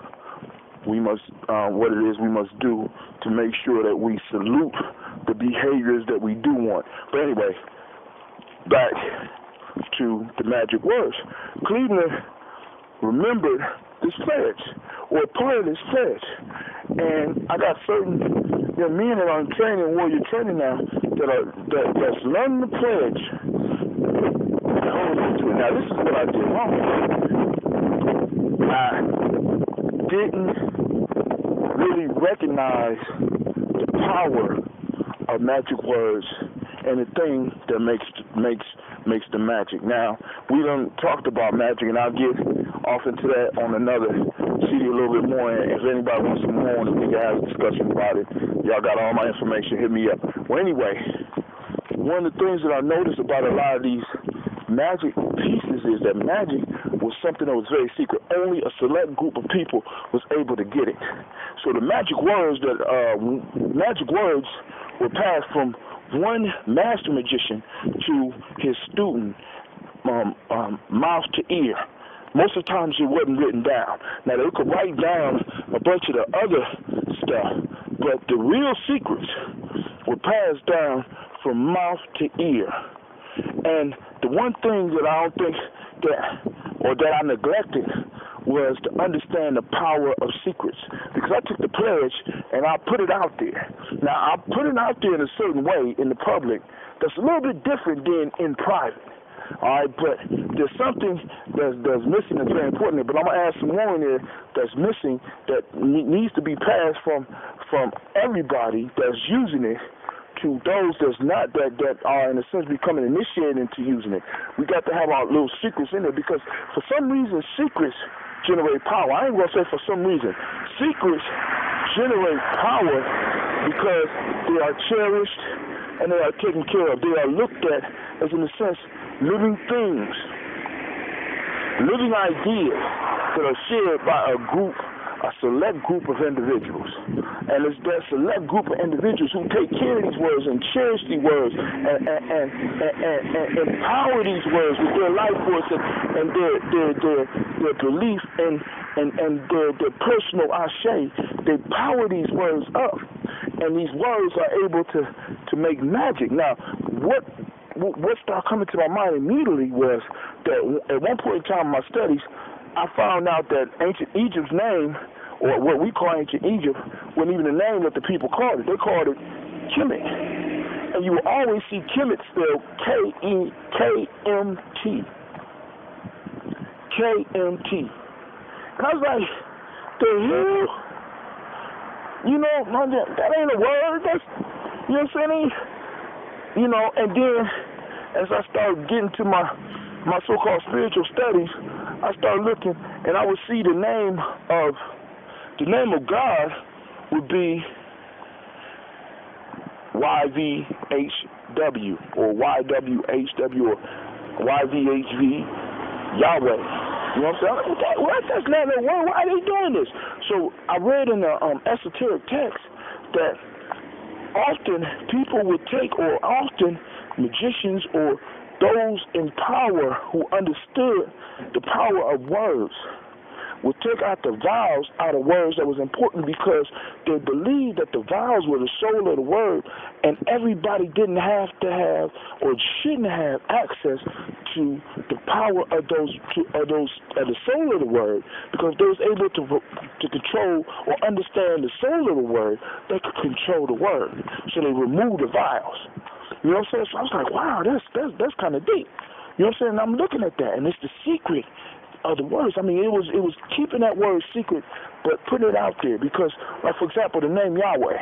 We must what it is we must do to make sure that we salute the behaviors that we do want. But anyway, back to the magic words. Cleveland remembered this pledge, or part of this pledge, and I got certain young men that are in training, warrior training now, that's learning the pledge. Now this is what I did wrong. I didn't really recognize the power of magic words and the thing that makes the magic. Now, we done talked about magic, and I'll get off into that on another CD a little bit more, and if anybody wants some more, and we can have a discussion about it, y'all got all my information, hit me up. Well, anyway, one of the things that I noticed about a lot of these magic pieces is that magic was something that was very secret. Only a select group of people was able to get it. So the magic words were passed from one master magician to his student, mouth to ear. Most of the times it wasn't written down. Now they could write down a bunch of the other stuff, but the real secrets were passed down from mouth to ear. And the one thing that I don't think that I neglected was to understand the power of secrets, because I took the pledge and I put it out there. Now I put it out there in a certain way in the public that's a little bit different than in private. All right, but there's something that's missing that's very important. But I'm gonna add some more in there that's missing that needs to be passed from everybody that's using it to those that are in a sense becoming initiated into using it. We got to have our little secrets in there, because for some reason secrets generate power. I ain't gonna say for some reason. Secrets generate power because they are cherished and they are taken care of. They are looked at as, in a sense, living things, living ideas that are shared by a select group of individuals. And it's that select group of individuals who take care of these words and cherish these words and empower these words with their life force and their belief and their personal ashe. They power these words up, and these words are able to make magic. Now, what started coming to my mind immediately was that at one point in time in my studies, I found out that ancient Egypt's name, or what we call ancient Egypt, wasn't even the name that the people called it. They called it Kemet. And you will always see Kemet spelled K-E-K-M-T. K-M-T. And I was like, the hell? You know, that ain't a word. That's, you know what I'm saying? You know, and then as I started getting to my so-called spiritual studies, I started looking, and I would see the name of God would be YVHW or YWHW or YVHV, Yahweh. You know what I'm saying? What? That's not a word. Why are they doing this? So I read in the esoteric text that often people would take, or often magicians or those in power who understood the power of words would take out the vowels out of words that was important, because they believed that the vowels were the soul of the word, and everybody didn't have to have or shouldn't have access to the power of the soul of the word, because they was able to control or understand the soul of the word. They could control the word, so they removed the vowels. You know what I'm saying? So I was like, wow, that's kind of deep. You know what I'm saying? And I'm looking at that, and it's the secret of the words. I mean, it was keeping that word secret, but putting it out there, because, like, for example, the name Yahweh.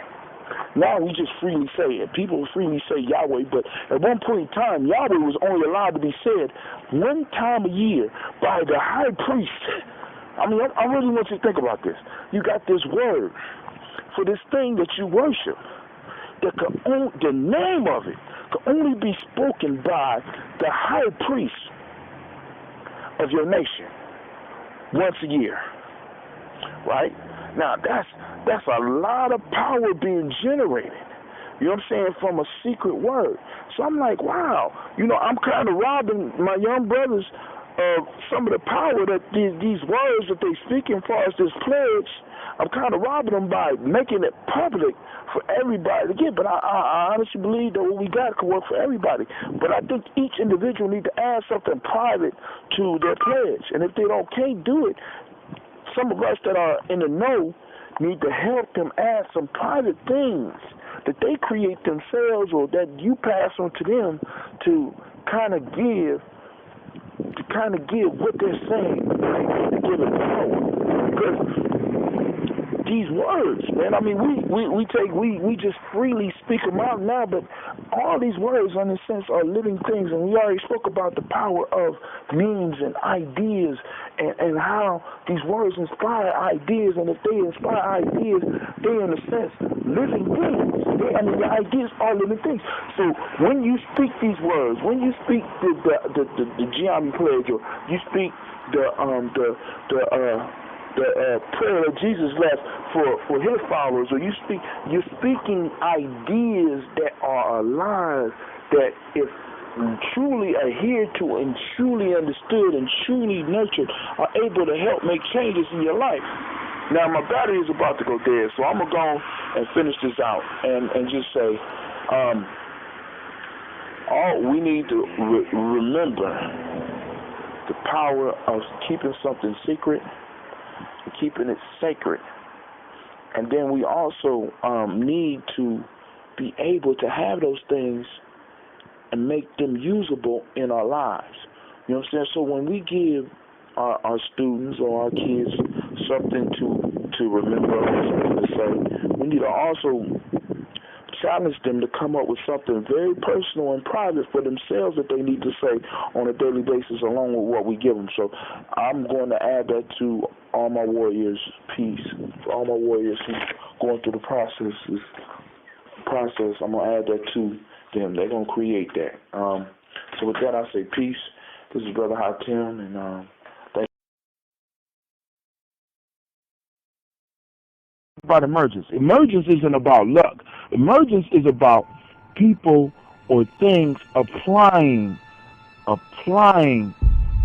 Now we just freely say it. People freely say Yahweh, but at one point in time, Yahweh was only allowed to be said one time a year by the high priest. I mean, I really want you to think about this. You got this word for this thing that you worship, that could own the name of it can only be spoken by the high priest of your nation once a year, right? Now, that's a lot of power being generated, you know what I'm saying, from a secret word. So I'm like, wow, I'm kind of robbing my young brothers of some of the power that these words that they speak as far as this pledge. I'm kind of robbing them by making it public for everybody to get. But I honestly believe that what we got can work for everybody. But I think each individual need to add something private to their pledge. And if they can't do it, some of us that are in the know need to help them add some private things that they create themselves or that you pass on to them to kind of give what they're saying, right? To give it power. Because these words, man, I mean, we just freely speak them out now, but all these words, in a sense, are living things, and we already spoke about the power of memes and ideas and how these words inspire ideas, and if they inspire ideas, they're, in a sense, living things. The ideas are living things. So when you speak these words, when you speak the GNJ pledge, or you speak the prayer that Jesus left for his followers, or you're speaking ideas that are alive, that if truly adhered to and truly understood and truly nurtured, are able to help make changes in your life. Now, my battery is about to go dead, so I'm going to go and finish this out and just say, all we need to remember the power of keeping something secret, keeping it sacred. And then we also need to be able to have those things and make them usable in our lives. You know what I'm saying? So when we give our students or our kids something to remember or something to say, we need to also challenge them to come up with something very personal and private for themselves that they need to say on a daily basis along with what we give them. So I'm going to add that to all my warriors' peace. For all my warriors who are going through the process, I'm going to add that to them. They're going to create that. So with that, I say peace. This is Brother Hatim, and thank you. About emergence. Emergence isn't about luck. Emergence is about people or things applying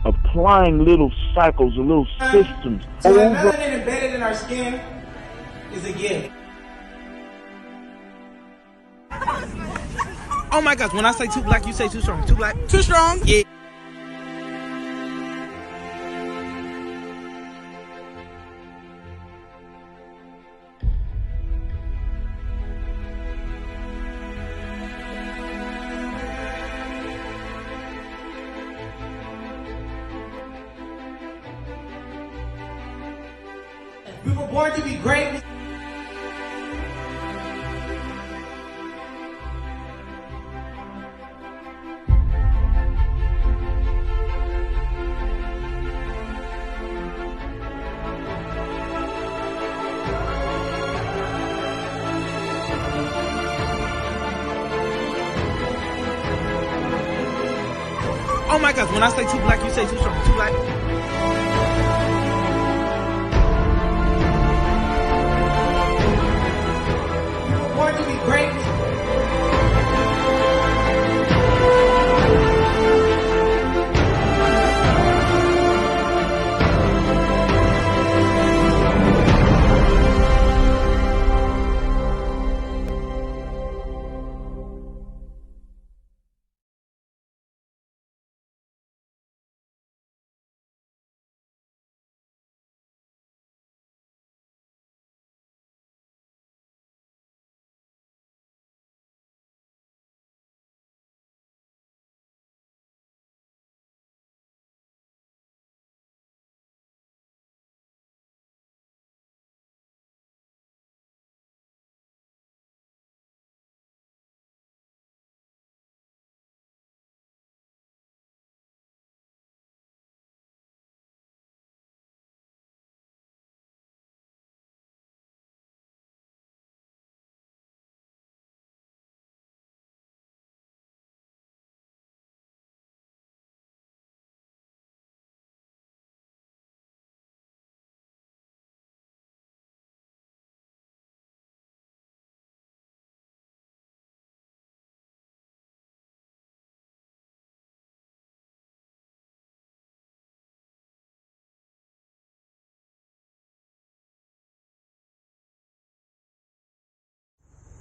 little cycles, little systems. So the melanin embedded in our skin is a gift. Oh my gosh, when I say too black, you say too strong. Too black? Too strong? Yeah. We were born to be great. Oh my gosh, when I say too black, you say too strong. Too black?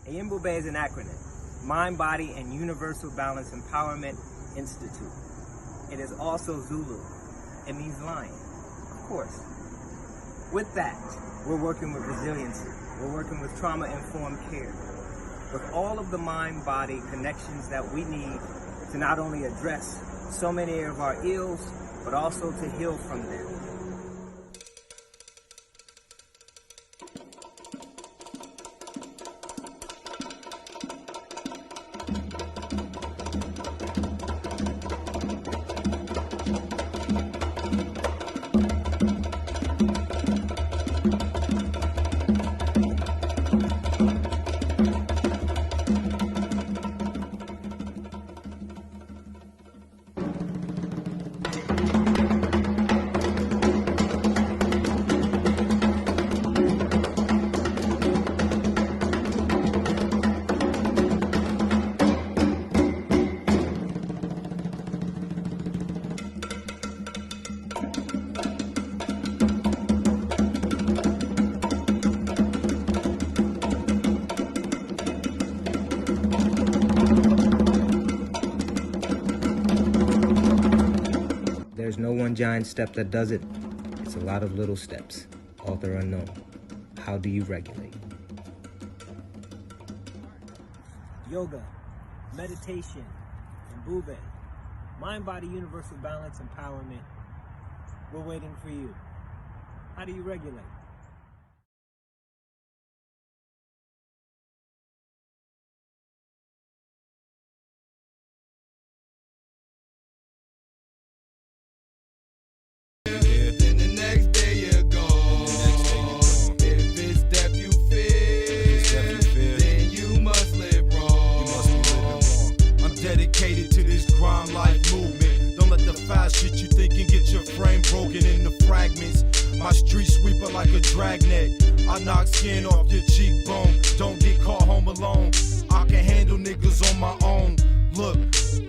AYIMBUBE is an acronym, Mind, Body, and Universal Balance Empowerment Institute. It is also Zulu. It means lion, of course. With that, we're working with resiliency. We're working with trauma-informed care. With all of the mind-body connections that we need to not only address so many of our ills, but also to heal from them. There's no one giant step that does it. It's a lot of little steps. Author unknown. How do you regulate? Yoga, meditation, and Bube. Mind, body, universal balance, empowerment. We're waiting for you. How do you regulate? Dedicated to this crime life movement. Don't let the foul shit you think can get your frame broken into fragments. My street sweeper like a dragnet. I knock skin off your cheekbone. Don't get caught home alone. I can handle niggas on my own. Look,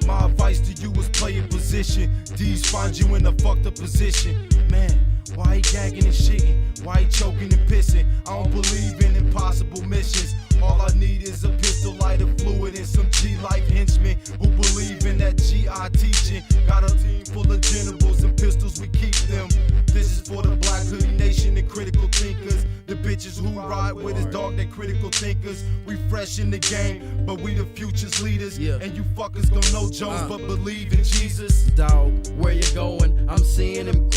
my advice to you is play in position. D's find you in a fucked up position. Man, why he gagging and shitting? Why he choking and pissing? I don't believe in impossible missions. All I need is a pistol, lighter fluid, and some G-life henchmen who believe in that G.I. teaching. Got a team full of generals and pistols, we keep them. This is for the Black Hoodie Nation and critical thinkers. The bitches who ride with us, dog, they critical thinkers. We fresh in the game, but we the future's leaders. And you fuckers don't know Jones, but believe in Jesus. Dog, where you going? I'm seeing him.